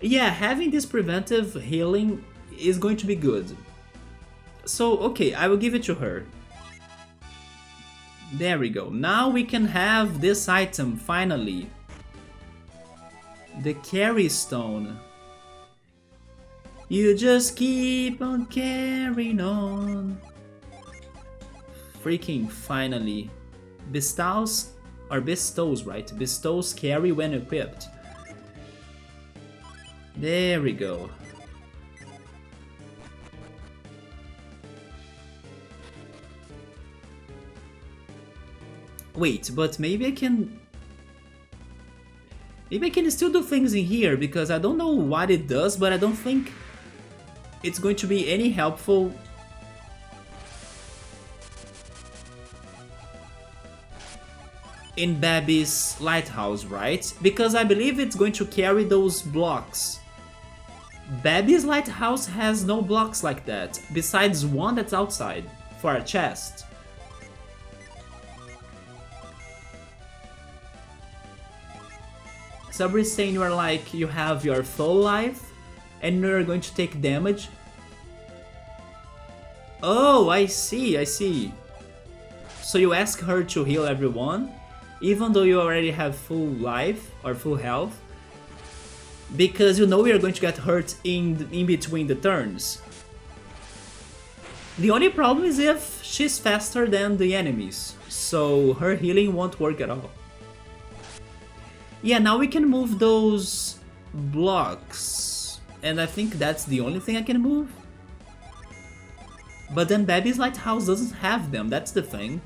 Yeah, having this preventive healing is going to be good. So, okay, I will give it to her. There we go. Now we can have this item, finally. The carry stone. You just keep on carrying on. Freaking finally. Bestows, right? Bestows carry when equipped. There we go. Wait, but maybe I can still do things in here because I don't know what it does, but I don't think it's going to be any helpful. In Babi's Lighthouse, right? Because I believe it's going to carry those blocks. Babi's Lighthouse has no blocks like that, besides one that's outside, for a chest. Sabri's saying you are like, you have your full life, and you're going to take damage. Oh, I see, I see. So you ask her to heal everyone, even though you already have full life or full health, because you know you're going to get hurt in between the turns. The only problem is if she's faster than the enemies, so her healing won't work at all. Yeah, now we can move those blocks, and I think that's the only thing I can move. But then Babi's Lighthouse doesn't have them, that's the thing.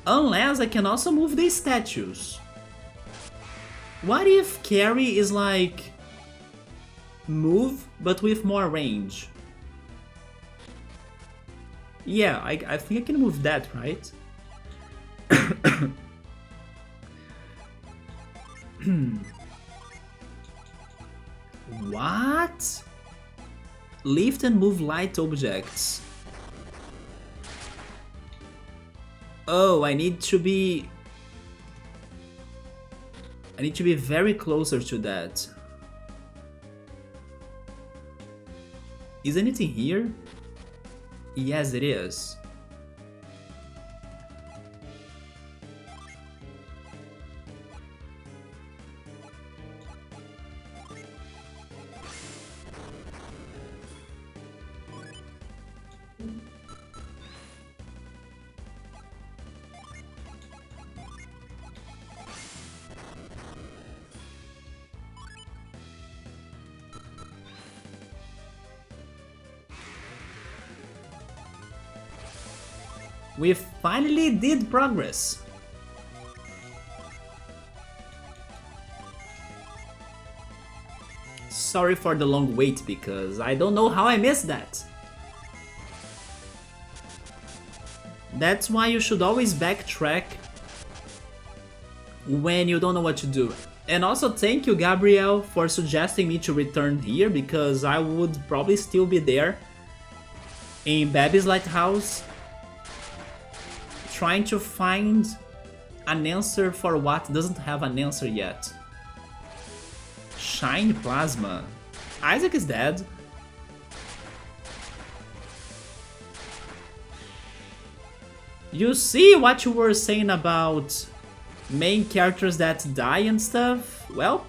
Unless I can also move these statues. What if carry is like move, but with more range? Yeah, I think I can move that, right? What? Lift and move light objects. Oh, I need to be very closer to that. Is anything here? Yes, it is. We finally did progress. Sorry for the long wait because I don't know how I missed that. That's why you should always backtrack when you don't know what to do. And also thank you, Gabriel, for suggesting me to return here, because I would probably still be there in Babi's Lighthouse trying to find an answer for what doesn't have an answer yet. Shine Plasma. Isaac is dead. You see what you were saying about main characters that die and stuff? Well,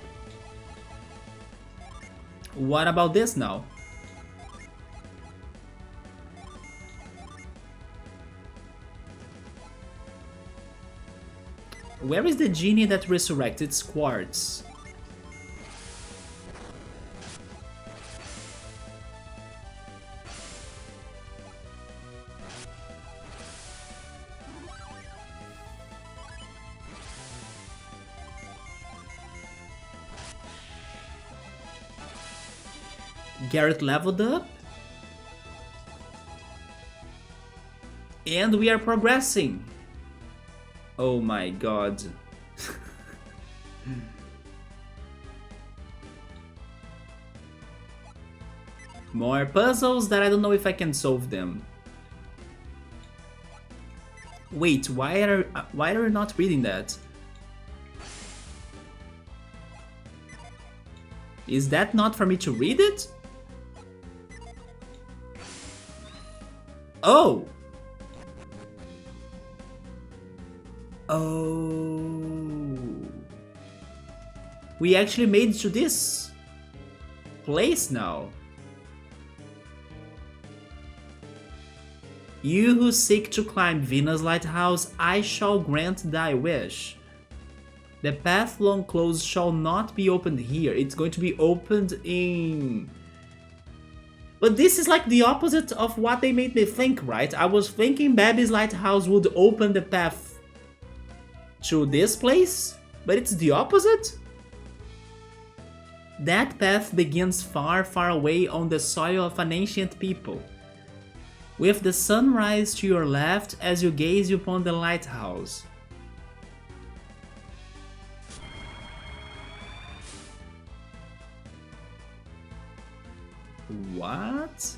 what about this now? Where is the genie that resurrected Quartz? Garrett leveled up. And we are progressing. Oh my god. More puzzles that I don't know if I can solve them. Wait, why are you not reading that? Is that not for me to read it? Oh! Oh. We actually made it to this place now. You who seek to climb Venus Lighthouse, I shall grant thy wish. The path long closed shall not be opened here. It's going to be opened in... But this is like the opposite of what they made me think, right? I was thinking Babi's Lighthouse would open the path to this place, but it's the opposite? That path begins far, far away on the soil of an ancient people. With the sunrise to your left as you gaze upon the lighthouse. What?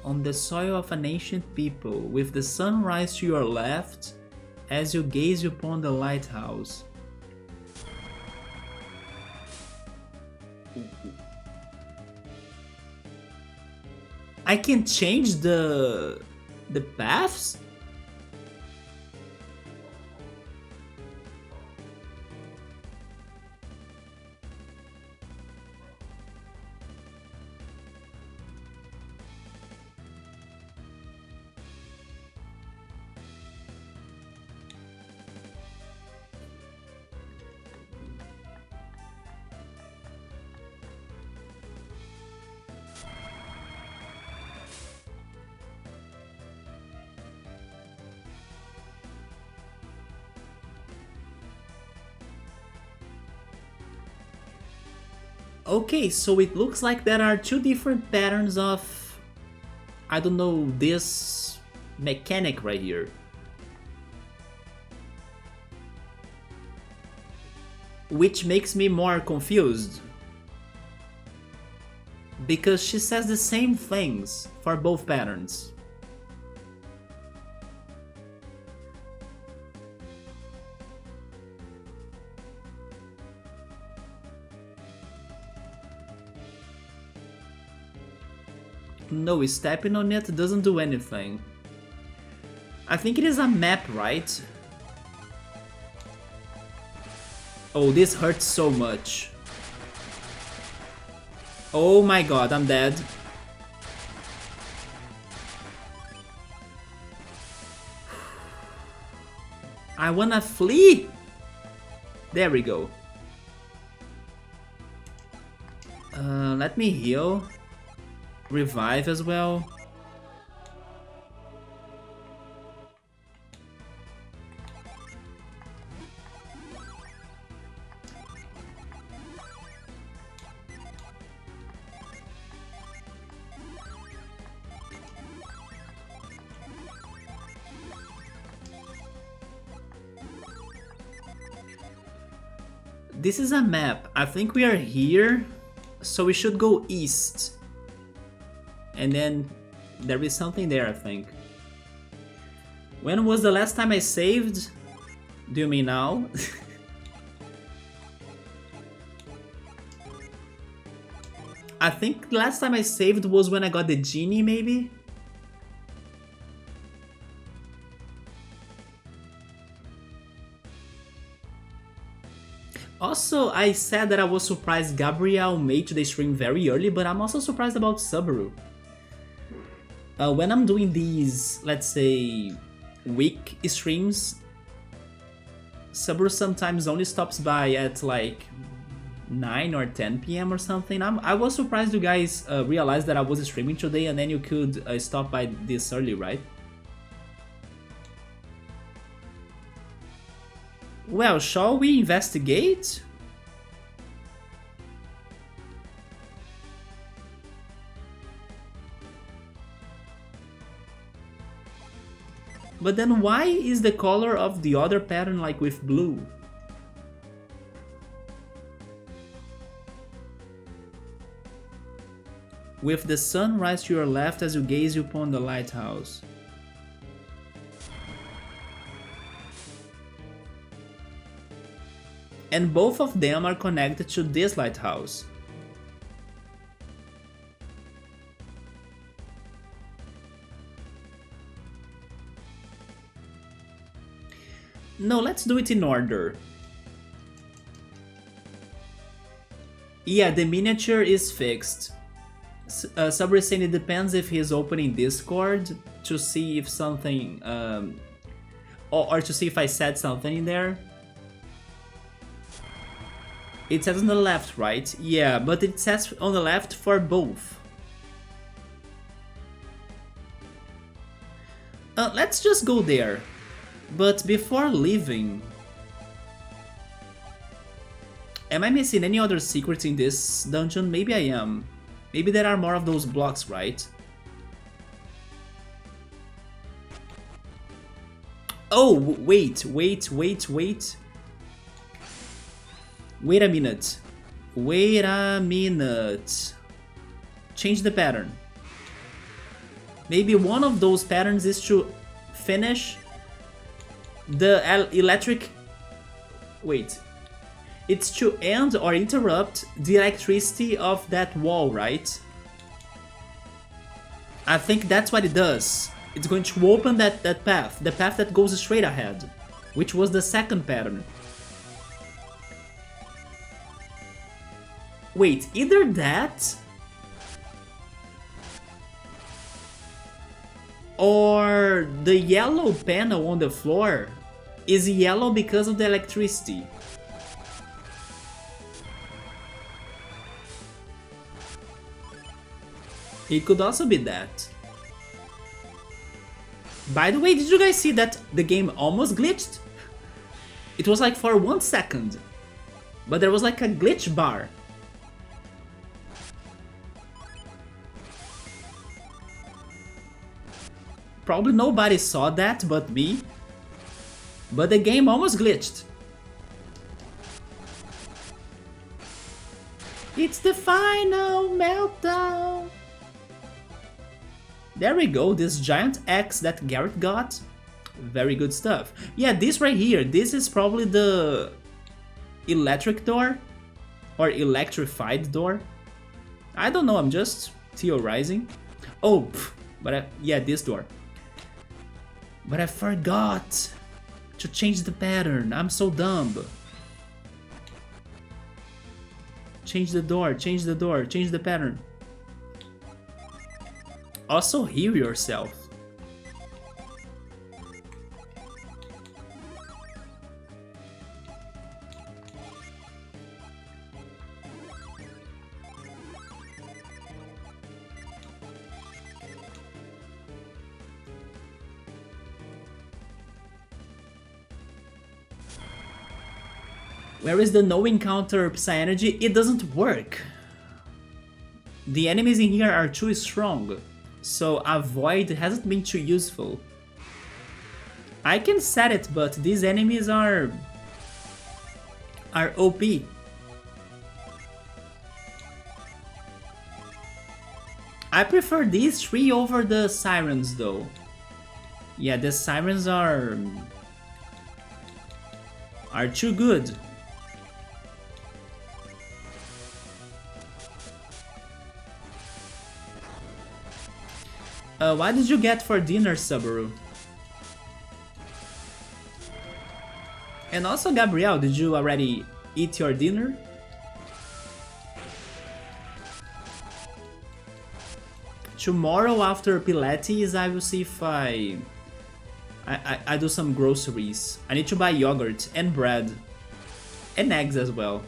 On the soil of an ancient people, with the sunrise to your left as you gaze upon the lighthouse. I can change the paths? Okay, so it looks like there are two different patterns of, I don't know, this mechanic right here. Which makes me more confused. Because she says the same things for both patterns. No, stepping on it doesn't do anything. I think it is a map, right? Oh, this hurts so much. Oh my god, I'm dead. I wanna flee! There we go. Let me heal. Revive as well. This is a map. I think we are here, so we should go east. And then there is something there, I think. When was the last time I saved? Do you mean now? I think last time I saved was when I got the genie, maybe? Also, I said that I was surprised Gabriel made the stream very early, but I'm also surprised about Subaru. When I'm doing these, let's say, week streams, Subaru sometimes only stops by at like 9 or 10 p.m. or something. I was surprised you guys realized that I was streaming today and then you could stop by this early, right? Well, shall we investigate? But then why is the color of the other pattern like with blue? With the sun rise to your left as you gaze upon the lighthouse. And both of them are connected to this lighthouse. No, let's do it in order. Yeah, the miniature is fixed. Sabri is saying it depends if he's opening Discord to see if something, or to see if I said something in there. It says on the left, right? Yeah, but it says on the left for both. Let's just go there. But before leaving... Am I missing any other secrets in this dungeon? Maybe I am. Maybe there are more of those blocks, right? Oh, wait. Wait a minute. Wait a minute. Change the pattern. Maybe one of those patterns is to finish the electric... Wait. It's to end or interrupt the electricity of that wall, right? I think that's what it does. It's going to open that path, the path that goes straight ahead, which was the second pattern. Wait, either that... or the yellow panel on the floor is yellow because of the electricity. It could also be that. By the way, did you guys see that the game almost glitched? It was like for 1 second, but there was like a glitch bar. Probably nobody saw that but me, but the game almost glitched. It's the final meltdown. There we go, this giant axe that Garrett got. Very good stuff. Yeah, this right here, this is probably the electric door or electrified door. I don't know, I'm just theorizing. Oh, but yeah, this door. But I forgot to change the pattern. I'm so dumb. Change the door, change the door, change the pattern. Also heal yourself. Where is the no encounter Psy energy? It doesn't work. The enemies in here are too strong, so avoid hasn't been too useful. I can set it, but these enemies are are OP. I prefer these three over the sirens though. Yeah, the sirens are too good. What did you get for dinner, Subaru? And also, Gabrielle, did you already eat your dinner? Tomorrow after Pilates, I will see if I do some groceries. I need to buy yogurt and bread. And eggs as well.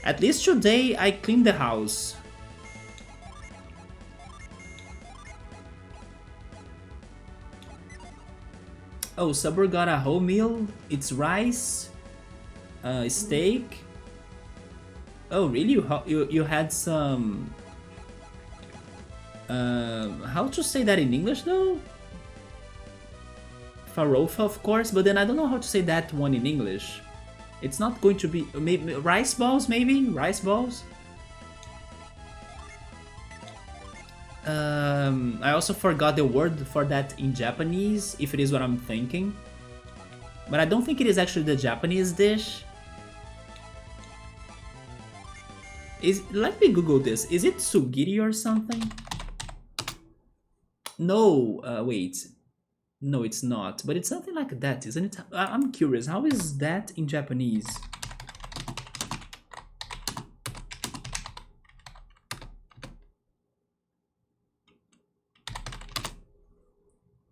At least today I cleaned the house. Oh, Subber got a whole meal. It's rice, steak. Oh, really? You had some... how to say that in English though? Farofa, of course, but then I don't know how to say that one in English. It's not going to be... maybe rice balls, maybe? Rice balls? I also forgot the word for that in Japanese, if it is what I'm thinking. But I don't think it is actually the Japanese dish. Let me Google this. Is it sugiri or something? No, wait. No, it's not. But it's something like that, isn't it? I'm curious. How is that in Japanese?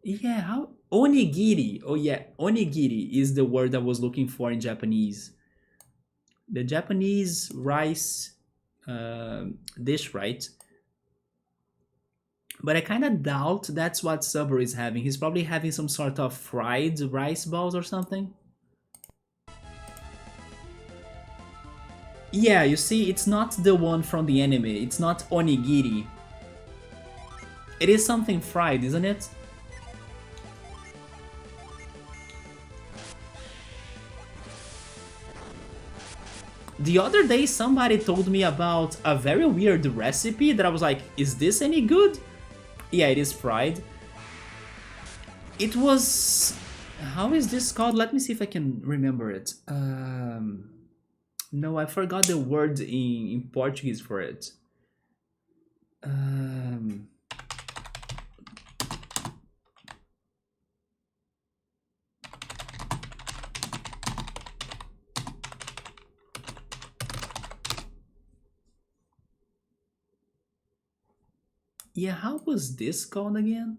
Yeah, how? Onigiri. Oh yeah, onigiri is the word I was looking for in Japanese. The Japanese rice dish, right? But I kind of doubt that's what Subber is having. He's probably having some sort of fried rice balls or something. Yeah, you see, it's not the one from the anime. It's not onigiri. It is something fried, isn't it? The other day somebody told me about a very weird recipe that I was like, is this any good? Yeah, it is fried. It was... how is this called? Let me see if I can remember it. No, I forgot the word in Portuguese for it. Yeah, how was this called again?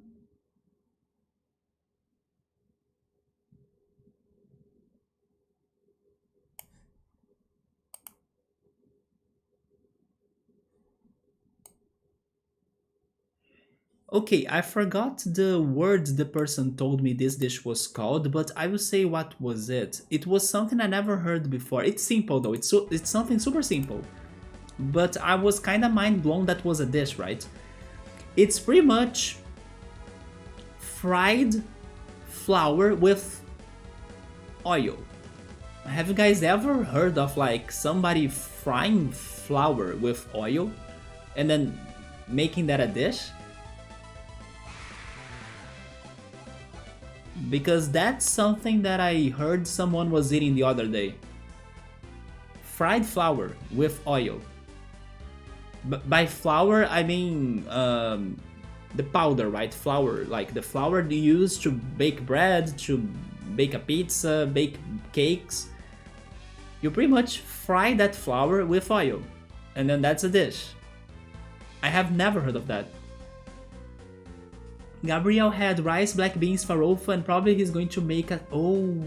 Okay, I forgot the word the person told me this dish was called, but I will say what was it. It was something I never heard before. It's simple though, it's something super simple. But I was kind of mind blown that was a dish, right? It's pretty much fried flour with oil. Have you guys ever heard of like somebody frying flour with oil and then making that a dish? Because that's something that I heard someone was eating the other day. Fried flour with oil. By flour, I mean the powder, right? Flour, like the flour you use to bake bread, to bake a pizza, bake cakes. You pretty much fry that flour with oil, and then that's a dish. I have never heard of that. Gabriel had rice, black beans, farofa, and probably he's going to make a... oh.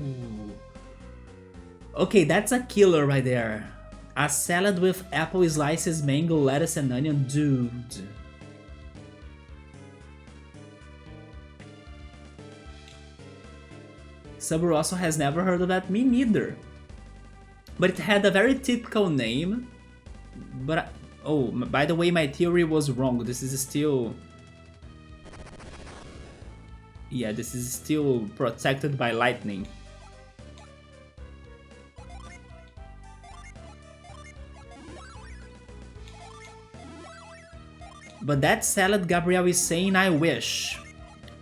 Okay, that's a killer right there. A salad with apple slices, mango, lettuce, and onion. Dude. Sabur also has never heard of that. Me neither. But it had a very typical name. But... oh, by the way, my theory was wrong. This is still... yeah, this is still protected by lightning. But that salad, Gabrielle is saying, I wish.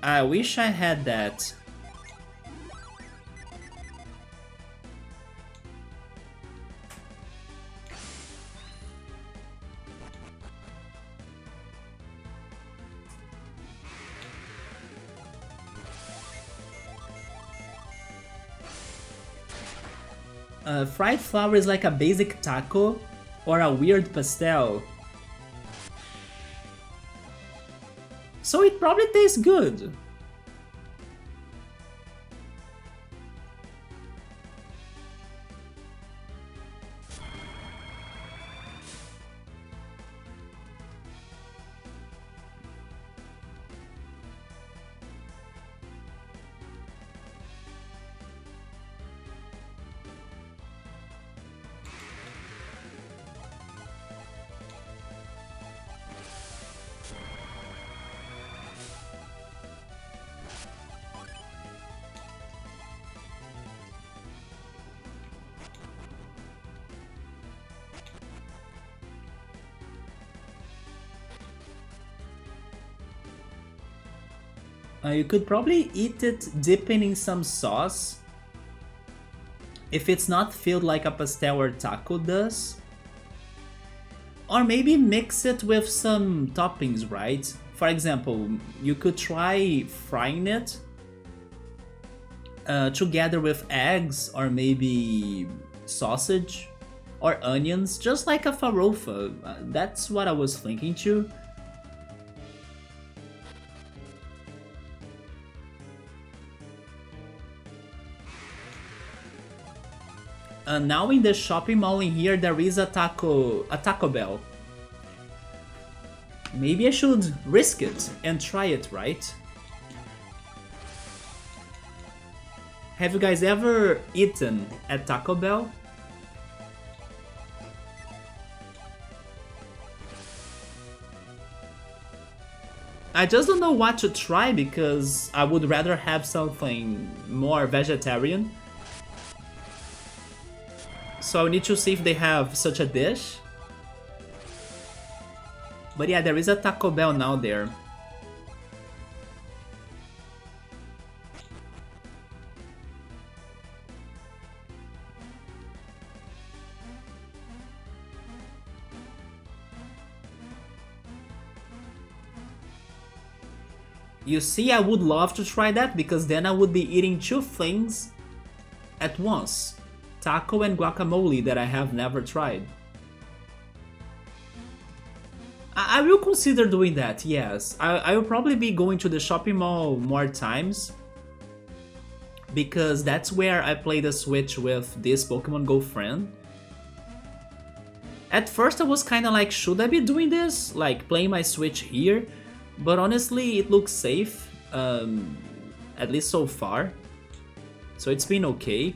I wish I had that. Fried flour is like a basic taco or a weird pastel. So it probably tastes good. You could probably eat it dipping in some sauce. If it's not filled like a pastel or taco does. Or maybe mix it with some toppings, right? For example, you could try frying it together with eggs or maybe sausage or onions, just like a farofa. That's what I was thinking too. Now in the shopping mall in here there is a Taco Bell. Maybe I should risk it and try it, right? Have you guys ever eaten at Taco Bell? I just don't know what to try because I would rather have something more vegetarian. So I need to see if they have such a dish. But yeah, there is a Taco Bell now there. You see, I would love to try that because then I would be eating two things at once. Taco and guacamole that I have never tried. I will consider doing that, yes. I will probably be going to the shopping mall more times. Because that's where I play the Switch with this Pokemon Go friend. At first I was kinda like, should I be doing this? Like, playing my Switch here? But honestly, it looks safe. At least so far. So it's been okay.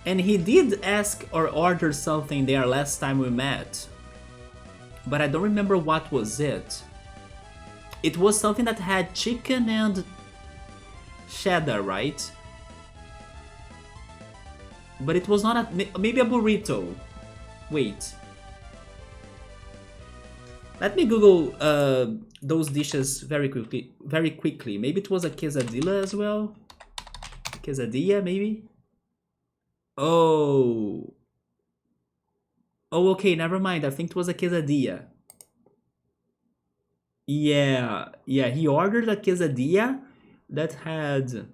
And he did ask or order something there last time we met. But I don't remember what was it. It was something that had chicken and cheddar, right? But it was not a... maybe a burrito. Wait. Let me Google those dishes very quickly. Maybe it was a quesadilla as well? Quesadilla, maybe? Oh. Oh, okay, never mind. I think it was a quesadilla. Yeah, he ordered a quesadilla that had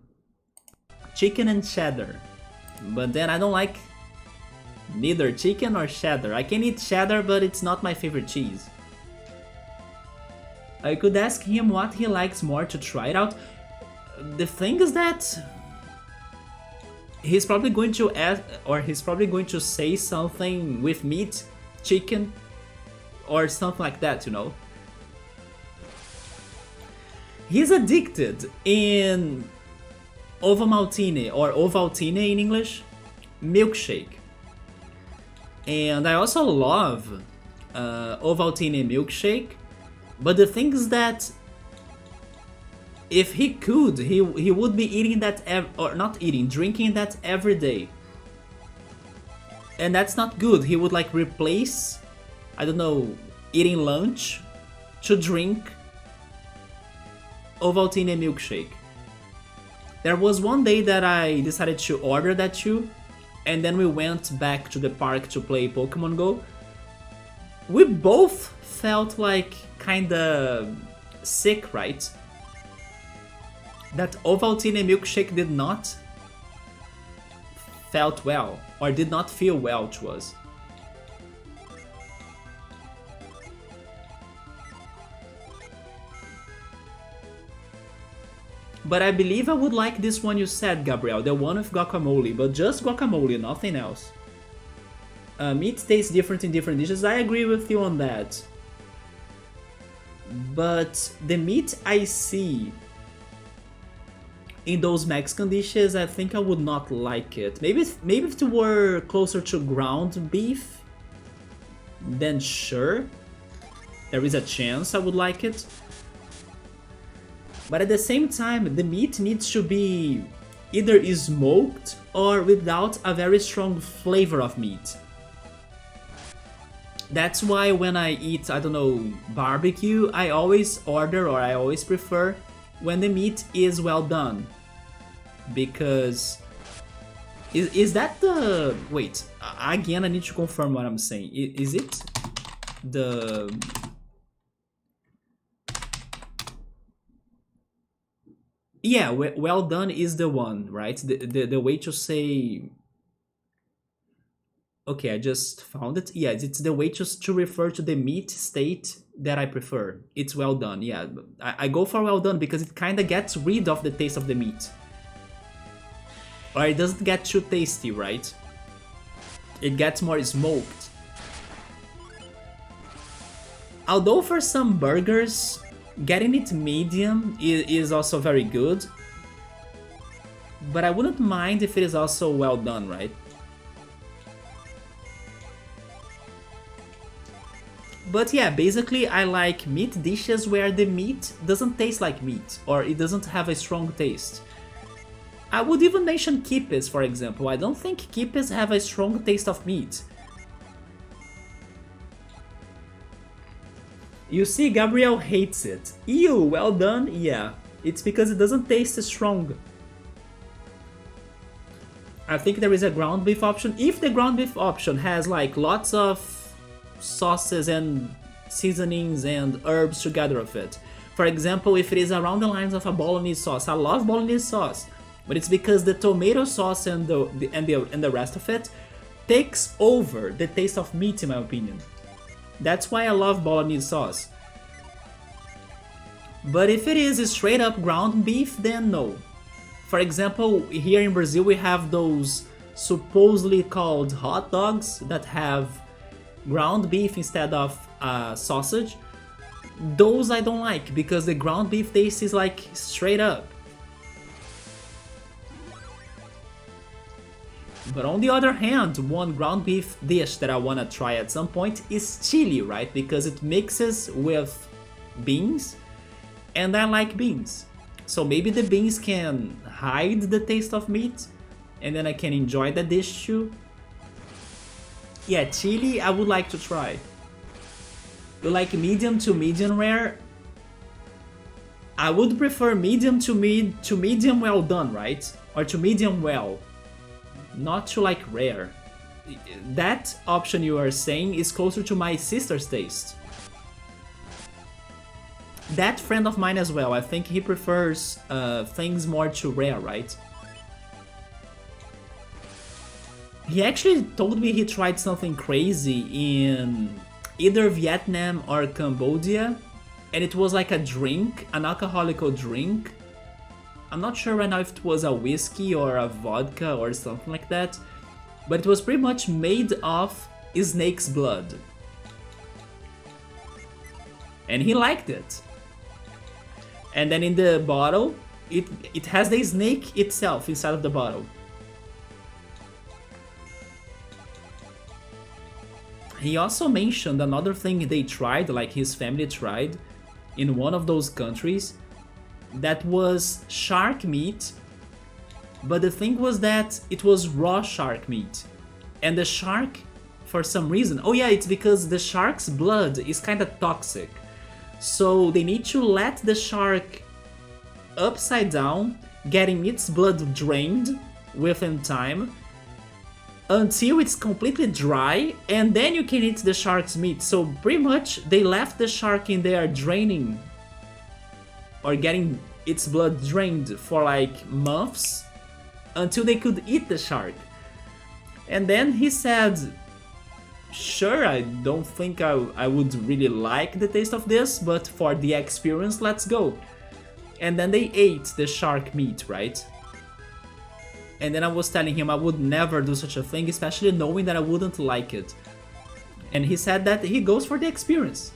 chicken and cheddar. But then I don't like neither chicken or cheddar. I can eat cheddar, but it's not my favorite cheese. I could ask him what he likes more to try it out. The thing is that he's probably going to ask, or he's probably going to say something with meat, chicken, or something like that, you know. He's addicted in Ovomaltine, or Ovaltine in English, milkshake. And I also love Ovaltine milkshake, but the thing is that if he could, he would be eating that or not eating, drinking that every day. And that's not good. He would like replace, I don't know, eating lunch to drink Ovaltine milkshake. There was one day that I decided to order that too, and then we went back to the park to play Pokemon Go. We both felt like kinda sick, right? That Ovaltine milkshake did not felt well, or did not feel well to us. But I believe I would like this one you said, Gabriel, the one with guacamole, but just guacamole, nothing else. Meat tastes different in different dishes, I agree with you on that. But the meat I see in those Mexican dishes, I think I would not like it. Maybe if it were closer to ground beef, then sure, there is a chance I would like it. But at the same time, the meat needs to be either smoked or without a very strong flavor of meat. That's why when I eat, I don't know, barbecue, I always order, or I always prefer when the meat is well done. Because is that the... Wait, again I need to confirm what I'm saying. Is it the... Yeah, well done is the one, right? The way to say... Okay, I just found it. Yeah, it's the way to refer to the meat state that I prefer. It's well done, yeah. I go for well done because it kind of gets rid of the taste of the meat. Or it doesn't get too tasty, right? It gets more smoked. Although for some burgers, getting it medium is also very good. But I wouldn't mind if it is also well done, right? But yeah, basically I like meat dishes where the meat doesn't taste like meat, or it doesn't have a strong taste. I would even mention quipes, for example. I don't think quipes have a strong taste of meat. You see, Gabriel hates it. Ew, well done? Yeah, it's because it doesn't taste strong. I think there is a ground beef option. If the ground beef option has like lots of sauces and seasonings and herbs together with it. For example, if it is around the lines of a bolognese sauce. I love bolognese sauce, but it's because the tomato sauce and the rest of it takes over the taste of meat, in my opinion. That's why I love bolognese sauce. But if it is straight up ground beef, then no. For example, here in Brazil we have those supposedly called hot dogs that have ground beef instead of sausage. Those I don't like because the ground beef taste is like straight up. But on the other hand, one ground beef dish that I wanna try at some point is chili, right? Because it mixes with beans, and I like beans. So maybe the beans can hide the taste of meat, and then I can enjoy the dish too. Yeah, chili I would like to try. You like medium to medium rare? I would prefer medium to medium well done, right? Or to medium well. Not to like rare. That option you are saying is closer to my sister's taste. That friend of mine as well, I think he prefers things more to rare, right? He actually told me he tried something crazy in either Vietnam or Cambodia, and it was like a drink, an alcoholic drink. I'm not sure right now if it was a whiskey or a vodka or something like that, but it was pretty much made of snake's blood. And he liked it. And then in the bottle, it has the snake itself inside of the bottle. He also mentioned another thing they tried, like his family tried, in one of those countries. that was shark meat, but the thing was that it was raw shark meat. And the shark, for some reason, oh yeah, it's because the shark's blood is kind of toxic. So they need to let the shark upside down, getting its blood drained within time, until it's completely dry, and then you can eat the shark's meat. So pretty much they left the shark in there draining or getting its blood drained for like months until they could eat the shark. And then he said, sure, I don't think I would really like the taste of this, but for the experience, let's go. And then they ate the shark meat, right? And then I was telling him I would never do such a thing, especially knowing that I wouldn't like it. And he said that he goes for the experience.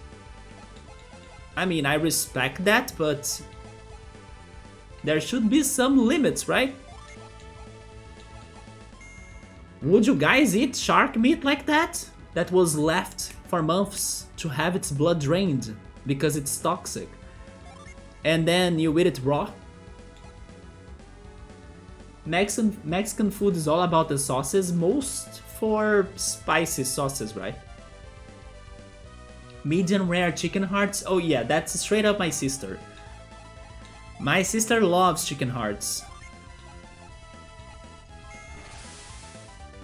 I mean, I respect that, but there should be some limits, right? Would you guys eat shark meat like that? That was left for months to have its blood drained because it's toxic. And then you eat it raw? Mexican food is all about the sauces, most for spicy sauces, right? Medium rare chicken hearts? Oh yeah, that's straight up my sister. My sister loves chicken hearts.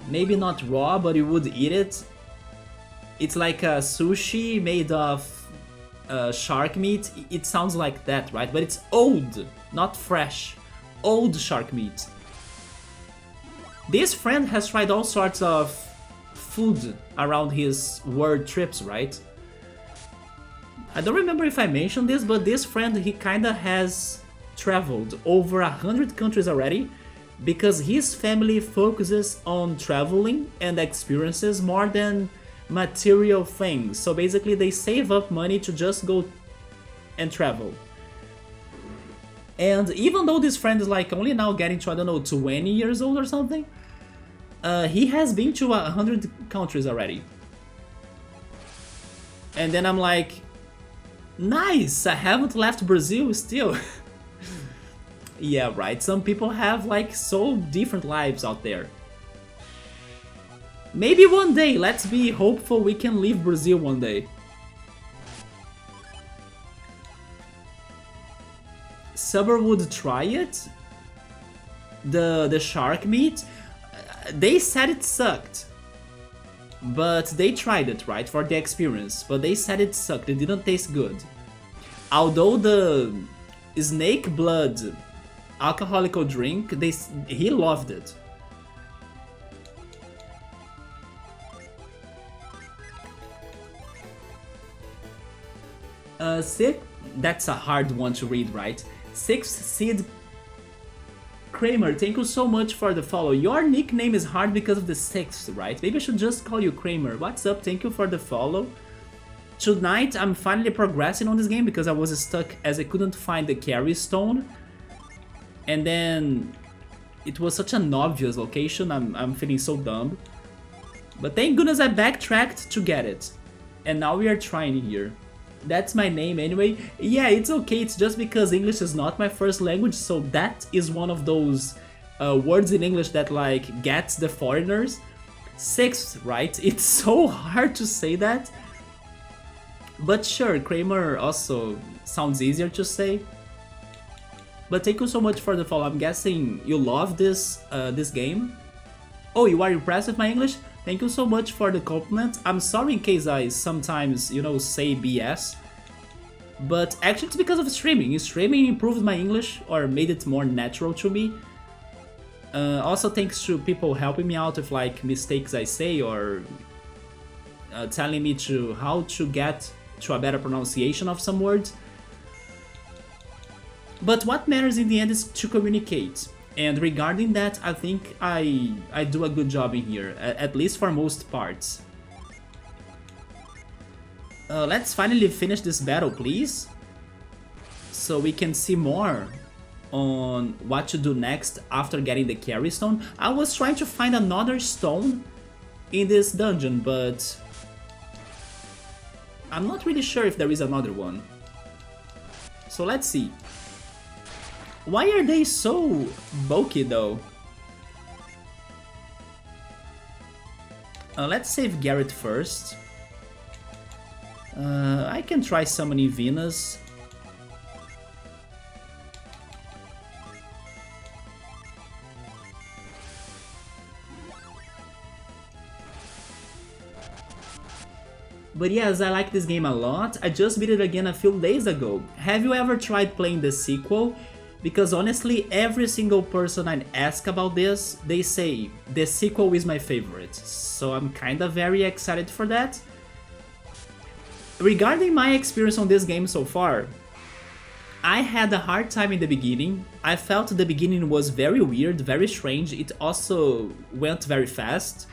Maybe not raw, but you would eat it. It's like a sushi made of shark meat. It sounds like that, right? But it's old, not fresh. Old shark meat. This friend has tried all sorts of food around his world trips, right? I don't remember if I mentioned this, but this friend, he kinda has traveled over 100 countries already because his family focuses on traveling and experiences more than material things. So basically they save up money to just go and travel. And even though this friend is like only now getting to, I don't know, 20 years old or something, he has been to 100 countries already. And then I'm like, nice, I haven't left Brazil still. Yeah, right, some people have like so different lives out there. Maybe one day, let's be hopeful we can leave Brazil one day. Suber would try it? The shark meat? They said it sucked. But they tried it, right, for the experience. But they said it sucked, it didn't taste good. Although the snake blood alcoholic drink, he loved it. That's a hard one to read, right? Sixth Seed Kramer, thank you so much for the follow. Your nickname is hard because of the sixth, right? Maybe I should just call you Kramer. What's up? Thank you for the follow. Tonight, I'm finally progressing on this game because I was stuck as I couldn't find the carry stone. And then it was such an obvious location, I'm feeling so dumb. But thank goodness I backtracked to get it. And now we are trying here. That's my name anyway. Yeah, it's okay, it's just because English is not my first language, so that is one of those words in English that like gets the foreigners. Sixth, right? It's so hard to say that. But sure, Kramer also sounds easier to say. But thank you so much for the follow. I'm guessing you love this this game. Oh, you are impressed with my English? Thank you so much for the compliment. I'm sorry in case I sometimes, you know, say BS. But actually it's because of streaming. Streaming improved my English or made it more natural to me. Also thanks to people helping me out with like mistakes I say or telling me to how to get to a better pronunciation of some words. But what matters in the end is to communicate. And regarding that, I think I do a good job in here, at least for most parts. Let's finally finish this battle, please. So we can see more on what to do next after getting the carry stone. I was trying to find another stone in this dungeon, but I'm not really sure if there is another one. So let's see. Why are they so bulky though? Let's save Garrett first. I can try summoning Venus. But yes, I like this game a lot. I just beat it again a few days ago. Have you ever tried playing the sequel? Because honestly, every single person I ask about this, they say the sequel is my favorite. So I'm kinda very excited for that. Regarding my experience on this game so far, I had a hard time in the beginning. I felt the beginning was very weird, very strange. It also went very fast.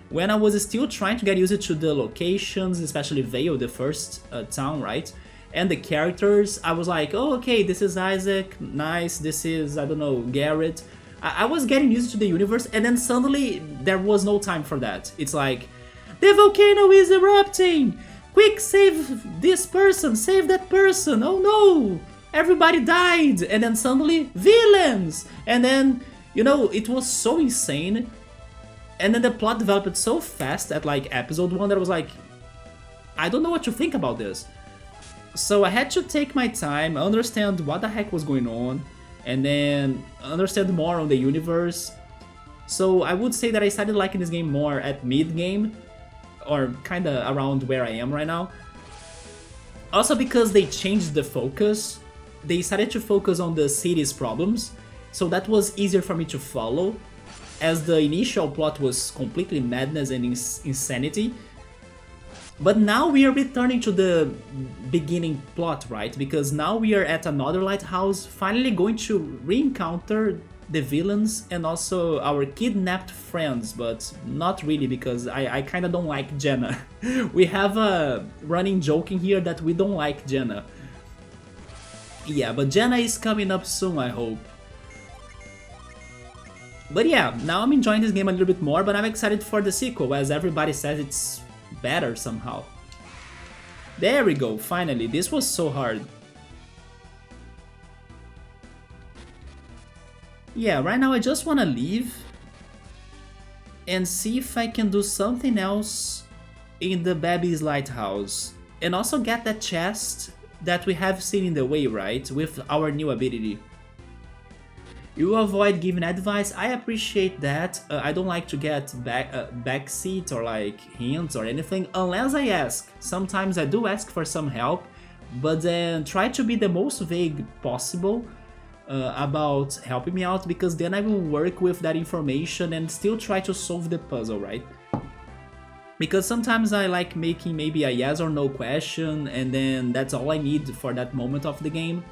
When I was still trying to get used to the locations, especially Vale, the first town, right? And the characters, I was like, oh, okay, this is Isaac, nice, this is, I don't know, Garrett. I was getting used to the universe, and then suddenly there was no time for that. It's like, the volcano is erupting! Quick, save this person, save that person, oh no! Everybody died! And then suddenly, villains! And then, you know, it was so insane. And then the plot developed so fast at like episode 1 that I was like, I don't know what to think about this. So I had to take my time, understand what the heck was going on, and then understand more on the universe. So I would say that I started liking this game more at mid-game, or kinda around where I am right now. Also because they changed the focus, they started to focus on the city's problems, so that was easier for me to follow, as the initial plot was completely madness and insanity. But now we are returning to the beginning plot, right? Because now we are at another lighthouse, finally going to re-encounter the villains and also our kidnapped friends, but not really because I kinda don't like Jenna. We have a running joke in here that we don't like Jenna. Yeah, but Jenna is coming up soon, I hope. But yeah, now I'm enjoying this game a little bit more, but I'm excited for the sequel, as everybody says it's better somehow. There we go, finally, this was so hard. Yeah, right now I just wanna leave and see if I can do something else in the Babi's Lighthouse. And also get that chest that we have seen in the way, right? With our new ability. You avoid giving advice, I appreciate that. I don't like to get backseat or like hints or anything unless I ask. Sometimes I do ask for some help, but then try to be the most vague possible about helping me out, because then I will work with that information and still try to solve the puzzle, right? Because sometimes I like making maybe a yes or no question, and then that's all I need for that moment of the game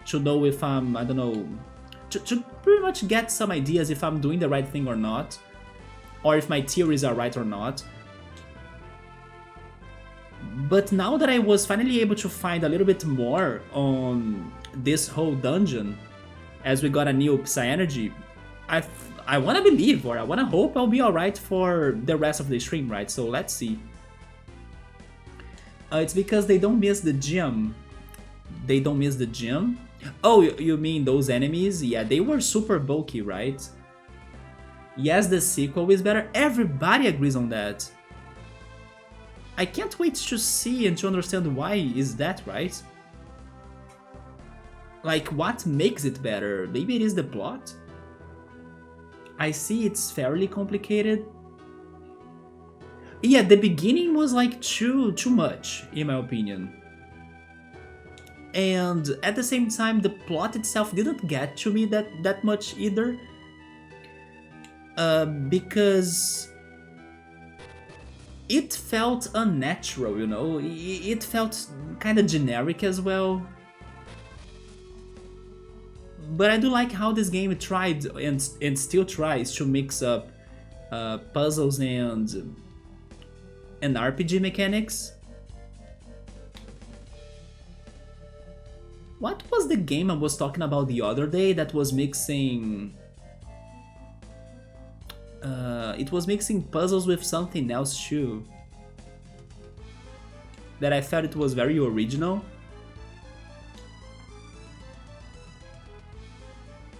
to know if I'm, I don't know, to pretty much get some ideas if I'm doing the right thing or not, or if my theories are right or not. But now that I was finally able to find a little bit more on this whole dungeon, as we got a new Psy Energy, I wanna believe, or I wanna hope I'll be alright for the rest of the stream, right? So let's see. It's because they don't miss the gym. They don't miss the gym? Oh, you mean those enemies? Yeah, they were super bulky, right? Yes, the sequel is better. Everybody agrees on that. I can't wait to see and to understand why is that, right? Like, what makes it better? Maybe it is the plot? I see it's fairly complicated. Yeah, the beginning was like too much, in my opinion. And at the same time, the plot itself didn't get to me that much either. Because it felt unnatural, you know? It felt kind of generic as well. But I do like how this game tried and still tries to mix up puzzles and RPG mechanics. What was the game I was talking about the other day that was mixing... it was mixing puzzles with something else too. That I felt it was very original.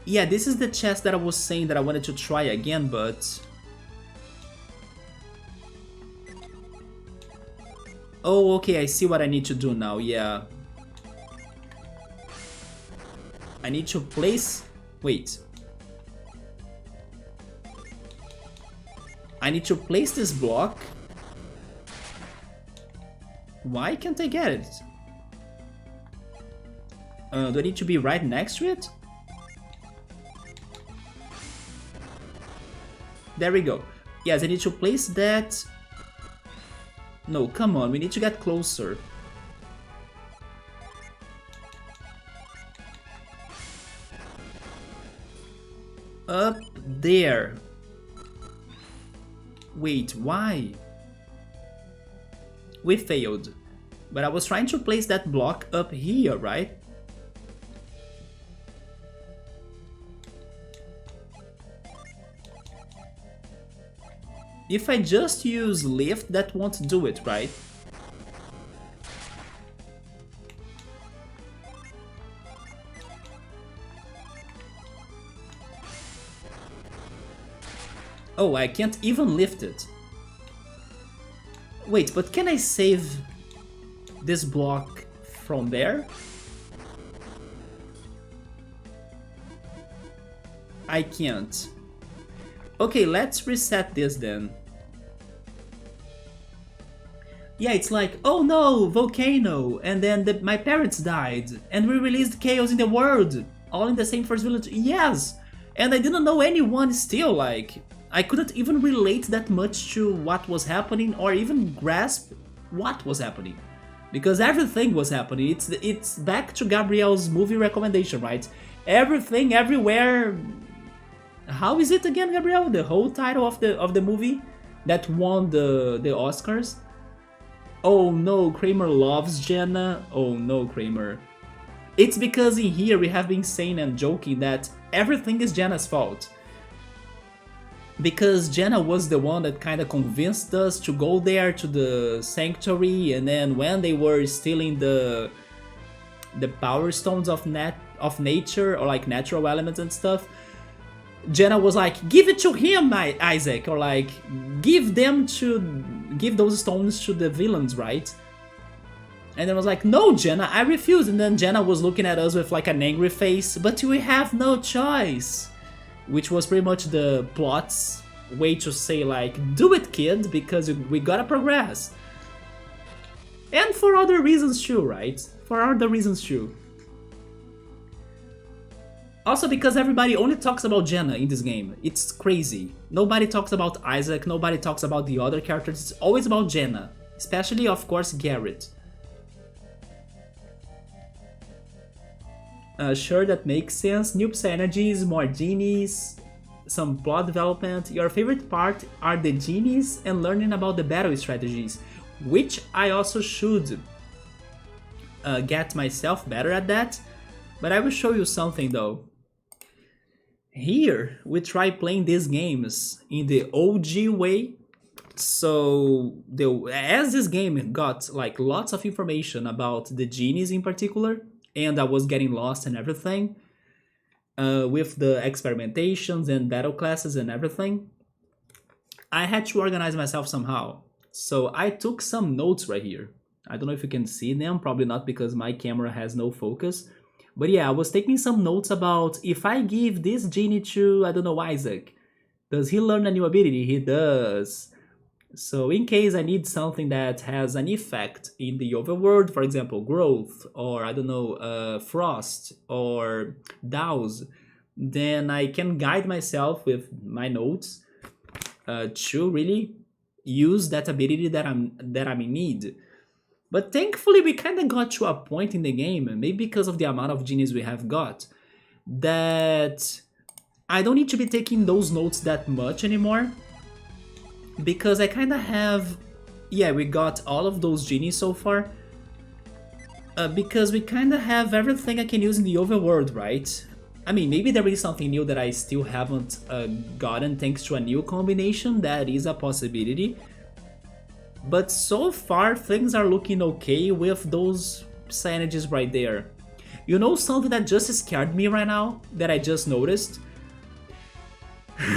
Yeah, this is the chest that I was saying that I wanted to try again, but... Oh, okay, I see what I need to do now, yeah. I need to place... Wait. I need to place this block. Why can't I get it? Do I need to be right next to it? There we go. Yes, I need to place that... No, come on, we need to get closer. Up there. Wait, why? We failed. But I was trying to place that block up here, right? If I just use lift, that won't do it, right? Oh, I can't even lift it. Wait, but can I save this block from there? I can't. Okay, let's reset this then. Yeah, it's like, oh no, volcano, and then my parents died, and we released chaos in the world, all in the same first village. Yes! And I didn't know anyone still, like, I couldn't even relate that much to what was happening or even grasp what was happening. Because everything was happening. It's back to Gabriel's movie recommendation, right? Everything, everywhere. How is it again, Gabriel? The whole title of the movie that won the Oscars? Oh no, Kramer loves Jenna. Oh no, Kramer. It's because in here we have been saying and joking that everything is Jenna's fault. Because Jenna was the one that kind of convinced us to go there to the sanctuary, and then when they were stealing the power stones of nature, or like natural elements and stuff, Jenna was like, give it to him, Isaac, or like, give those stones to the villains, right? And then I was like, no, Jenna, I refuse. And then Jenna was looking at us with like an angry face, but we have no choice. Which was pretty much the plot's way to say like, do it, kid, because we gotta progress. And for other reasons too, right? For other reasons too. Also because everybody only talks about Jenna in this game. It's crazy. Nobody talks about Isaac, nobody talks about the other characters. It's always about Jenna. Especially, of course, Garrett. Sure, that makes sense. New energies, more genies, some plot development. Your favorite part are the genies and learning about the battle strategies, which I also should get myself better at that. But I will show you something though. Here, we try playing these games in the OG way. So, as this game got like lots of information about the genies in particular, and I was getting lost and everything, with the experimentations and battle classes and everything, I had to organize myself somehow. So I took some notes right here. I don't know if you can see them, probably not because my camera has no focus. But yeah, I was taking some notes about if I give this genie to, I don't know, Isaac, does he learn a new ability? He does. So in case I need something that has an effect in the overworld, for example, growth, or I don't know, frost, or douse, then I can guide myself with my notes to really use that ability that I'm in need. But thankfully we kind of got to a point in the game, maybe because of the amount of genies we have got, that I don't need to be taking those notes that much anymore. Because I kind of have... Yeah, we got all of those genies so far. Because we kind of have everything I can use in the overworld, right? I mean, maybe there is something new that I still haven't gotten thanks to a new combination. That is a possibility. But so far, things are looking okay with those synergies right there. You know something that just scared me right now, that I just noticed?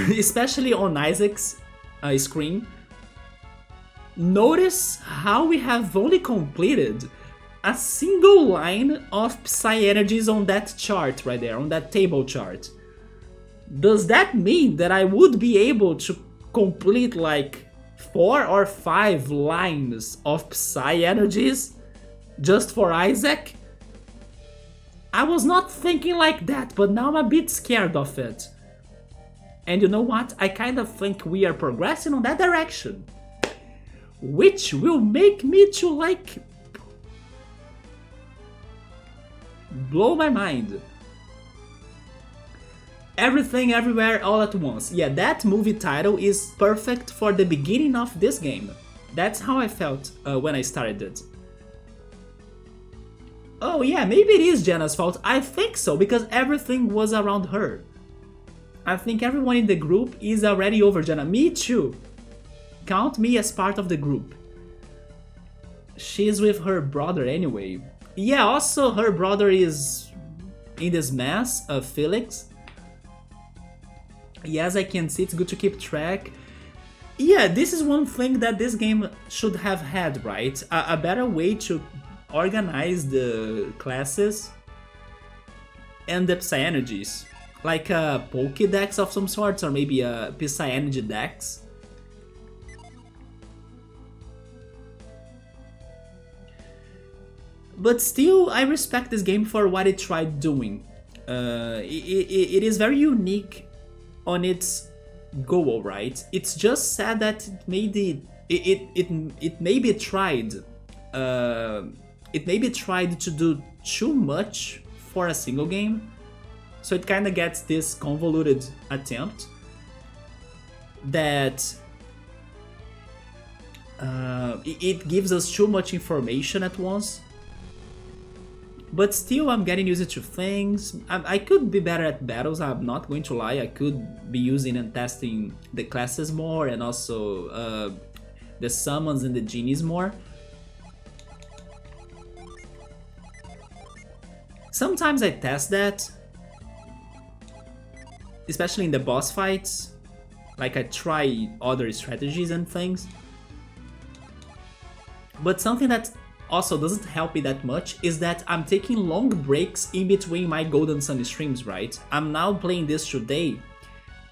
Especially on Isaac's screen. Notice how we have only completed a single line of Psy energies on that chart right there, on that table chart. Does that mean that I would be able to complete like 4 or 5 lines of Psy energies just for Isaac? I was not thinking like that, but now I'm a bit scared of it. And you know what? I kind of think we are progressing on that direction. Which will make me to like blow my mind. Everything, everywhere, all at once. Yeah, that movie title is perfect for the beginning of this game. That's how I felt when I started it. Oh yeah, maybe it is Jenna's fault. I think so, because everything was around her. I think everyone in the group is already over Jenna. Me too. Count me as part of the group. She's with her brother anyway. Yeah, also her brother is in this mess of Felix. Yes, I can see, it's good to keep track. Yeah, this is one thing that this game should have had, right? A better way to organize the classes and the Psy energies. Like a Pokédex of some sorts, or maybe a Psy energy dex. But still, I respect this game for what it tried doing. It is very unique on its goal, right? It's just sad that it maybe tried to do too much for a single game, so it kind of gets this convoluted attempt that it gives us too much information at once. But still, I'm getting used to things. I could be better at battles, I'm not going to lie. I could be using and testing the classes more, and also the summons and the genies more. Sometimes I test that, especially in the boss fights. Like, I try other strategies and things. But something that also doesn't help me that much is that I'm taking long breaks in between my Golden Sun streams, right? I'm now playing this today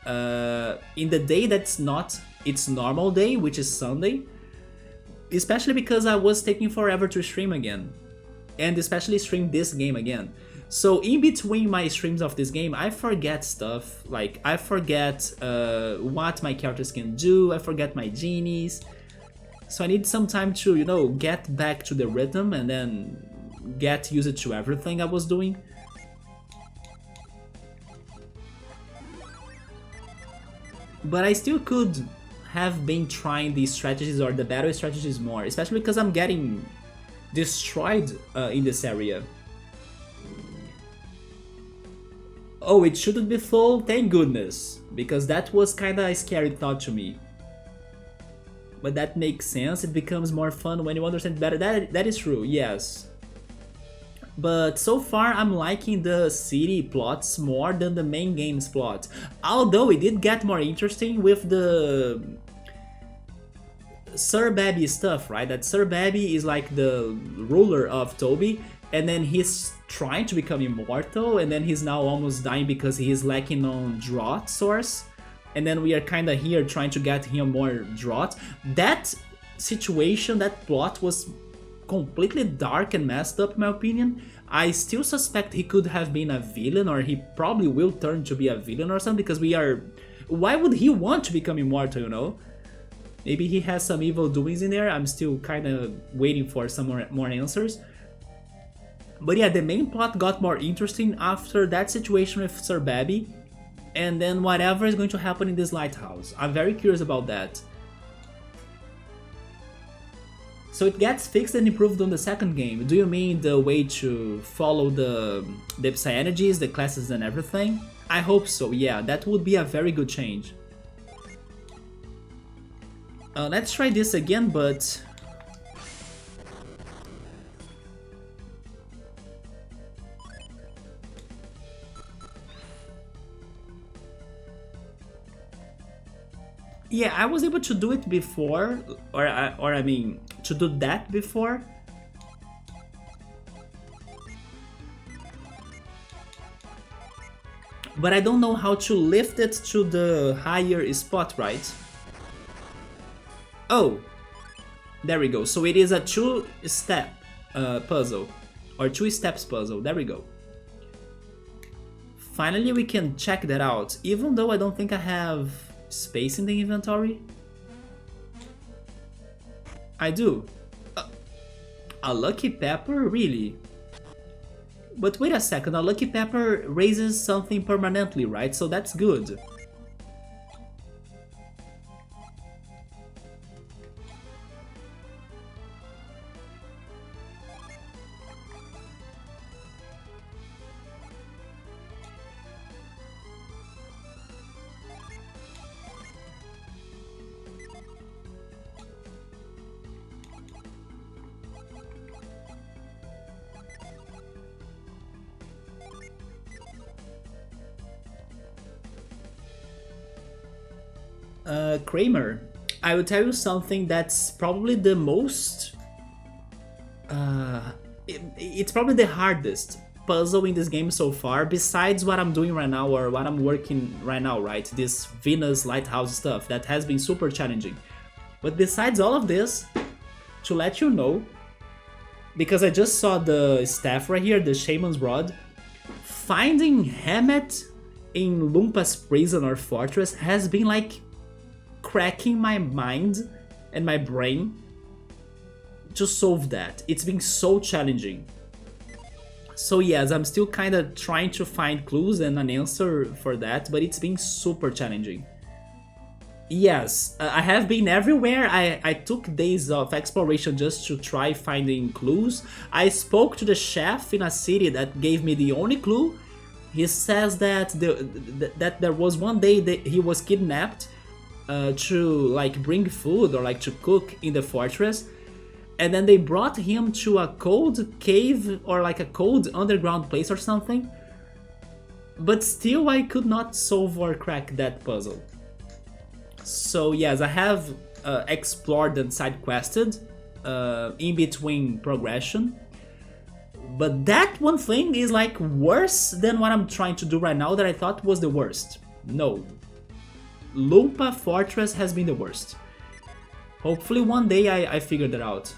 in the day that's not its normal day, which is Sunday, especially because I was taking forever to stream again, and especially stream this game again. So in between my streams of this game, I forget stuff, like I forget what my characters can do, I forget my genies. So I need some time to, you know, get back to the rhythm and then get used to everything I was doing. But I still could have been trying these strategies or the battle strategies more, especially because I'm getting destroyed in this area. Oh, it shouldn't be full, thank goodness, because that was kinda a scary thought to me. But that makes sense, it becomes more fun when you understand better. That is true, yes. But so far I'm liking the city plots more than the main game's plot. Although it did get more interesting with the Sir Babi stuff, right? That Sir Babi is like the ruler of Toby, and then he's trying to become immortal, and then he's now almost dying because he's lacking on drought source. And then we are kinda here trying to get him more drought. That situation, that plot was completely dark and messed up in my opinion. I still suspect he could have been a villain, or he probably will turn to be a villain or something, because we are... Why would he want to become immortal, you know? Maybe he has some evil doings in there, I'm still kinda waiting for some more answers. But yeah, the main plot got more interesting after that situation with Sir Babi. And then whatever is going to happen in this lighthouse. I'm very curious about that. So it gets fixed and improved on the second game. Do you mean the way to follow the Psy energies, the classes and everything? I hope so, yeah, that would be a very good change. Let's try this again, but... Yeah, I was able to do it before, or I mean, to do that before. But I don't know how to lift it to the higher spot, right? Oh, there we go. So it is a two-step puzzle, or two steps puzzle. There we go. Finally, we can check that out, even though I don't think I have space in the inventory. I do. A lucky pepper? Really? But wait a second, a lucky pepper raises something permanently, right? So that's good. Kramer, I will tell you something that's probably the most... it's probably the hardest puzzle in this game so far, besides what I'm doing right now, or what I'm working right now, right? This Venus Lighthouse stuff that has been super challenging. But besides all of this, to let you know, because I just saw the staff right here, the Shaman's Rod, finding Hammett in Lumpa's prison or fortress has been like cracking my mind and my brain to solve that. It's been so challenging. So yes, I'm still kind of trying to find clues and an answer for that, but it's been super challenging. Yes, I have been everywhere. I took days of exploration just to try finding clues. I spoke to the chef in a city that gave me the only clue. He says that that there was one day that he was kidnapped to like bring food or like to cook in the fortress, and then they brought him to a cold cave or like a cold underground place or something. But still I could not solve or crack that puzzle. So yes, I have explored and side quested in between progression. But that one thing is like worse than what I'm trying to do right now that I thought was the worst. No. Lumpa Fortress has been the worst. Hopefully one day I figure that out.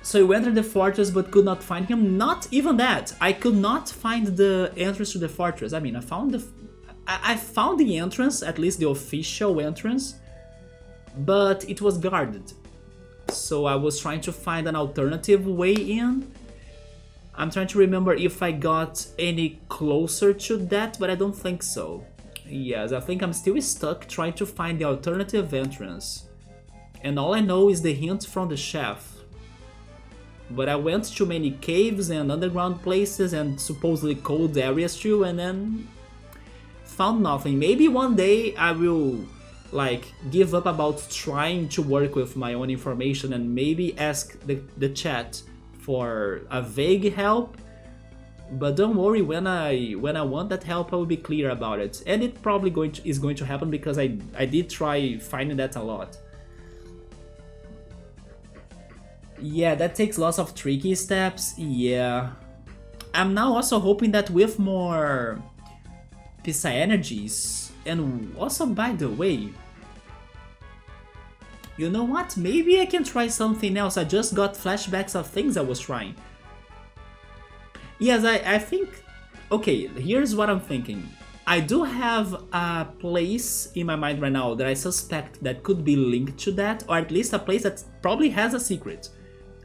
So you entered the fortress but could not find him? Not even that! I could not find the entrance to the fortress. I mean, I found the entrance, at least the official entrance, but it was guarded. So I was trying to find an alternative way in. I'm trying to remember if I got any closer to that, but I don't think so. Yes, I think I'm still stuck trying to find the alternative entrance. And all I know is the hint from the chef. But I went to many caves and underground places and supposedly cold areas too, and then found nothing. Maybe one day I will like give up about trying to work with my own information and maybe ask the chat for a vague help. But don't worry, when I want that help I will be clear about it. And it probably is going to happen because I did try finding that a lot. Yeah, that takes lots of tricky steps, yeah. I'm now also hoping that with more Psy energies, and also by the way, you know what, maybe I can try something else. I just got flashbacks of things I was trying. Yes, I think, okay, here's what I'm thinking. I do have a place in my mind right now that I suspect that could be linked to that, or at least a place that probably has a secret.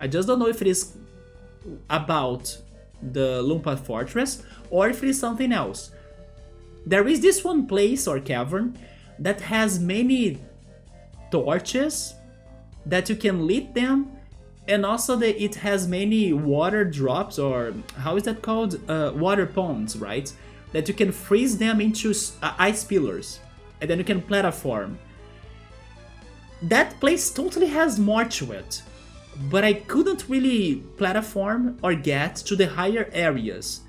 I just don't know if it is about the Lumpa Fortress or if it is something else. There is this one place or cavern that has many torches that you can lit them, and also that it has many water drops, or how is that called? Water ponds, right? That you can freeze them into ice pillars, and then you can platform. That place totally has more to it. But I couldn't really platform or get to the higher areas.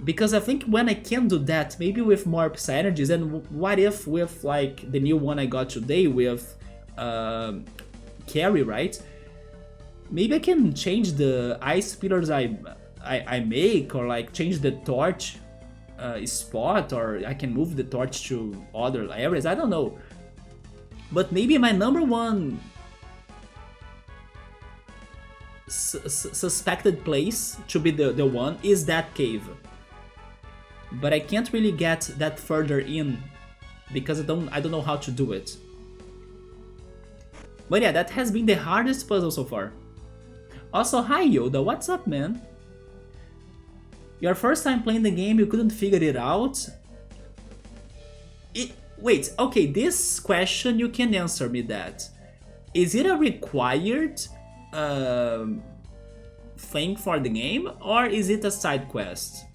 Because I think when I can do that, maybe with more energies, and what if with like the new one I got today with carry, right? Maybe I can change the ice pillars I make, or like change the torch spot, or I can move the torch to other areas. I don't know. But maybe my number one suspected place to be the one is that cave. But I can't really get that further in because I don't know how to do it. But yeah, that has been the hardest puzzle so far. Also, hi Yoda, what's up, man? Your first time playing the game, you couldn't figure it out? Wait, okay, this question you can answer me that. Is it a required thing for the game, or is it a side quest?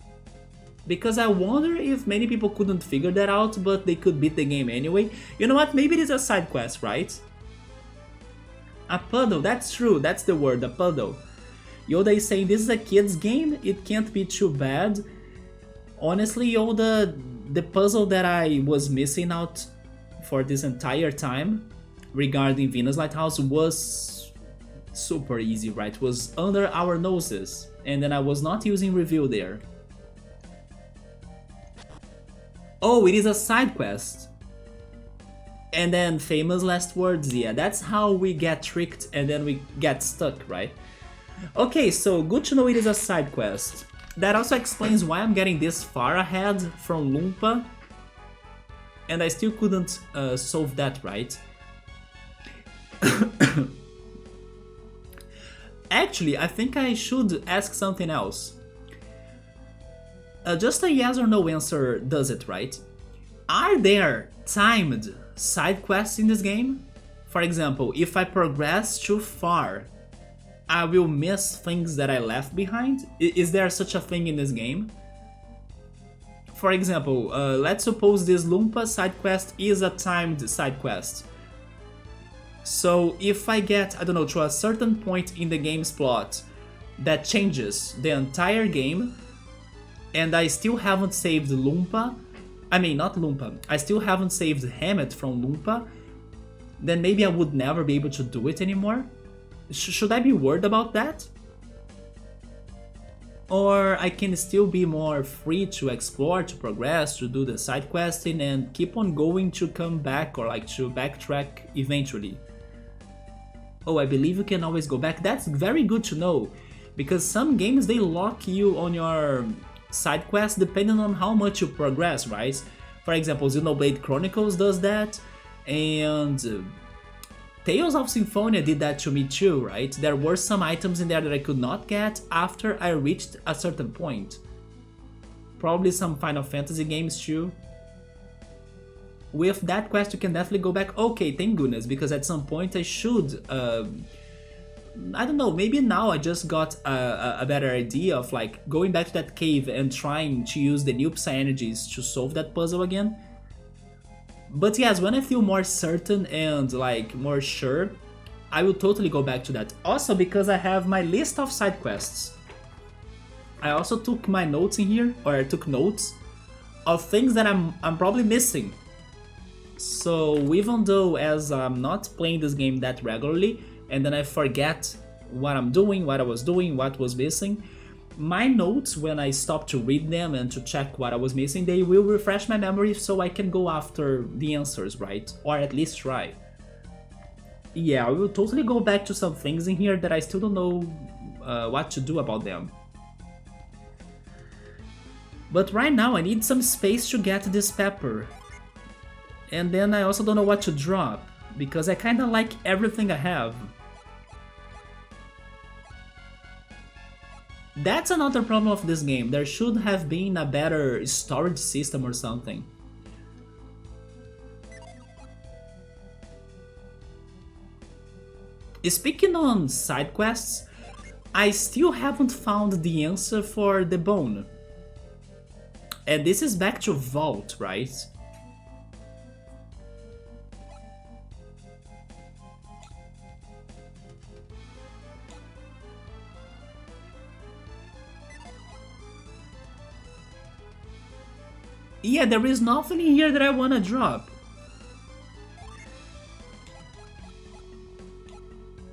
Because I wonder if many people couldn't figure that out, but they could beat the game anyway. You know what, maybe it is a side quest, right? A puddle, that's true, that's the word, a puddle. Yoda is saying this is a kid's game, it can't be too bad. Honestly, Yoda, the puzzle that I was missing out for this entire time regarding Venus Lighthouse was super easy, right? Was under our noses, and then I was not using review there. Oh, it is a side quest. And then famous last words, yeah, that's how we get tricked and then we get stuck, right? Okay, so good to know it is a side quest. That also explains why I'm getting this far ahead from Loompa, and I still couldn't solve that, right? Actually, I think I should ask something else. Just a yes or no answer does it, right? Are there timed side quests in this game? For example, if I progress too far, I will miss things that I left behind? Is there such a thing in this game? For example, let's suppose this Loompa side quest is a timed side quest. So if I get, I don't know, to a certain point in the game's plot that changes the entire game, and I still haven't saved Loompa, I mean not Loompa, I still haven't saved Hammett from Loompa, then maybe I would never be able to do it anymore? Should I be worried about that? Or I can still be more free to explore, to progress, to do the side questing and keep on going to come back or like to backtrack eventually. Oh, I believe you can always go back. That's very good to know, because some games they lock you on your side quest depending on how much you progress, right? For example, Xenoblade Chronicles does that, and Tales of Symphonia did that to me too, right? There were some items in there that I could not get after I reached a certain point. Probably some Final Fantasy games too. With that quest you can definitely go back. Okay, thank goodness, because at some point I should, I don't know, maybe now I just got a better idea of like going back to that cave and trying to use the new Psy-energies to solve that puzzle again. But yes, when I feel more certain and like more sure, I will totally go back to that. Also because I have my list of side quests. I also took my notes in here, or I took notes of things that I'm probably missing. So even though as I'm not playing this game that regularly, and then I forget what I'm doing, what I was doing, what was missing, my notes, when I stop to read them and to check what I was missing, they will refresh my memory so I can go after the answers, right? Or at least try. Yeah, I will totally go back to some things in here that I still don't know what to do about them. But right now I need some space to get this pepper. And then I also don't know what to drop, because I kinda like everything I have. That's another problem of this game, there should have been a better storage system or something. Speaking on side quests, I still haven't found the answer for the bone. And this is back to Vault, right? Yeah, there is nothing in here that I wanna drop.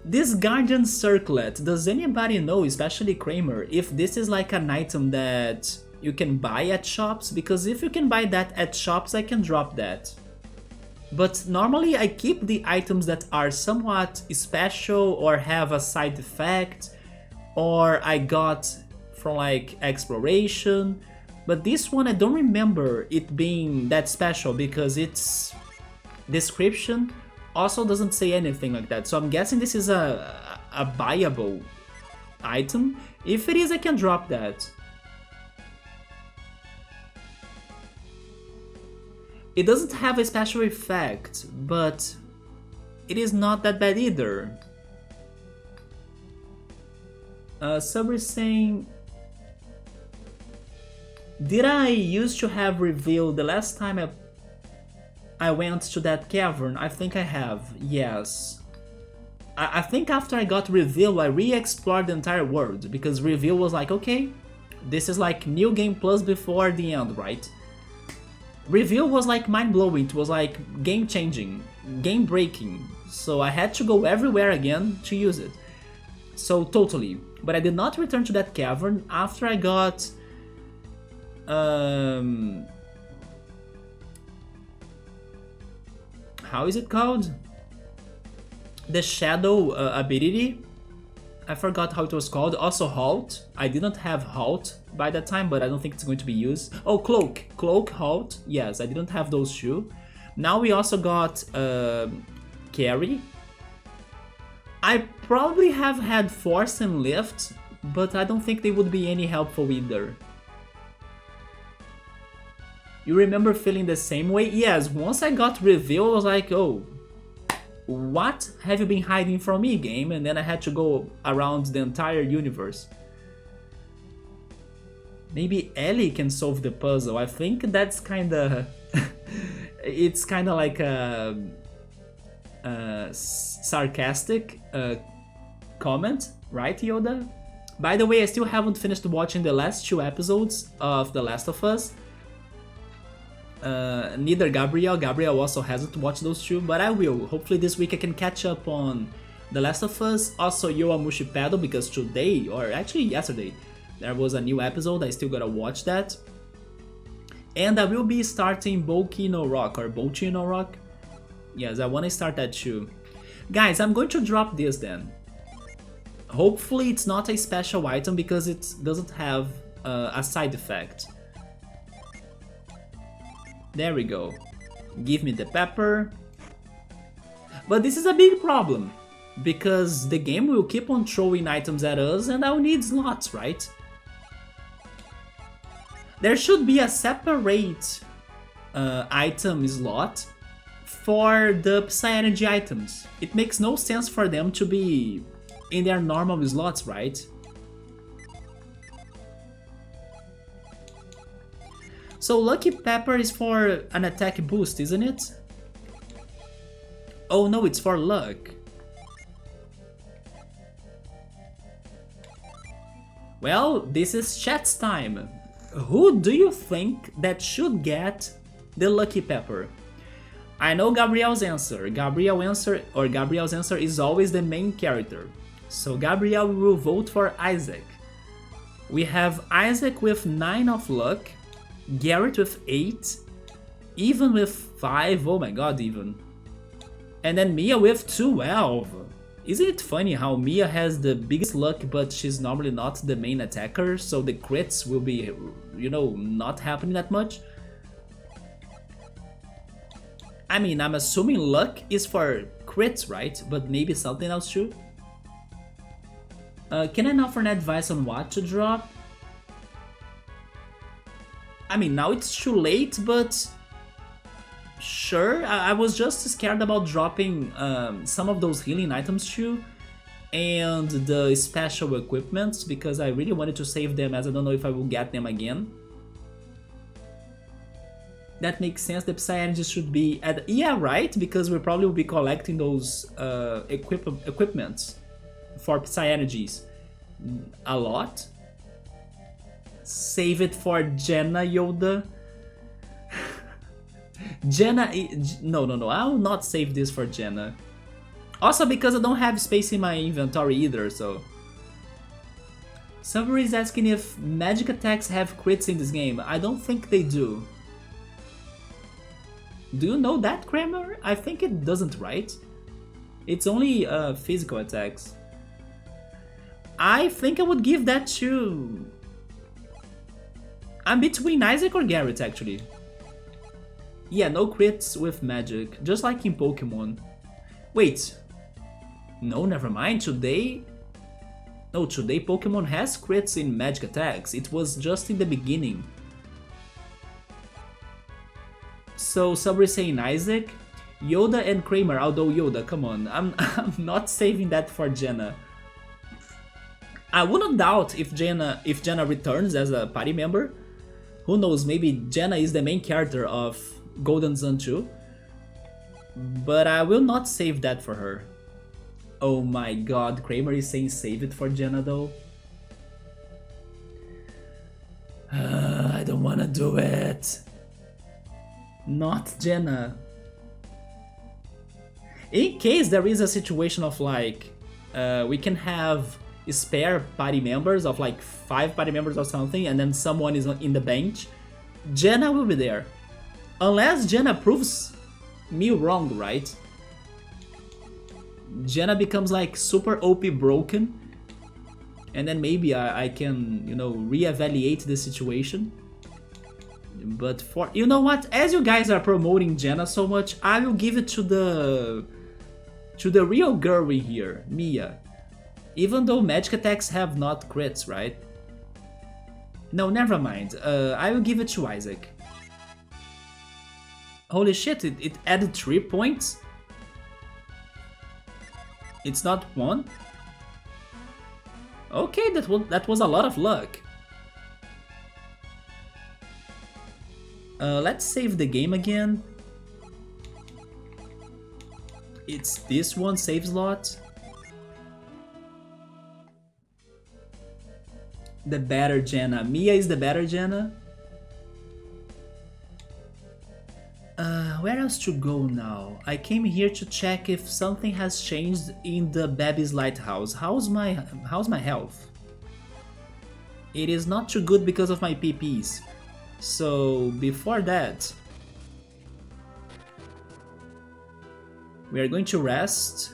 This Guardian Circlet, does anybody know, especially Kramer, if this is like an item that you can buy at shops? Because if you can buy that at shops, I can drop that. But normally I keep the items that are somewhat special or have a side effect, or I got from like exploration. But this one I don't remember it being that special because its description also doesn't say anything like that. So I'm guessing this is a buyable item. If it is, I can drop that. It doesn't have a special effect, but it is not that bad either. Sub is saying, did I used to have revealed the last time I went to that cavern? I think I have, yes. I think after I got reveal, I re-explored the entire world, because reveal was like, okay, this is like new game plus before the end, right? Reveal was like mind-blowing, it was like game-changing, game-breaking, so I had to go everywhere again to use it. So totally, but I did not return to that cavern after I got how is it called? The shadow ability. I forgot how it was called. Also halt. I didn't have halt by that time, but I don't think it's going to be used. Oh, cloak. Cloak, halt. Yes, I didn't have those two. Now we also got carry. I probably have had force and lift, but I don't think they would be any helpful either. You remember feeling the same way? Yes, once I got reveal, I was like, oh, what have you been hiding from me, game? And then I had to go around the entire universe. Maybe Ellie can solve the puzzle. I think that's kinda... it's kinda like a sarcastic comment, right, Yoda? By the way, I still haven't finished watching the last 2 episodes of The Last of Us. Neither Gabriel. Gabriel also hasn't watched those 2, but I will. Hopefully this week I can catch up on The Last of Us. Also Yowamushi Paddle, because today, or actually yesterday, there was a new episode. I still gotta watch that. And I will be starting Boki no Rock, or Bochi no Rock. Yes, I wanna start that too. Guys, I'm going to drop this then. Hopefully it's not a special item because it doesn't have a side effect. There we go. Give me the pepper. But this is a big problem, because the game will keep on throwing items at us and I'll need slots, right? There should be a separate item slot for the Psy-Energy items. It makes no sense for them to be in their normal slots, right? So Lucky Pepper is for an attack boost, isn't it? Oh no, it's for luck. Well, this is chat's time. Who do you think that should get the Lucky Pepper? I know Gabriel's answer. Gabriel's answer is always the main character. So Gabriel will vote for Isaac. We have Isaac with 9 of luck, Garrett with 8, Even with 5, oh my god, Even. And then Mia with 12. Isn't it funny how Mia has the biggest luck, but she's normally not the main attacker, so the crits will be, you know, not happening that much? I mean, I'm assuming luck is for crits, right? But maybe something else too? Can I offer an advice on what to drop? I mean, now it's too late, but sure. I was just scared about dropping some of those healing items too, and the special equipments, because I really wanted to save them, as I don't know if I will get them again. That makes sense. The Psy-Energy should be at... Yeah, right, because we probably will be collecting those equipments for Psy-Energies a lot. Save it for Jenna, Yoda. No, I will not save this for Jenna. Also because I don't have space in my inventory either, so... Somebody is asking if magic attacks have crits in this game. I don't think they do. Do you know that, Kramer? I think it doesn't, right? It's only physical attacks. I think I would give that to... I'm between Isaac or Garrett, actually. Yeah, no crits with magic, just like in Pokemon. Wait. No, never mind. Today Pokemon has crits in magic attacks. It was just in the beginning. So, Sabri saying Isaac, Yoda and Kramer, although Yoda, come on. I'm not saving that for Jenna. I wouldn't doubt if Jenna returns as a party member. Who knows, maybe Jenna is the main character of Golden Sun 2. But I will not save that for her. Oh my god, Kramer is saying save it for Jenna though. I don't wanna do it. Not Jenna. In case there is a situation of like, we can have spare party members of like 5 party members or something, and then someone is in the bench, Jenna will be there. Unless Jenna proves me wrong, right? Jenna becomes like super OP broken, and then maybe I can, you know, reevaluate the situation. But for, you know what, as you guys are promoting Jenna so much, I will give it to the real girl in here, Mia. Even though magic attacks have not crits, right? No, never mind. I will give it to Isaac. Holy shit, it added 3 points? It's not 1? Okay, that was a lot of luck. Let's save the game again. It's this one, save slot. The better Jenna. Mia is the better Jenna. Where else to go now? I came here to check if something has changed in the Babi's Lighthouse. How's my health? It is not too good because of my PPs. So before that, we are going to rest.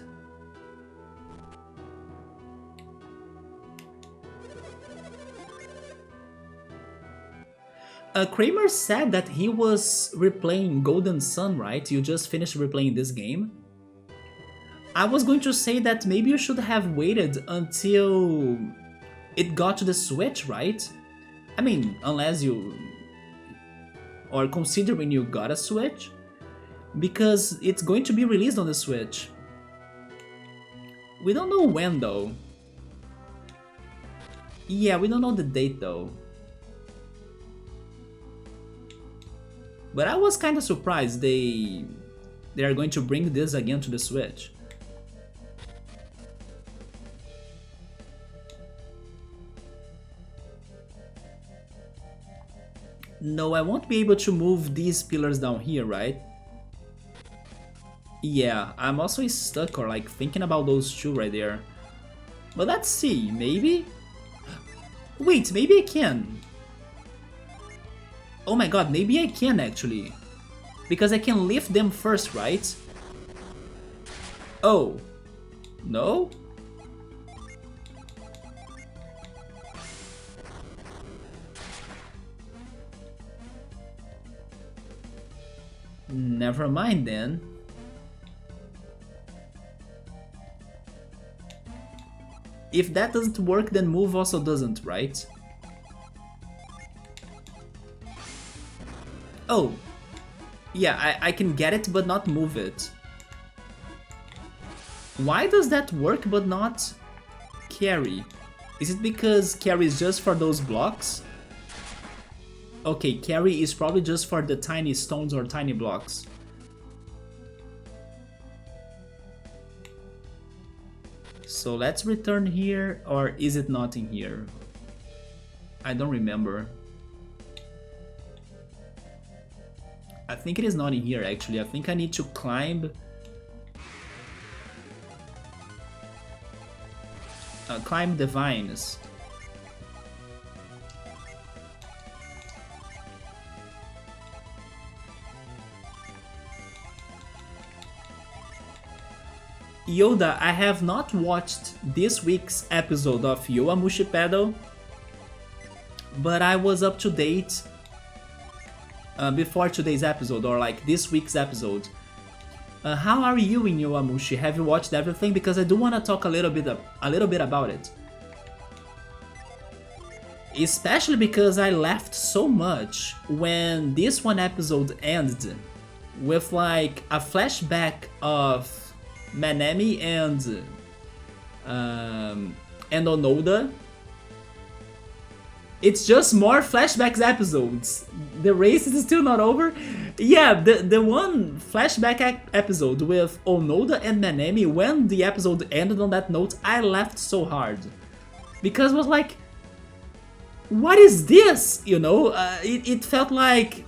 Kramer said that he was replaying Golden Sun, right? You just finished replaying this game. I was going to say that maybe you should have waited until it got to the Switch, right? I mean, unless you... or considering you got a Switch, because it's going to be released on the Switch. We don't know when though. Yeah, we don't know the date though. But I was kinda surprised they are going to bring this again to the Switch. No, I won't be able to move these pillars down here, right? Yeah, I'm also stuck or like thinking about those 2 right there. But let's see, maybe? Wait, maybe I can. Oh my god, maybe I can actually. Because I can lift them first, right? Oh. No? Never mind then. If that doesn't work, then move also doesn't, right? Oh. Yeah, I can get it but not move it. Why does that work but not carry? Is it because carry is just for those blocks? Okay, carry is probably just for the tiny stones or tiny blocks. So let's return here, or is it not in here? I don't remember. I think it is not in here actually. I think I need to climb the vines. Yoda, I have not watched this week's episode of Yowamushi Pedal, but I was up to date before today's episode, or like this week's episode. How are you in Yowamushi? Have you watched everything? Because I do want to talk a little bit about it. Especially because I laughed so much when this one episode ended with like a flashback of Manemi and Onoda. It's just more flashbacks episodes. The race is still not over. Yeah, the one flashback episode with Onoda and Manemi, when the episode ended on that note, I laughed so hard. Because it was like, what is this? You know, it felt like...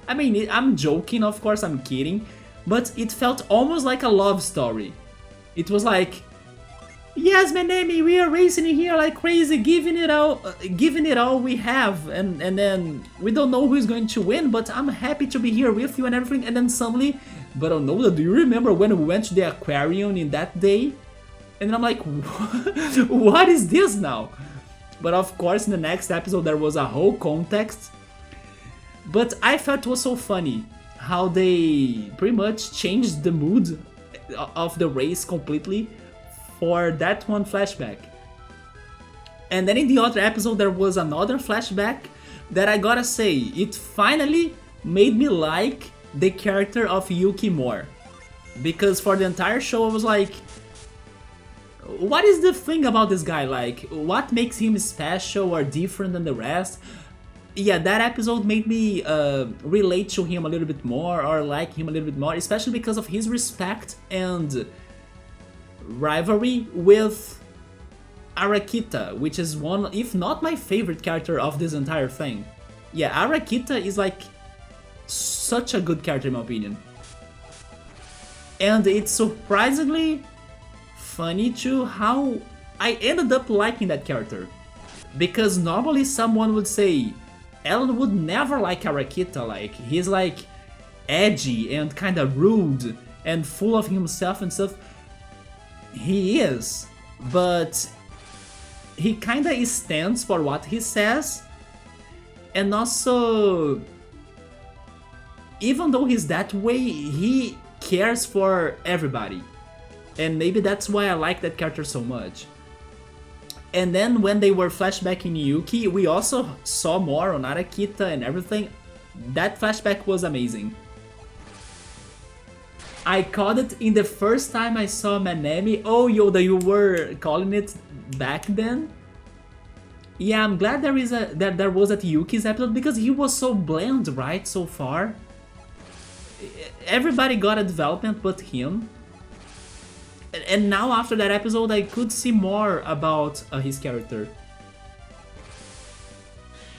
I mean, I'm joking, of course, I'm kidding. But it felt almost like a love story. It was like, yes, Manemi, we are racing in here like crazy, giving it all we have, and then we don't know who's going to win, but I'm happy to be here with you and everything. And then suddenly, but Onoda, do you remember when we went to the aquarium in that day? And then I'm like, what is this now? But of course, in the next episode there was a whole context. But I felt it was so funny how they pretty much changed the mood of the race completely for that one flashback. And then in the other episode there was another flashback that I gotta say, it finally made me like the character of Yuki more. Because for the entire show I was like, what is the thing about this guy? Like, what makes him special or different than the rest? Yeah, that episode made me relate to him a little bit more, or like him a little bit more, especially because of his respect and rivalry with Arakita, which is one, if not my favorite character of this entire thing. Yeah, Arakita is like such a good character in my opinion. And it's surprisingly funny too how I ended up liking that character. Because normally someone would say, Ellen would never like Arakita, like, he's like edgy and kinda rude and full of himself and stuff. He is, but he kinda stands for what he says, and also, even though he's that way, he cares for everybody. And maybe that's why I like that character so much. And then when they were flashbacking Yuki, we also saw more on Arakita and everything. That flashback was amazing. I caught it in the first time I saw Manemi. Oh, Yoda, you were calling it back then? Yeah, I'm glad that there was at Yuki's episode, because he was so bland, right, so far. Everybody got a development but him. And now after that episode I could see more about his character.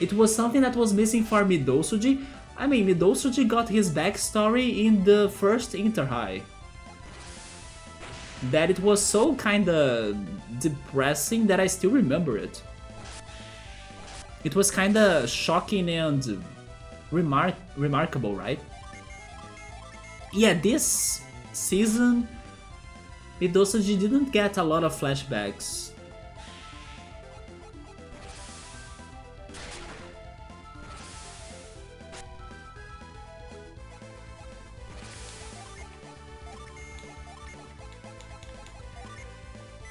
It was something that was missing for Midousuji. I mean, Midousuji got his backstory in the first Inter-High. That it was so kinda depressing that I still remember it. It was kinda shocking and remarkable, right? Yeah, this season Midousuji didn't get a lot of flashbacks.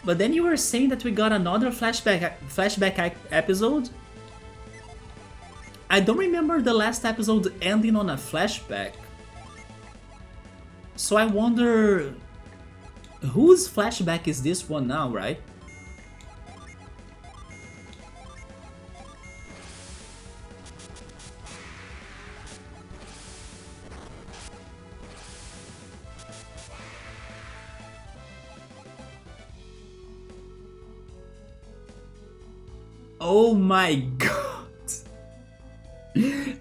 But then you were saying that we got another flashback episode? I don't remember the last episode ending on a flashback. So I wonder, whose flashback is this one now, right? Oh my god!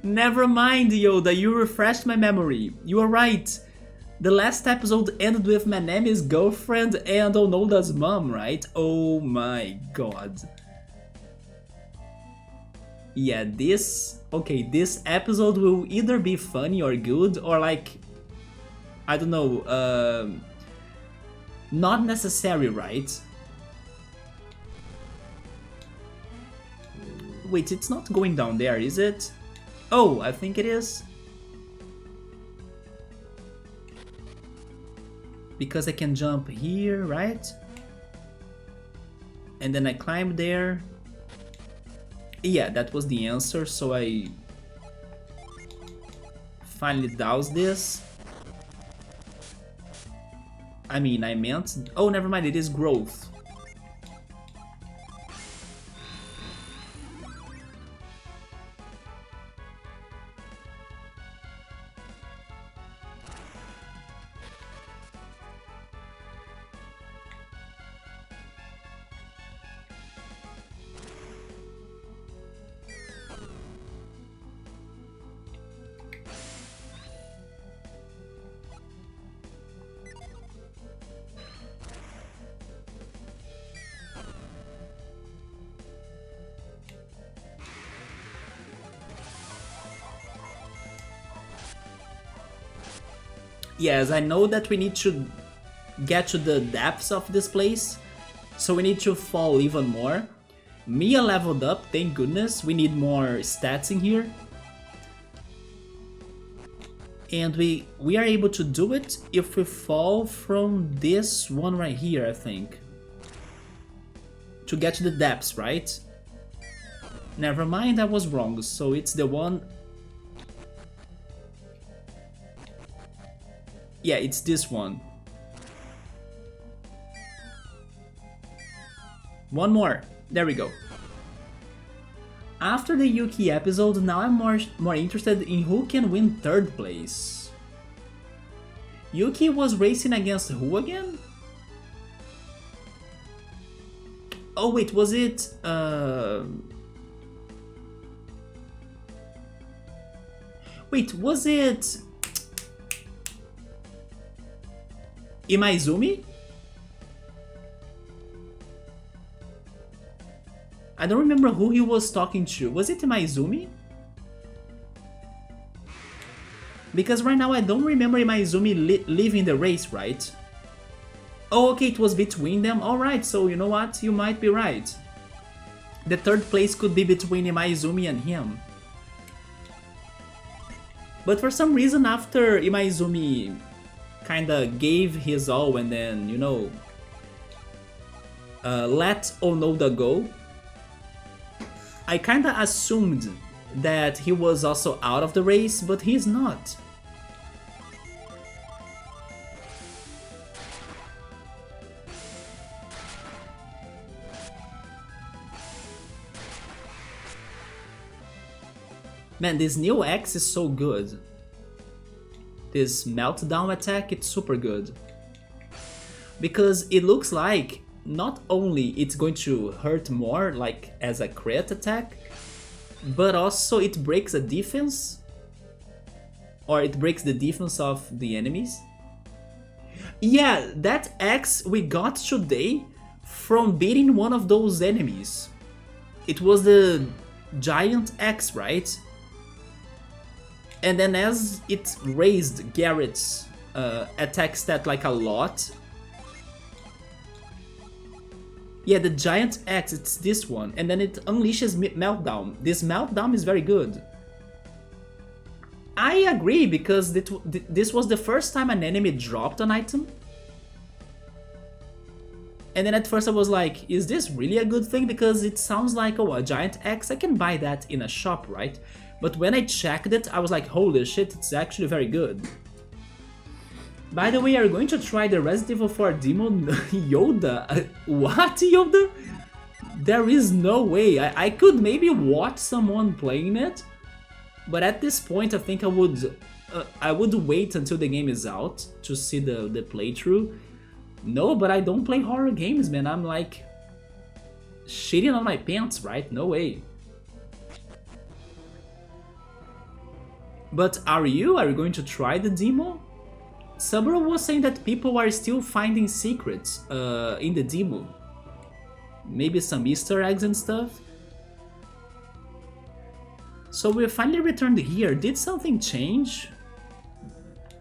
Never mind, Yoda, you refreshed my memory. You are right. The last episode ended with Manemi's girlfriend and Onolda's mom, right? Oh my god. Yeah, this episode will either be funny or good, or like, I don't know, not necessary, right? Wait, it's not going down there, is it? Oh, I think it is. Because I can jump here, right? And then I climb there. Yeah, that was the answer, so I finally doused this. I mean, I meant... Oh, never mind, it is growth. Yes, I know that we need to get to the depths of this place, so we need to fall even more. Mia leveled up, thank goodness, we need more stats in here. And we are able to do it if we fall from this one right here, I think. To get to the depths, right? Never mind, I was wrong, so it's the one... Yeah, it's this one. One more. There we go. After the Yuki episode, now I'm more interested in who can win third place. Yuki was racing against who again? Oh wait, was it... Wait, was it... Imaizumi? I don't remember who he was talking to. Was it Imaizumi? Because right now I don't remember Imaizumi leaving the race, right? Oh, okay, it was between them. Alright, so you know what? You might be right. The third place could be between Imaizumi and him. But for some reason, after Imaizumi kinda gave his all and then, you know, let Onoda go, I kinda assumed that he was also out of the race, but he's not. Man, this new X is so good. This meltdown attack, it's super good. Because it looks like not only it's going to hurt more, like as a crit attack, but also it breaks a defense, or it breaks the defense of the enemies. Yeah, that X we got today from beating one of those enemies. It was the giant X, right? And then as it raised Garrett's attack stat like a lot. Yeah, the giant X, it's this one. And then it unleashes Meltdown. This Meltdown is very good. I agree, because this was the first time an enemy dropped an item. And then at first I was like, is this really a good thing? Because it sounds like, oh, a giant X, I can buy that in a shop, right? But when I checked it, I was like, holy shit, it's actually very good. By the way, are you going to try the Resident Evil 4 demo? Yoda? What, Yoda? There is no way. I could maybe watch someone playing it, but at this point I think I would wait until the game is out to see the playthrough. No, but I don't play horror games, man. I'm like shitting on my pants, right? No way. But are you? Are you going to try the demo? Saburo was saying that people are still finding secrets in the demo. Maybe some Easter eggs and stuff. So we finally returned here. Did something change?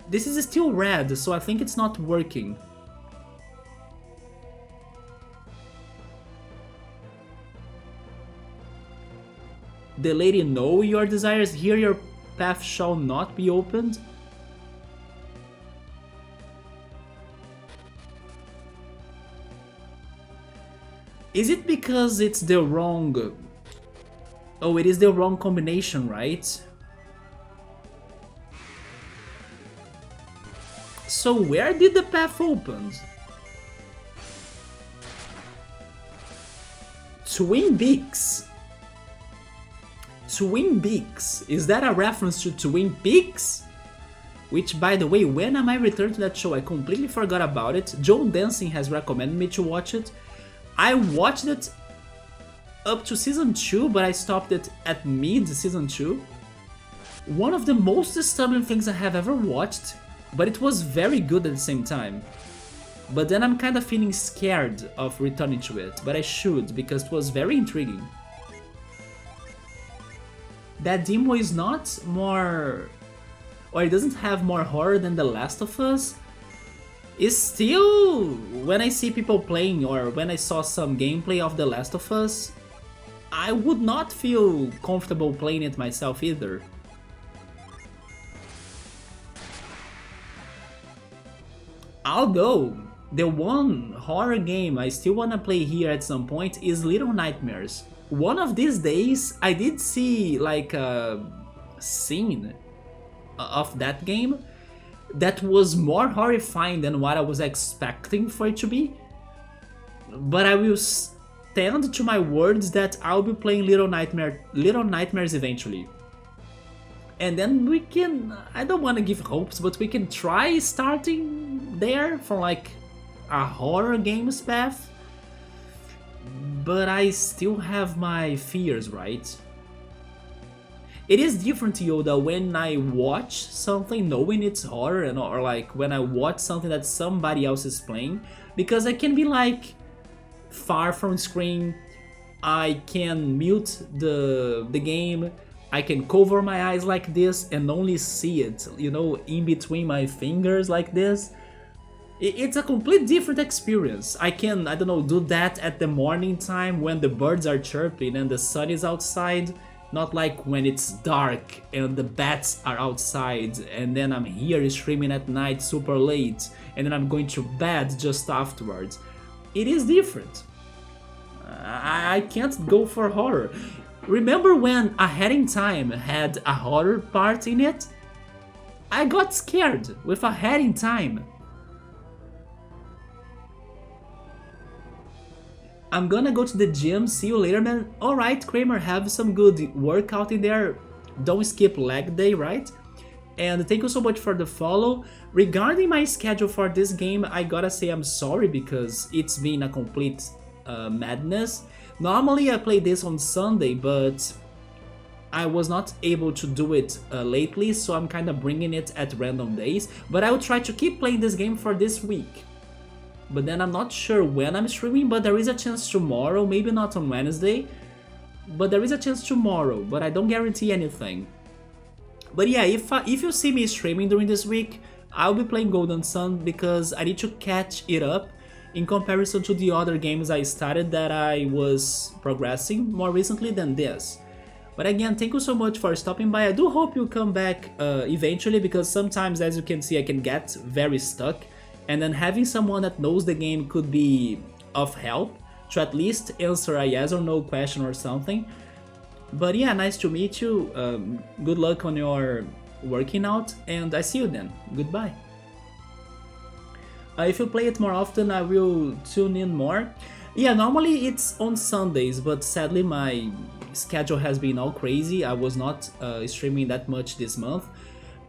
This is still red, so I think it's not working. The lady know your desires, here your path shall not be opened. Is it because it's the wrong... Oh, it is the wrong combination, right? So where did the path open? Twin Peaks. Twin Peaks. Is that a reference to Twin Peaks? Which, by the way, when I might return to that show, I completely forgot about it. Joe Dancing has recommended me to watch it. I watched it up to season 2, but I stopped it at mid-season 2. One of the most disturbing things I have ever watched, but it was very good at the same time. But then I'm kind of feeling scared of returning to it, but I should, because it was very intriguing. That demo is not more... or it doesn't have more horror than The Last of Us. It's still... when I see people playing or when I saw some gameplay of The Last of Us, I would not feel comfortable playing it myself either. Although, the one horror game I still wanna play here at some point is Little Nightmares. One of these days, I did see like a scene of that game that was more horrifying than what I was expecting for it to be. But I will stand to my words that I'll be playing Little Nightmares eventually. And then we can, I don't want to give hopes, but we can try starting there for like a horror games path. But I still have my fears, right? It is different, Yoda, when I watch something knowing it's horror, and or like when I watch something that somebody else is playing, because I can be like far from screen, I can mute the game, I can cover my eyes like this and only see it, you know, in between my fingers like this. It's a complete different experience. I can, I don't know, do that at the morning time when the birds are chirping and the sun is outside. Not like when it's dark and the bats are outside and then I'm here streaming at night super late and then I'm going to bed just afterwards. It is different. I can't go for horror. Remember when Ahead in Time had a horror part in it? I got scared with Ahead in Time. I'm gonna go to the gym, see you later, man. Alright, Kramer, have some good workout in there. Don't skip leg day, right? And thank you so much for the follow. Regarding my schedule for this game, I gotta say I'm sorry because it's been a complete madness. Normally I play this on Sunday, but I was not able to do it lately, so I'm kinda bringing it at random days. But I will try to keep playing this game for this week. But then I'm not sure when I'm streaming, but there is a chance tomorrow, maybe not on Wednesday, but there is a chance tomorrow, but I don't guarantee anything. But yeah, if you see me streaming during this week, I'll be playing Golden Sun because I need to catch it up in comparison to the other games I started that I was progressing more recently than this. But again, thank you so much for stopping by. I do hope you come back eventually, because sometimes, as you can see, I can get very stuck. And then having someone that knows the game could be of help to at least answer a yes or no question or something. But yeah, nice to meet you. Good luck on your working out, and I see you then. Goodbye. If you play it more often, I will tune in more. Yeah, normally it's on Sundays, but sadly my schedule has been all crazy. I was not streaming that much this month.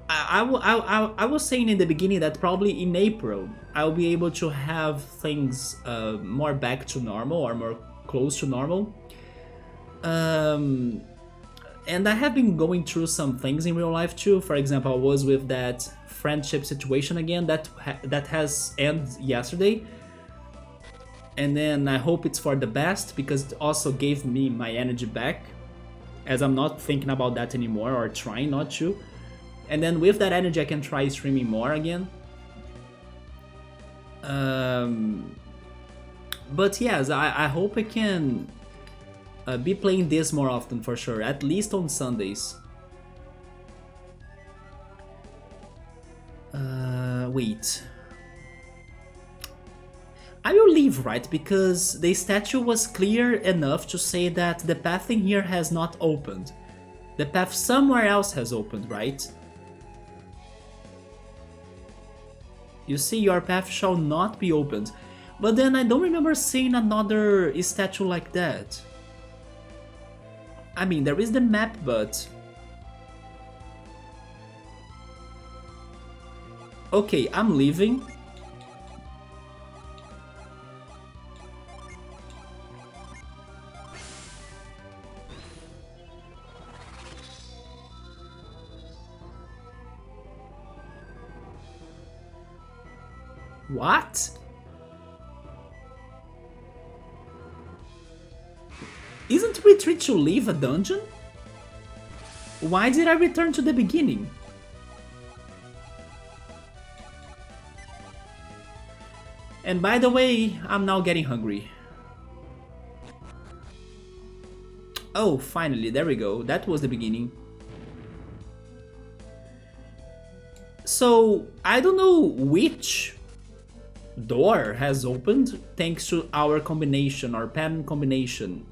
I was saying in the beginning that probably in April I'll be able to have things more back to normal or more close to normal. And I have been going through some things in real life too. For example, I was with that friendship situation again that has ended yesterday. And then I hope it's for the best because it also gave me my energy back, as I'm not thinking about that anymore or trying not to. And then with that energy I can try streaming more again. But yes, I hope I can be playing this more often for sure, at least on Sundays. Wait. I will leave, right? Because the statue was clear enough to say that the path in here has not opened. The path somewhere else has opened, right? You see, your path shall not be opened. But then I don't remember seeing another statue like that. I mean, there is the map, but... Okay, I'm leaving. What? Isn't retreat to leave a dungeon? Why did I return to the beginning? And by the way, I'm now getting hungry. Oh, finally, there we go. That was the beginning. So, I don't know which door has opened thanks to our combination, our pattern combination.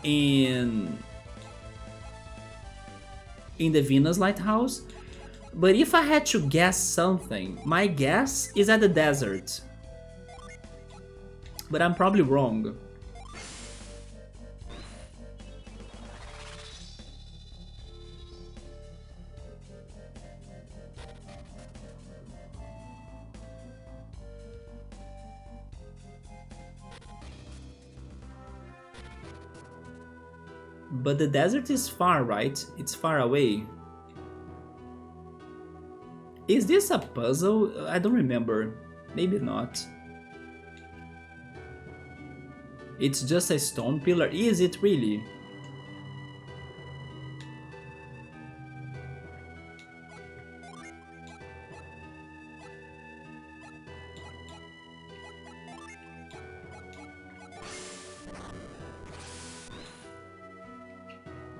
In the Venus Lighthouse. But if I had to guess something, my guess is at the desert. But I'm probably wrong. But the desert is far, right? It's far away. Is this a puzzle? I don't remember. Maybe not. It's just a stone pillar. Is it really?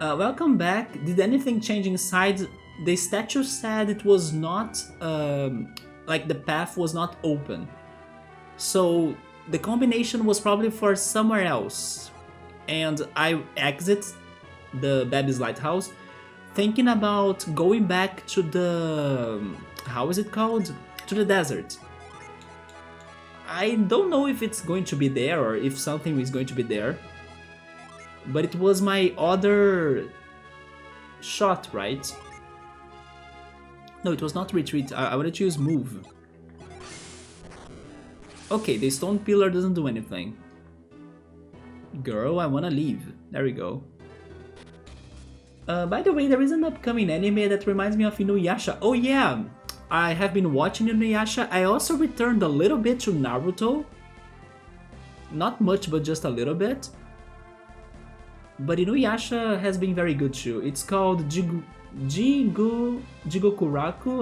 Welcome back. Did anything change inside? The statue said it was not, like the path was not open. So the combination was probably for somewhere else. And I exit the Babi's Lighthouse thinking about going back to the, how is it called? To the desert. I don't know if it's going to be there or if something is going to be there. But it was my other shot, right? No, it was not retreat. I wanted to use move. Okay, the stone pillar doesn't do anything. Girl, I wanna leave. There we go. By the way, there is an upcoming anime that reminds me of Inuyasha. Oh yeah, I have been watching Inuyasha. I also returned a little bit to Naruto. Not much, but just a little bit. But Inuyasha has been very good too. It's called Jigokuraku.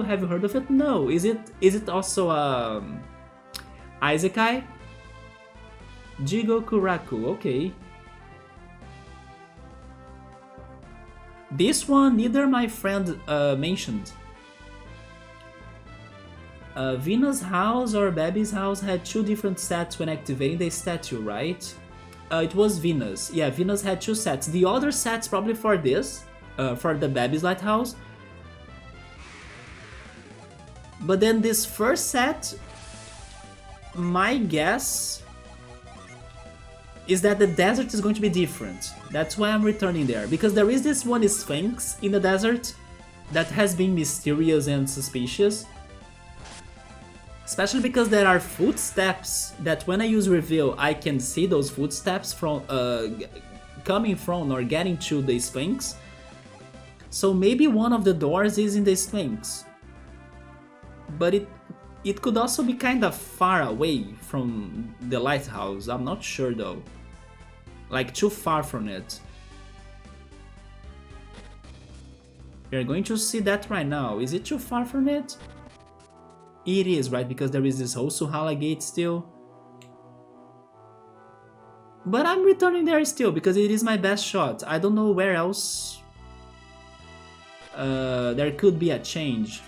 Have you heard of it? No. Is it also Isekai? Jigokuraku, okay. This one neither my friend mentioned. Venus' house or Babi's house had two different sets when activating the statue, right? It was Venus. Yeah, Venus had two sets. The other set's probably for this, for the Babi's Lighthouse. But then this first set, my guess is that the desert is going to be different. That's why I'm returning there. Because there is this one Sphinx in the desert that has been mysterious and suspicious. Especially because there are footsteps that when I use reveal, I can see those footsteps from coming from or getting to the Sphinx. So maybe one of the doors is in the Sphinx. But it could also be kind of far away from the lighthouse. I'm not sure though. Like too far from it. We're going to see that right now. Is it too far from it? It is, right? Because there is this whole Suhala gate still. But I'm returning there still because it is my best shot. I don't know where else there could be a change.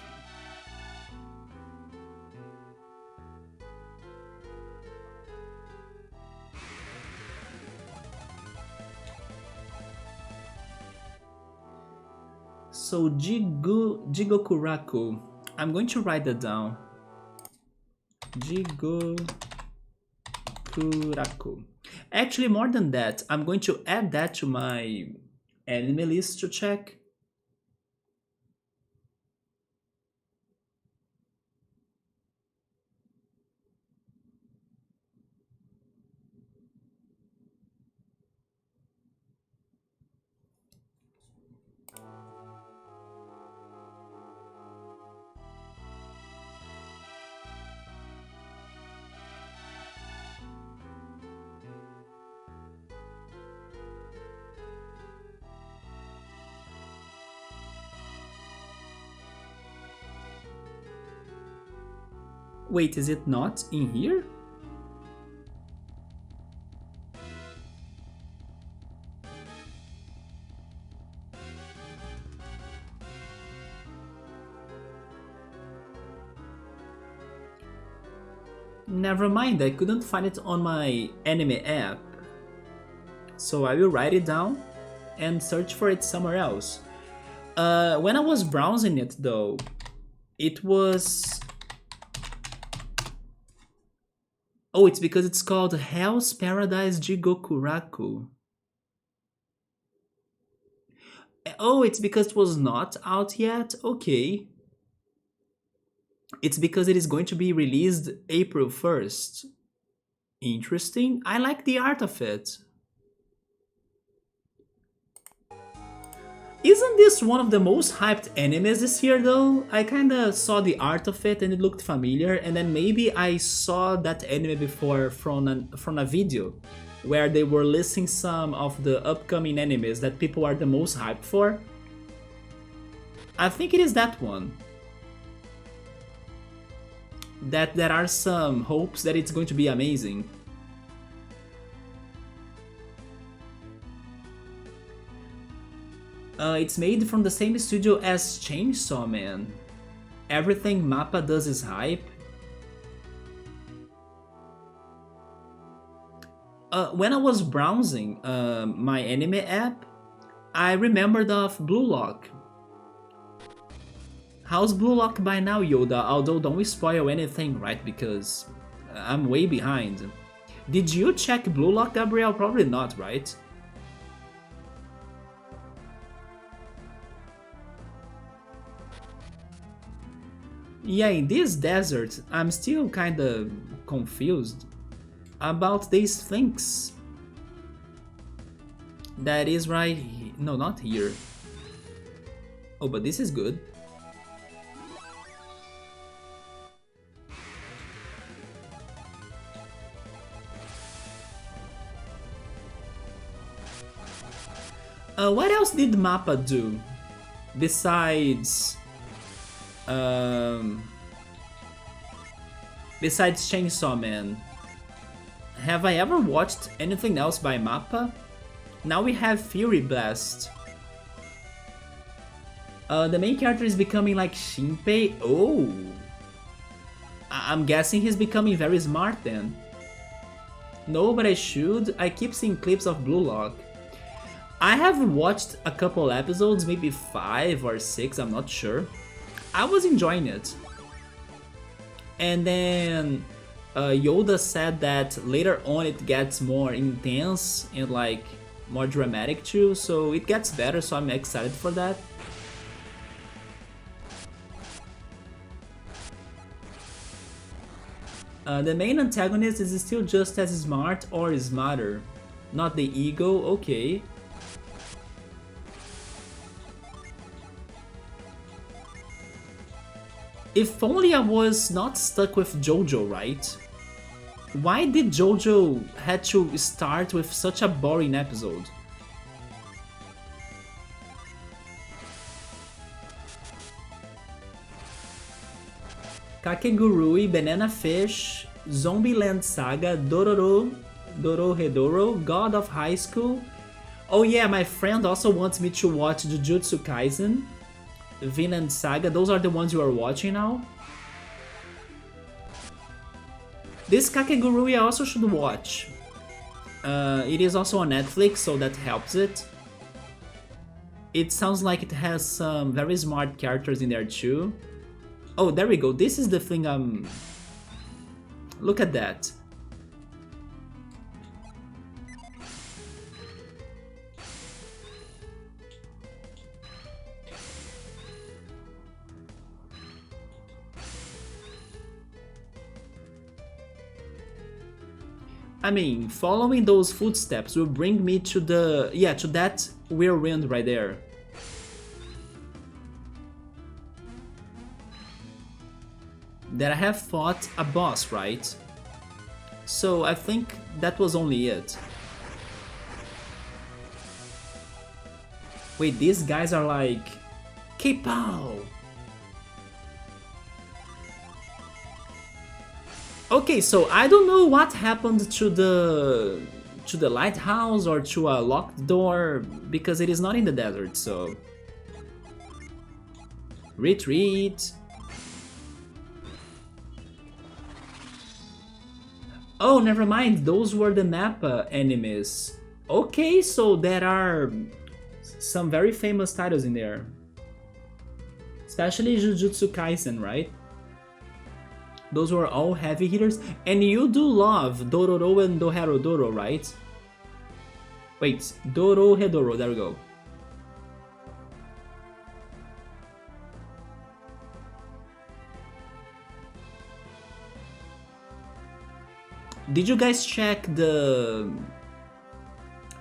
So Jigokuraku. I'm going to write that down. Jigokuraku. Actually, more than that, I'm going to add that to my enemy list to check. Wait, is it not in here? Never mind, I couldn't find it on my anime app. So I will write it down and search for it somewhere else. When I was browsing it though, it was... Oh, it's because it's called Hell's Paradise Jigokuraku. Oh, it's because it was not out yet? Okay. It's because it is going to be released April 1st. Interesting. I like the art of it. Isn't this one of the most hyped animes this year though? I kinda saw the art of it and it looked familiar, and then maybe I saw that anime before from a video where they were listing some of the upcoming animes that people are the most hyped for. I think it is that one. That there are some hopes that it's going to be amazing. It's made from the same studio as Chainsaw Man. Everything Mappa does is hype. When I was browsing my anime app, I remembered of Blue Lock. How's Blue Lock by now, Yoda? Although don't spoil anything, right? Because I'm way behind. Did you check Blue Lock, Gabriel? Probably not, right? Yeah, in this desert, I'm still kinda confused about these things. That is right here. No, not here. Oh, but this is good. What else did Mappa do? Besides... besides Chainsaw Man, have I ever watched anything else by Mappa? Now we have Fury Blast. The main character is becoming like Shinpei. Oh! I'm guessing he's becoming very smart then. No, but I should. I keep seeing clips of Blue Lock. I have watched a couple episodes, maybe 5 or 6, I'm not sure. I was enjoying it. And then Yoda said that later on it gets more intense and like more dramatic too, so it gets better, so I'm excited for that. The main antagonist is still just as smart or smarter. Not the ego, okay. If only I was not stuck with JoJo, right? Why did JoJo had to start with such a boring episode? Kakegurui, Banana Fish, Zombieland Saga, Dorohedoro, God of High School. Oh yeah, my friend also wants me to watch Jujutsu Kaisen, Vinland Saga. Those are the ones you are watching now. This Kakegurui I also should watch. It is also on Netflix, so that helps it. It sounds like it has some very smart characters in there too. Oh, there we go. This is the thing I'm... Look at that. I mean, following those footsteps will bring me to the... Yeah, to that whirlwind right there. That I have fought a boss, right? So I think that was only it. Wait, these guys are like... K-Pow! Okay, so I don't know what happened to the lighthouse or to a locked door, because it is not in the desert, so... Retreat! Oh, never mind, those were the Nappa enemies. Okay, so there are some very famous titles in there. Especially Jujutsu Kaisen, right? Those were all heavy hitters. And you do love Dororo and Doharodoro, right? Wait, Dorohedoro, there we go. Did you guys check the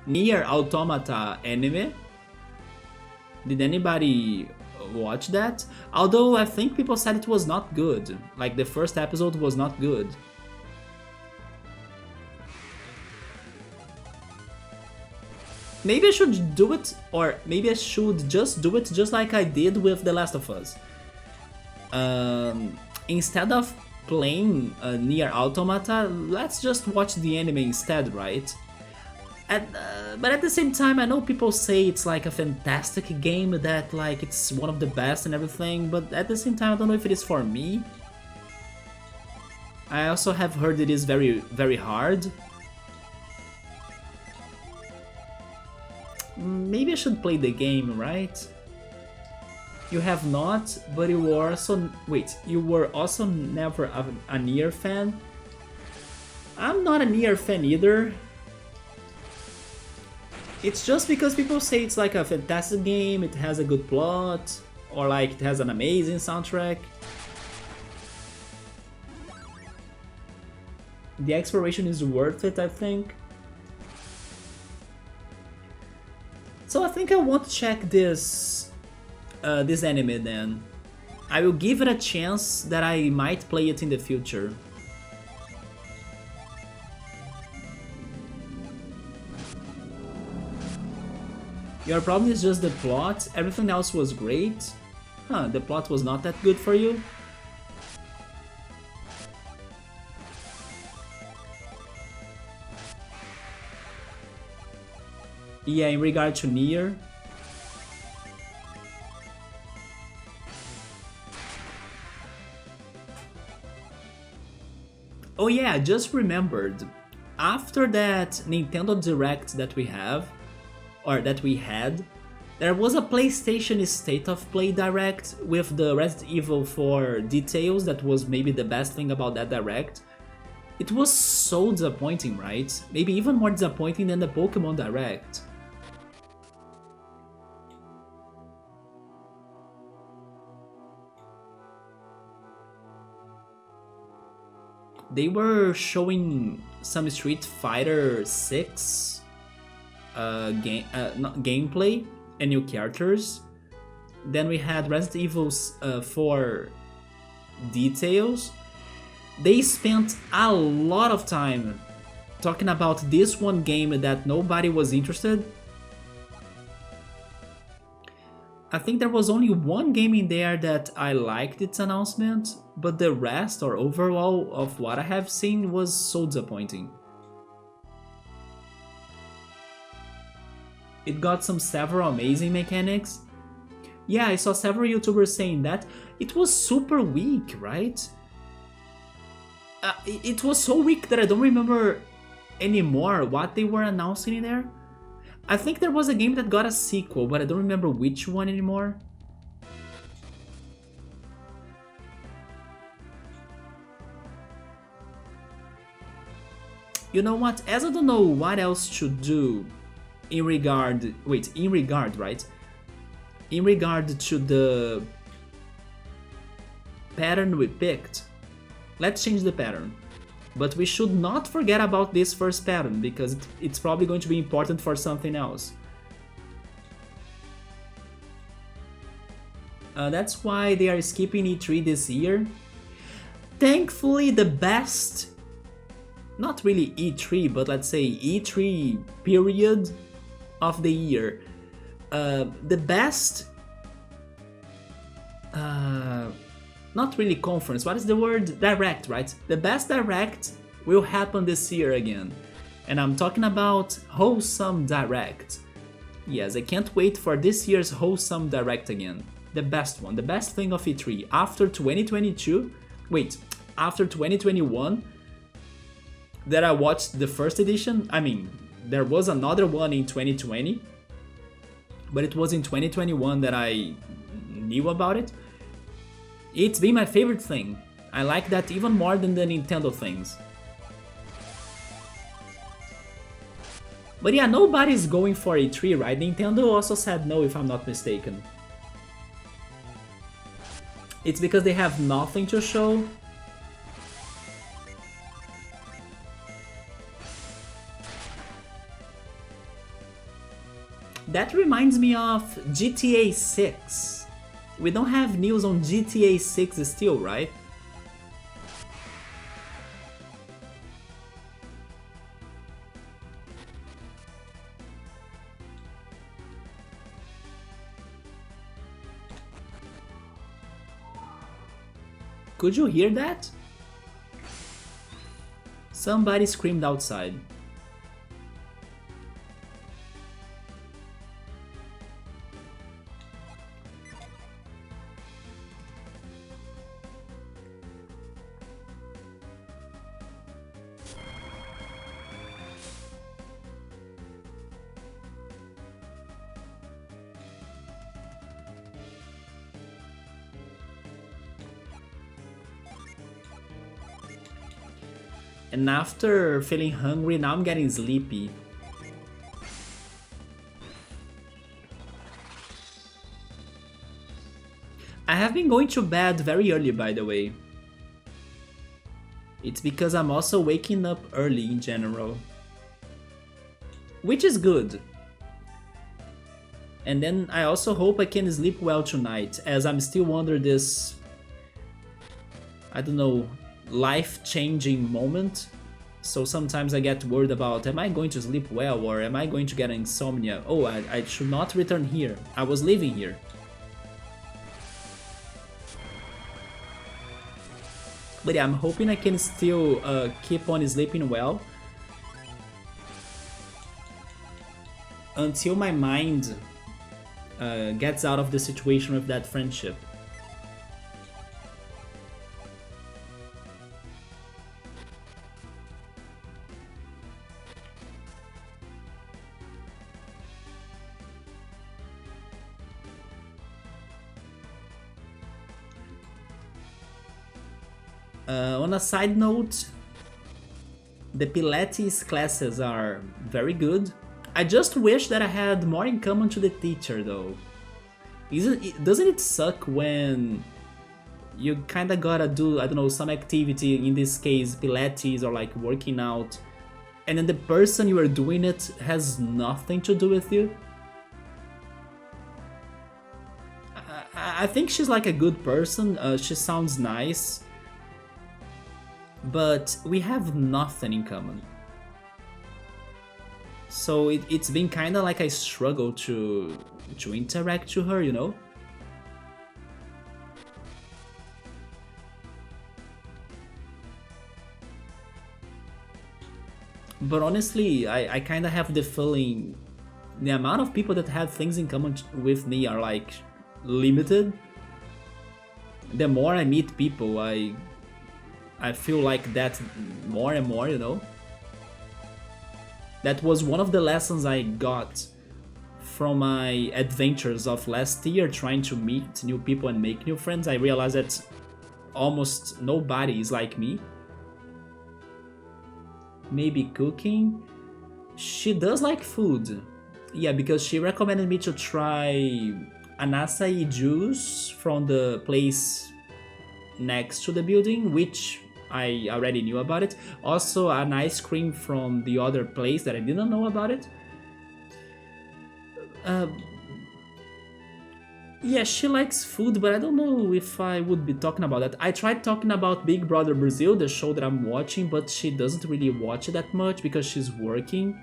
Nier Automata anime? Did anybody watch that? Although I think people said it was not good. Like the first episode was not good. Maybe I should do it, or maybe I should just do it just like I did with The Last of Us. Instead of playing Nier Automata, let's just watch the anime instead, right? But at the same time, I know people say it's like a fantastic game, that like it's one of the best and everything, but at the same time I don't know if it is for me. I also have heard it is very, very hard. Maybe I should play the game, right? You have not, but you were also... Wait, you were also never a Nier fan? I'm not a Nier fan either. It's just because people say it's like a fantastic game, it has a good plot, or like it has an amazing soundtrack. The exploration is worth it, I think. So I think I want to check this this anime then. I will give it a chance that I might play it in the future. Your problem is just the plot, everything else was great? Huh, the plot was not that good for you? Yeah, in regard to Nier. Oh yeah, I just remembered. After that Nintendo Direct that we have, or that we had, there was a PlayStation State of Play Direct with the Resident Evil 4 details. That was maybe the best thing about that Direct. It was so disappointing, right? Maybe even more disappointing than the Pokemon Direct. They were showing some Street Fighter 6 gameplay and new characters. Then we had Resident Evil 4 details. They spent a lot of time talking about this one game that nobody was interested. I think there was only one game in there that I liked its announcement, but the rest or overall of what I have seen was so disappointing. It got several amazing mechanics. Yeah, I saw several YouTubers saying that. It was super weak, right? It was so weak that I don't remember anymore what they were announcing in there. I think there was a game that got a sequel, but I don't remember which one anymore. You know what? As I don't know what else to do in regard... Wait, in regard, right? In regard to the pattern we picked, let's change the pattern. But we should not forget about this first pattern, because it's probably going to be important for something else. That's why they are skipping E3 this year. Thankfully, the best, not really E3, but let's say E3 period of the year. The best, not really conference, what is the word? Direct, right? The best direct will happen this year again. And I'm talking about Wholesome Direct. Yes, I can't wait for this year's Wholesome Direct again. The best one, the best thing of E3. After 2022, after 2021, that I watched the first edition. I mean, there was another one in 2020, but it was in 2021 that I knew about it. It's been my favorite thing. I like that even more than the Nintendo things. But yeah, nobody's going for E3, right? Nintendo also said no, if I'm not mistaken. It's because they have nothing to show. That reminds me of GTA 6. We don't have news on GTA 6 still, right? Could you hear that? Somebody screamed outside. And after feeling hungry, now I'm getting sleepy. I have been going to bed very early, by the way. It's because I'm also waking up early in general. Which is good. And then I also hope I can sleep well tonight, as I'm still under this, I don't know, life-changing moment. So sometimes I get worried about, am I going to sleep well or am I going to get insomnia? Oh, I should not return here. I was living here. But yeah, I'm hoping I can still keep on sleeping well until my mind gets out of the situation with that friendship. On a side note, the Pilates classes are very good. I just wish that I had more in common to the teacher though. Doesn't it suck when you kinda gotta do, I don't know, some activity, in this case Pilates or like working out, and then the person you are doing it has nothing to do with you. I think she's like a good person. She sounds nice, but we have nothing in common. So it's been kind of like I struggle to interact to her, you know? But honestly, I kind of have the feeling the amount of people that have things in common with me are like limited. The more I meet people, I feel like that more and more, you know? That was one of the lessons I got from my adventures of last year trying to meet new people and make new friends. I realized that almost nobody is like me. Maybe cooking. She does like food. Yeah, because she recommended me to try an acai juice from the place next to the building, which I already knew about it. Also, an ice cream from the other place that I didn't know about it. Yeah, she likes food, but I don't know if I would be talking about that. I tried talking about Big Brother Brazil, the show that I'm watching, but she doesn't really watch it that much because she's working.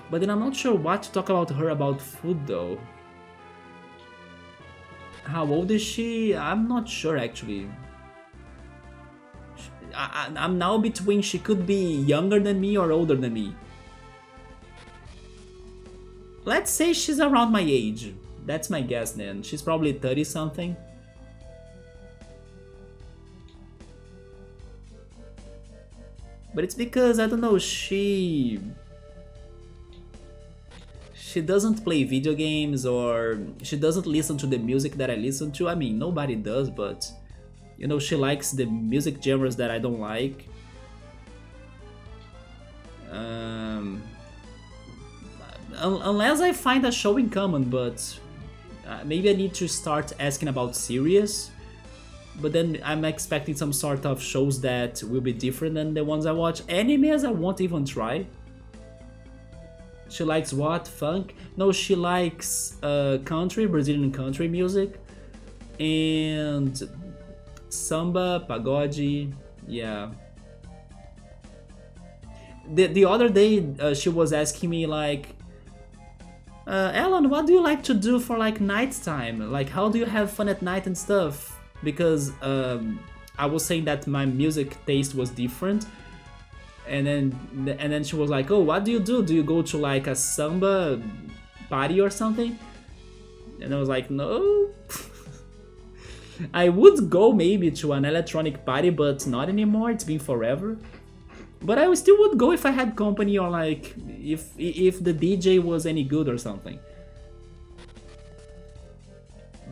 But then I'm not sure what to talk about her about food though. How old is she? I'm not sure actually. I'm now between she could be younger than me or older than me. Let's say she's around my age. That's my guess then. She's probably 30 something. But it's because, I don't know, she doesn't play video games or she doesn't listen to the music that I listen to. I mean, nobody does, but you know, she likes the music genres that I don't like. Unless I find a show in common, but maybe I need to start asking about series. But then I'm expecting some sort of shows that will be different than the ones I watch. Animes I won't even try. She likes what? Funk? No, she likes country, Brazilian country music. And samba, pagode, yeah. The other day she was asking me like, Alan, what do you like to do for like nighttime? Like, how do you have fun at night and stuff? Because I was saying that my music taste was different. And then she was like, oh, what do you do? Do you go to like a samba party or something? And I was like, no. I would go maybe to an electronic party, but not anymore. It's been forever. But I still would go if I had company or like if the DJ was any good or something.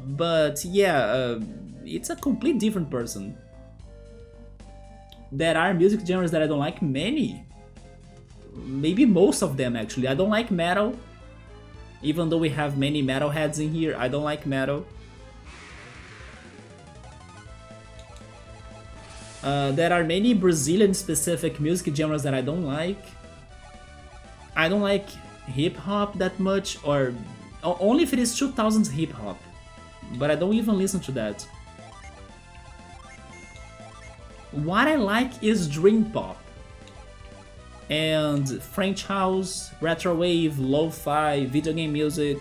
But yeah, it's a complete different person. There are music genres that I don't like, many. Maybe most of them actually. I don't like metal. Even though we have many metalheads in here, I don't like metal. There are many Brazilian specific music genres that I don't like. I don't like hip hop that much, or only if it is 2000s hip hop. But I don't even listen to that. What I like is dream pop and French house, retro wave, lo-fi, video game music,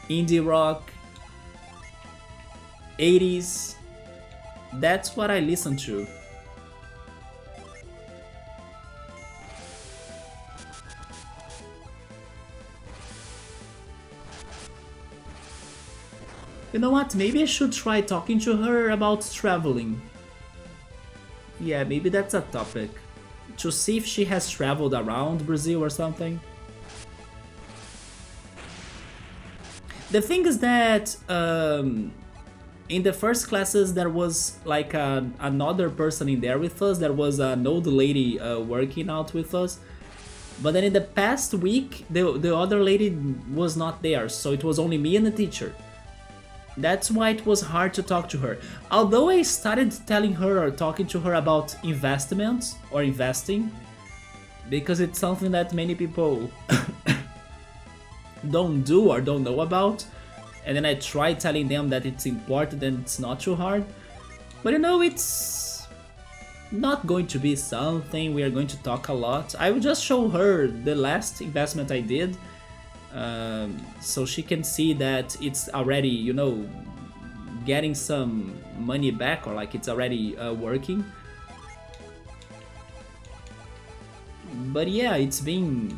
indie rock, 80s. That's what I listen to. You know what? Maybe I should try talking to her about traveling. Yeah, maybe that's a topic. To see if she has traveled around Brazil or something. The thing is that in the first classes there was like another person in there with us. There was an old lady working out with us. But then in the past week, the other lady was not there, so it was only me and the teacher. That's why it was hard to talk to her. Although I started telling her or talking to her about investments or investing, because it's something that many people don't do or don't know about. And then I tried telling them that it's important and it's not too hard. But you know, it's not going to be something we are going to talk a lot. I will just show her the last investment I did, so she can see that it's already, you know, getting some money back, or like it's already working. But yeah, it's been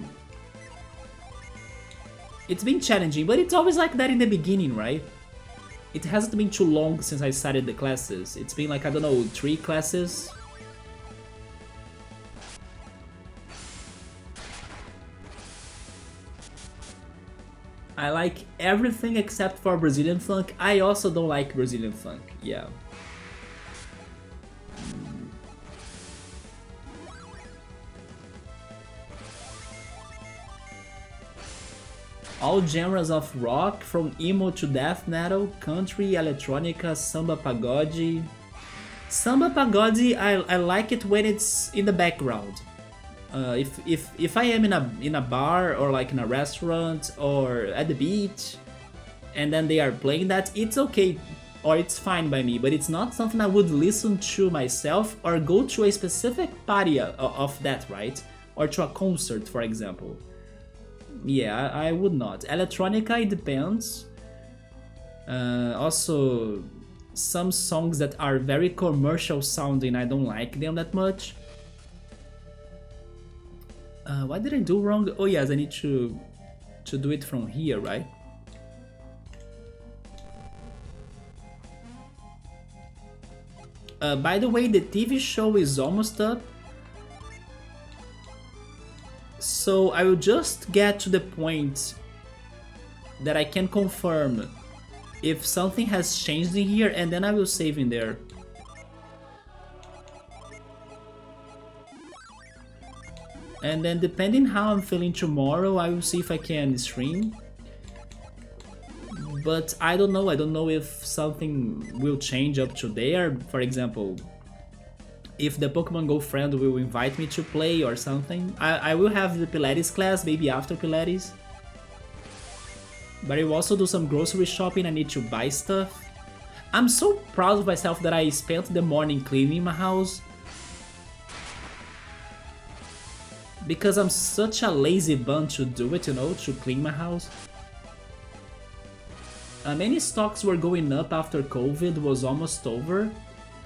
challenging, but it's always like that in the beginning, right? It hasn't been too long since I started the classes. It's been like, I don't know, 3 classes. I like everything except for Brazilian funk. I also don't like Brazilian funk, yeah. All genres of rock, from emo to death metal, country, electronica, samba pagode. Samba pagode, I like it when it's in the background. If I am in a bar or like in a restaurant or at the beach, and then they are playing that, it's okay or it's fine by me. But it's not something I would listen to myself or go to a specific party of that, right? Or to a concert, for example. Yeah, I would not. Electronica, it depends. Also, some songs that are very commercial sounding, I don't like them that much. What did I do wrong? Oh yes, I need to do it from here, right? By the way, the TV show is almost up. So I will just get to the point that I can confirm if something has changed in here, and then I will save in there. And then depending how I'm feeling tomorrow, I will see if I can stream. But I don't know if something will change up to there. For example, if the Pokemon Go friend will invite me to play or something. I will have the Pilates class, maybe after Pilates. But I will also do some grocery shopping, I need to buy stuff. I'm so proud of myself that I spent the morning cleaning my house. Because I'm such a lazy bun to do it, you know, to clean my house. Many stocks were going up after COVID was almost over,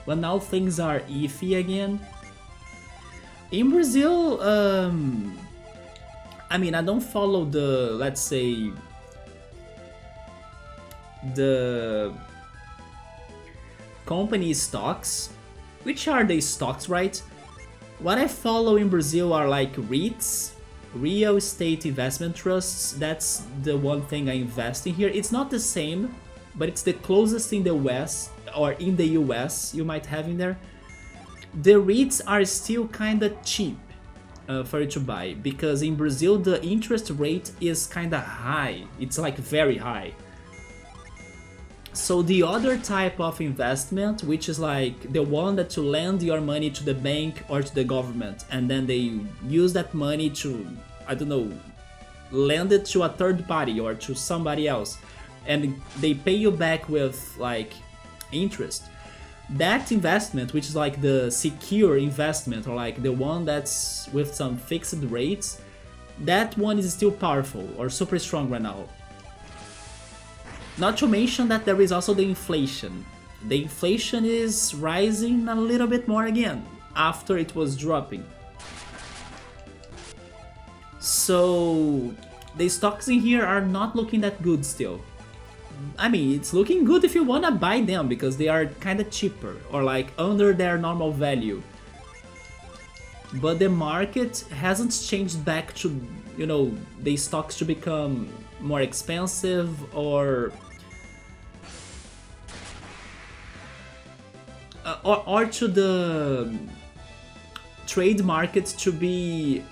but now things are iffy again. In Brazil, I mean, I don't follow the, let's say, the company stocks. Which are the stocks, right? What I follow in Brazil are like REITs, real estate investment trusts. That's the one thing I invest in here. It's not the same, but it's the closest in the West, or in the US you might have in there. The REITs are still kinda cheap for you to buy, because in Brazil the interest rate is kinda high. It's like very high. So the other type of investment, which is like the one that you lend your money to the bank or to the government, and then they use that money to, I don't know, lend it to a third party or to somebody else, and they pay you back with like interest. That investment, which is like the secure investment, or like the one that's with some fixed rates, that one is still powerful or super strong right now. Not to mention that there is also the inflation. The inflation is rising a little bit more again after it was dropping. So the stocks in here are not looking that good still. I mean, it's looking good if you wanna buy them because they are kinda cheaper or like under their normal value. But the market hasn't changed back to, you know, the stocks to become more expensive or to the trade market to be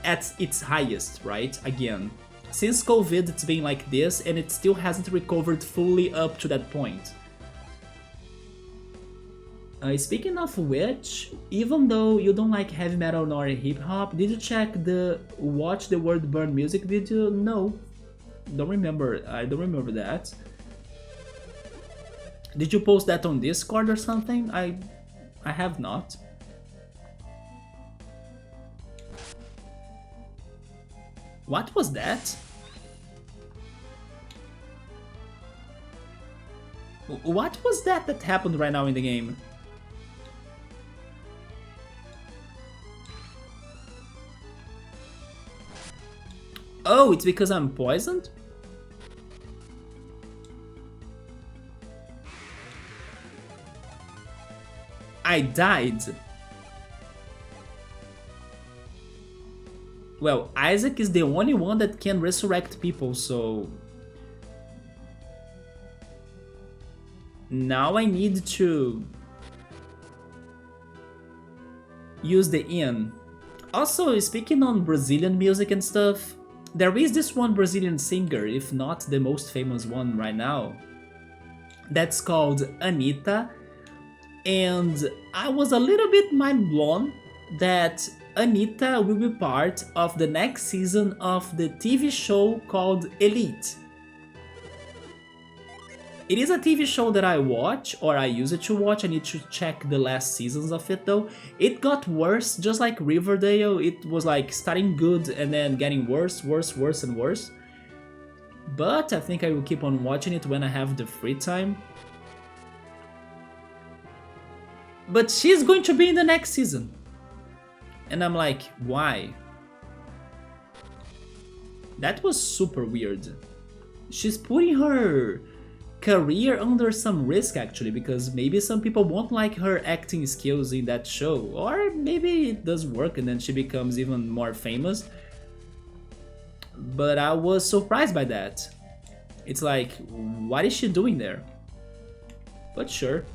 at its highest, right? Again. Since COVID, it's been like this, and it still hasn't recovered fully up to that point. Speaking of which, even though you don't like heavy metal nor hip hop, did you watch the Word Burn music video? No, don't remember. I don't remember that. Did you post that on Discord or something? I have not. What was that? What was that happened right now in the game? Oh, it's because I'm poisoned? I died. Well, Isaac is the only one that can resurrect people, so... Now I need to... use the inn. Also, speaking on Brazilian music and stuff, there is this one Brazilian singer, if not the most famous one right now, that's called Anitta, and I was a little bit mind blown that Anitta will be part of the next season of the TV show called Elite. It is a TV show that I watch, or I use it to watch. I need to check the last seasons of it though. It got worse, just like Riverdale. It was like starting good and then getting worse, worse and worse. But I think I will keep on watching it when I have the free time. But she's going to be in the next season. And I'm like, why? That was super weird. She's putting her career under some risk actually, because maybe some people won't like her acting skills in that show, or maybe it does work and then she becomes even more famous. But I was surprised by that. It's like, what is she doing there? But sure.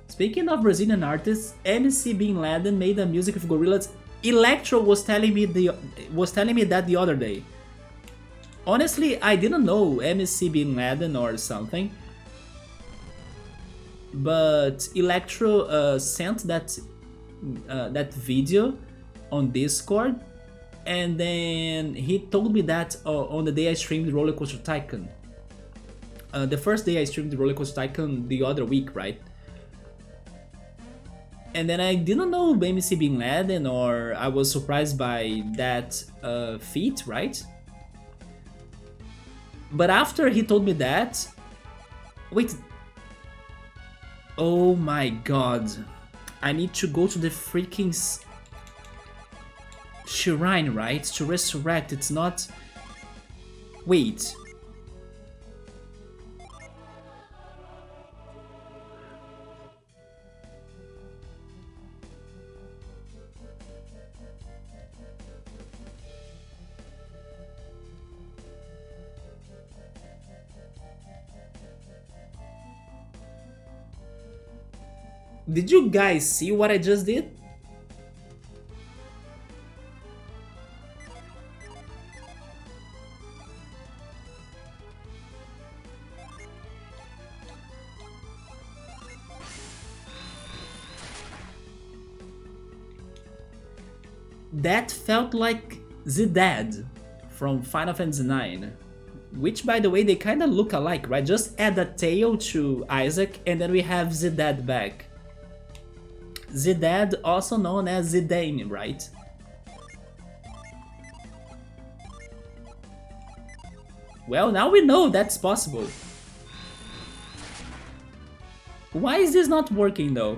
Speaking of Brazilian artists, MC Bin Laden made a music with Gorillaz. Electro was telling me that the other day. Honestly, I didn't know MC Bin Laden or something, but Electro sent that video on Discord, and then he told me that on the day I streamed Roller Coaster Tycoon. The first day I streamed Roller Coaster Tycoon the other week, right? And then I didn't know MC Bin Laden, or I was surprised by that feat, right? But after he told me that... Wait... Oh my god. I need to go to the freaking... shrine, right? To resurrect, it's not... Wait... Did you guys see what I just did? That felt like Zedad from Final Fantasy IX. Which, by the way, they kinda look alike, right? Just add a tail to Isaac and then we have Zedad back. Zedad, also known as Zidane, right? Well, now we know that's possible. Why is this not working though?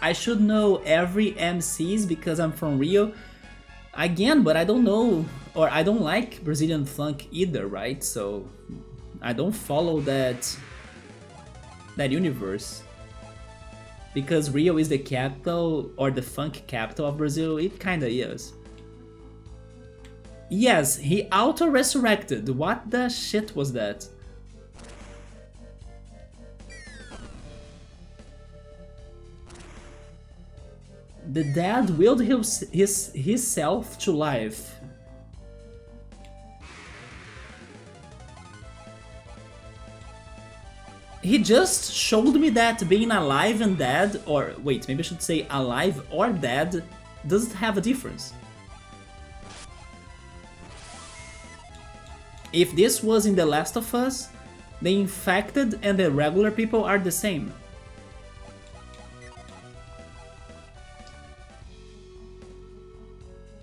I should know every MCs because I'm from Rio. Again, but I don't know, or I don't like Brazilian funk either, right? So I don't follow that universe. Because Rio is the capital, or the funk capital of Brazil, it kinda is. Yes, he auto-resurrected. What the shit was that? The dead willed his self to life. He just showed me that being alive and dead, or wait, maybe I should say alive or dead, doesn't have a difference. If this was in The Last of Us, the infected and the regular people are the same.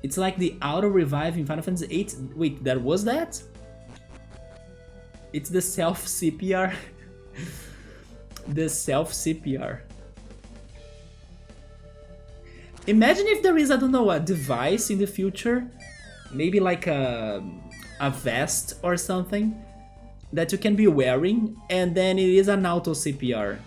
It's like the auto-revive in Final Fantasy VIII. Wait, there was that? It's the self-CPR. The self-CPR. Imagine if there is, I don't know, a device in the future, maybe like a vest or something, that you can be wearing, and then it is an auto-CPR.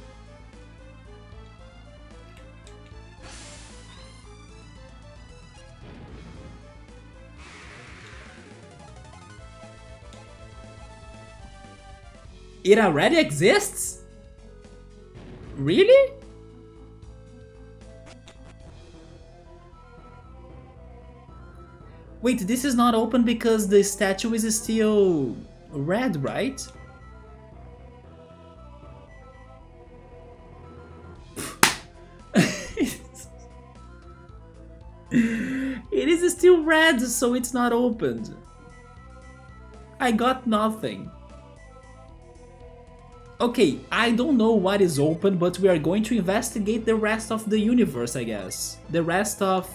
It already exists? Really? Wait, this is not open because the statue is still red, right? It is still red, so it's not opened. I got nothing. Okay, I don't know what is open, but we are going to investigate the rest of the universe, I guess. The rest of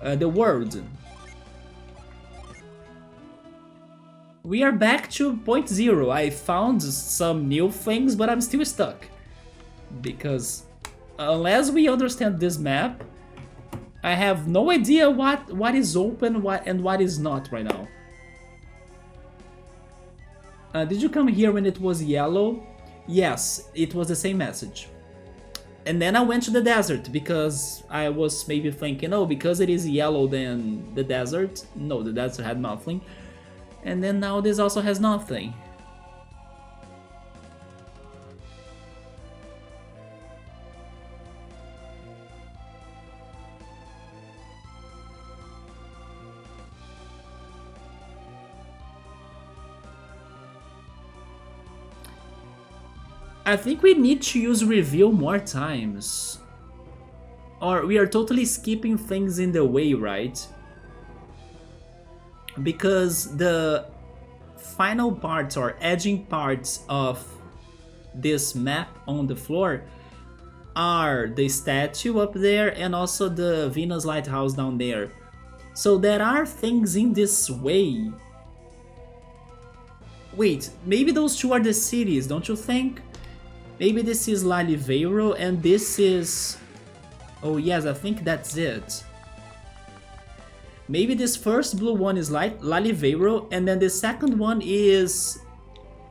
the world. We are back to point zero. I found some new things, but I'm still stuck. Because unless we understand this map, I have no idea what is open and what is not right now. Did you come here when it was yellow? Yes, it was the same message. And then I went to the desert because I was maybe thinking, oh, because it is yellow then the desert. No, the desert had nothing. And then now this also has nothing. I think we need to use reveal more times. Or we are totally skipping things in the way, right? Because the final parts or edging parts of this map on the floor are the statue up there and also the Venus Lighthouse down there. So there are things in this way. Wait, maybe those two are the cities, don't you think? Maybe this is Laliveiro and this is... Oh yes, I think that's it. Maybe this first blue one is Laliveiro and then the second one is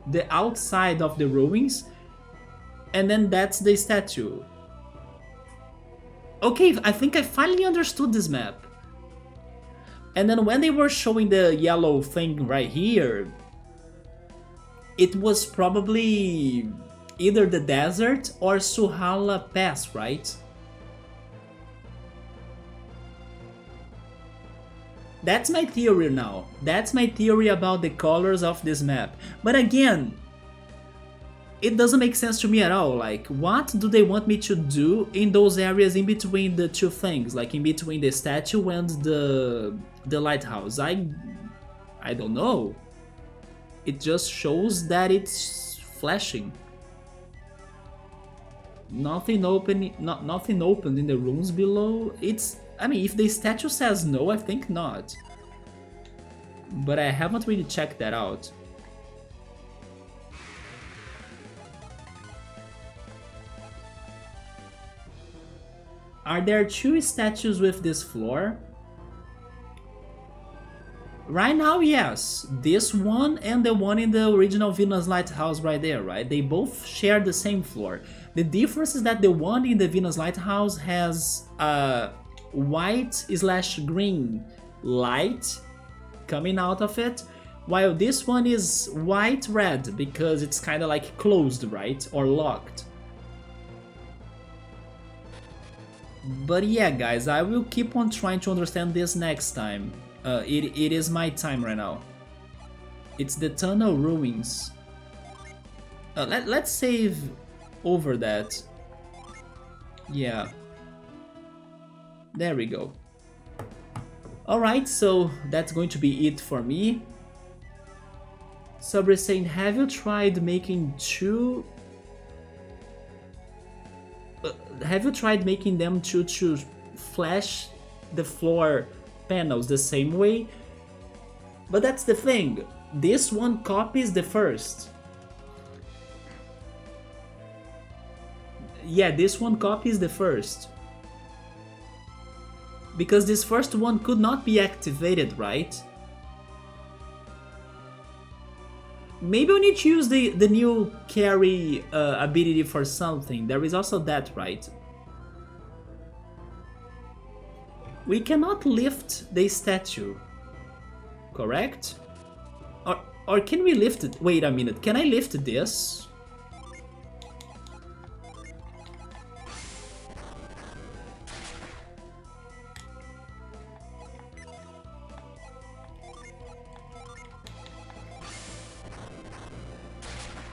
the outside of the ruins and then that's the statue. Okay, I think I finally understood this map. And then when they were showing the yellow thing right here, it was probably either the desert or Suhala Pass, right? That's my theory now. That's my theory about the colors of this map. But again, it doesn't make sense to me at all. Like, what do they want me to do in those areas in between the two things? Like, in between the statue and the lighthouse? I don't know. It just shows that it's flashing. Nothing open, nothing opened in the rooms below. It's... I mean, if the statue says no, I think not. But I haven't really checked that out. Are there two statues with this floor? Right now, yes. This one and the one in the original Venus Lighthouse right there, right? They both share the same floor. The difference is that the one in the Venus Lighthouse has white/green light coming out of it, while this one is white-red because it's kind of like closed, right? Or locked. But yeah, guys, I will keep on trying to understand this next time. It is my time right now. It's the tunnel ruins. Let's save over that. Yeah. There we go. Alright, so that's going to be it for me. Sabri saying, have you tried making two... have you tried making them to flash the floor panels the same way? But that's the thing. This one copies the first. Yeah, this one copies the first. Because this first one could not be activated, right? Maybe we need to use the new carry ability for something. There is also that, right? We cannot lift the statue, correct? Or can we lift it? Wait a minute, can I lift this?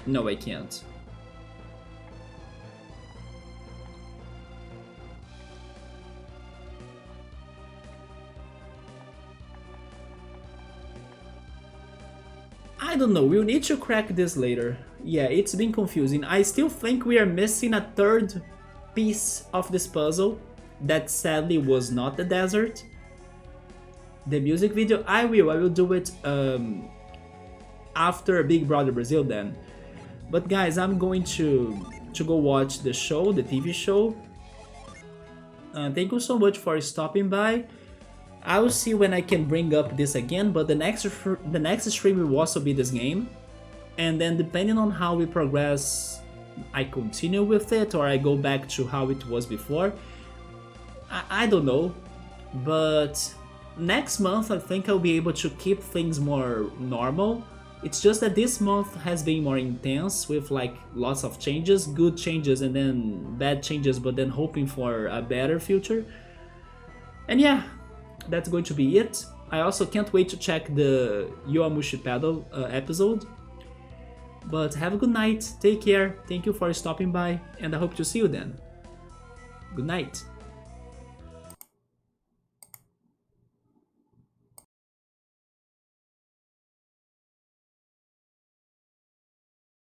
No, I can't. I don't know, we'll need to crack this later. Yeah, it's been confusing. I still think we are missing a third piece of this puzzle that sadly was not the desert. The music video, I will do it after Big Brother Brazil then. But guys, I'm going to go watch the show, the TV show. Thank you so much for stopping by. I will see when I can bring up this again, but the next stream will also be this game. And then depending on how we progress, I continue with it or I go back to how it was before. I don't know, but next month I think I'll be able to keep things more normal. It's just that this month has been more intense with like lots of changes, good changes and then bad changes, but then hoping for a better future. And yeah, that's going to be it. I also can't wait to check the Yoamushi Paddle episode. But have a good night, take care, thank you for stopping by, and I hope to see you then. Good night.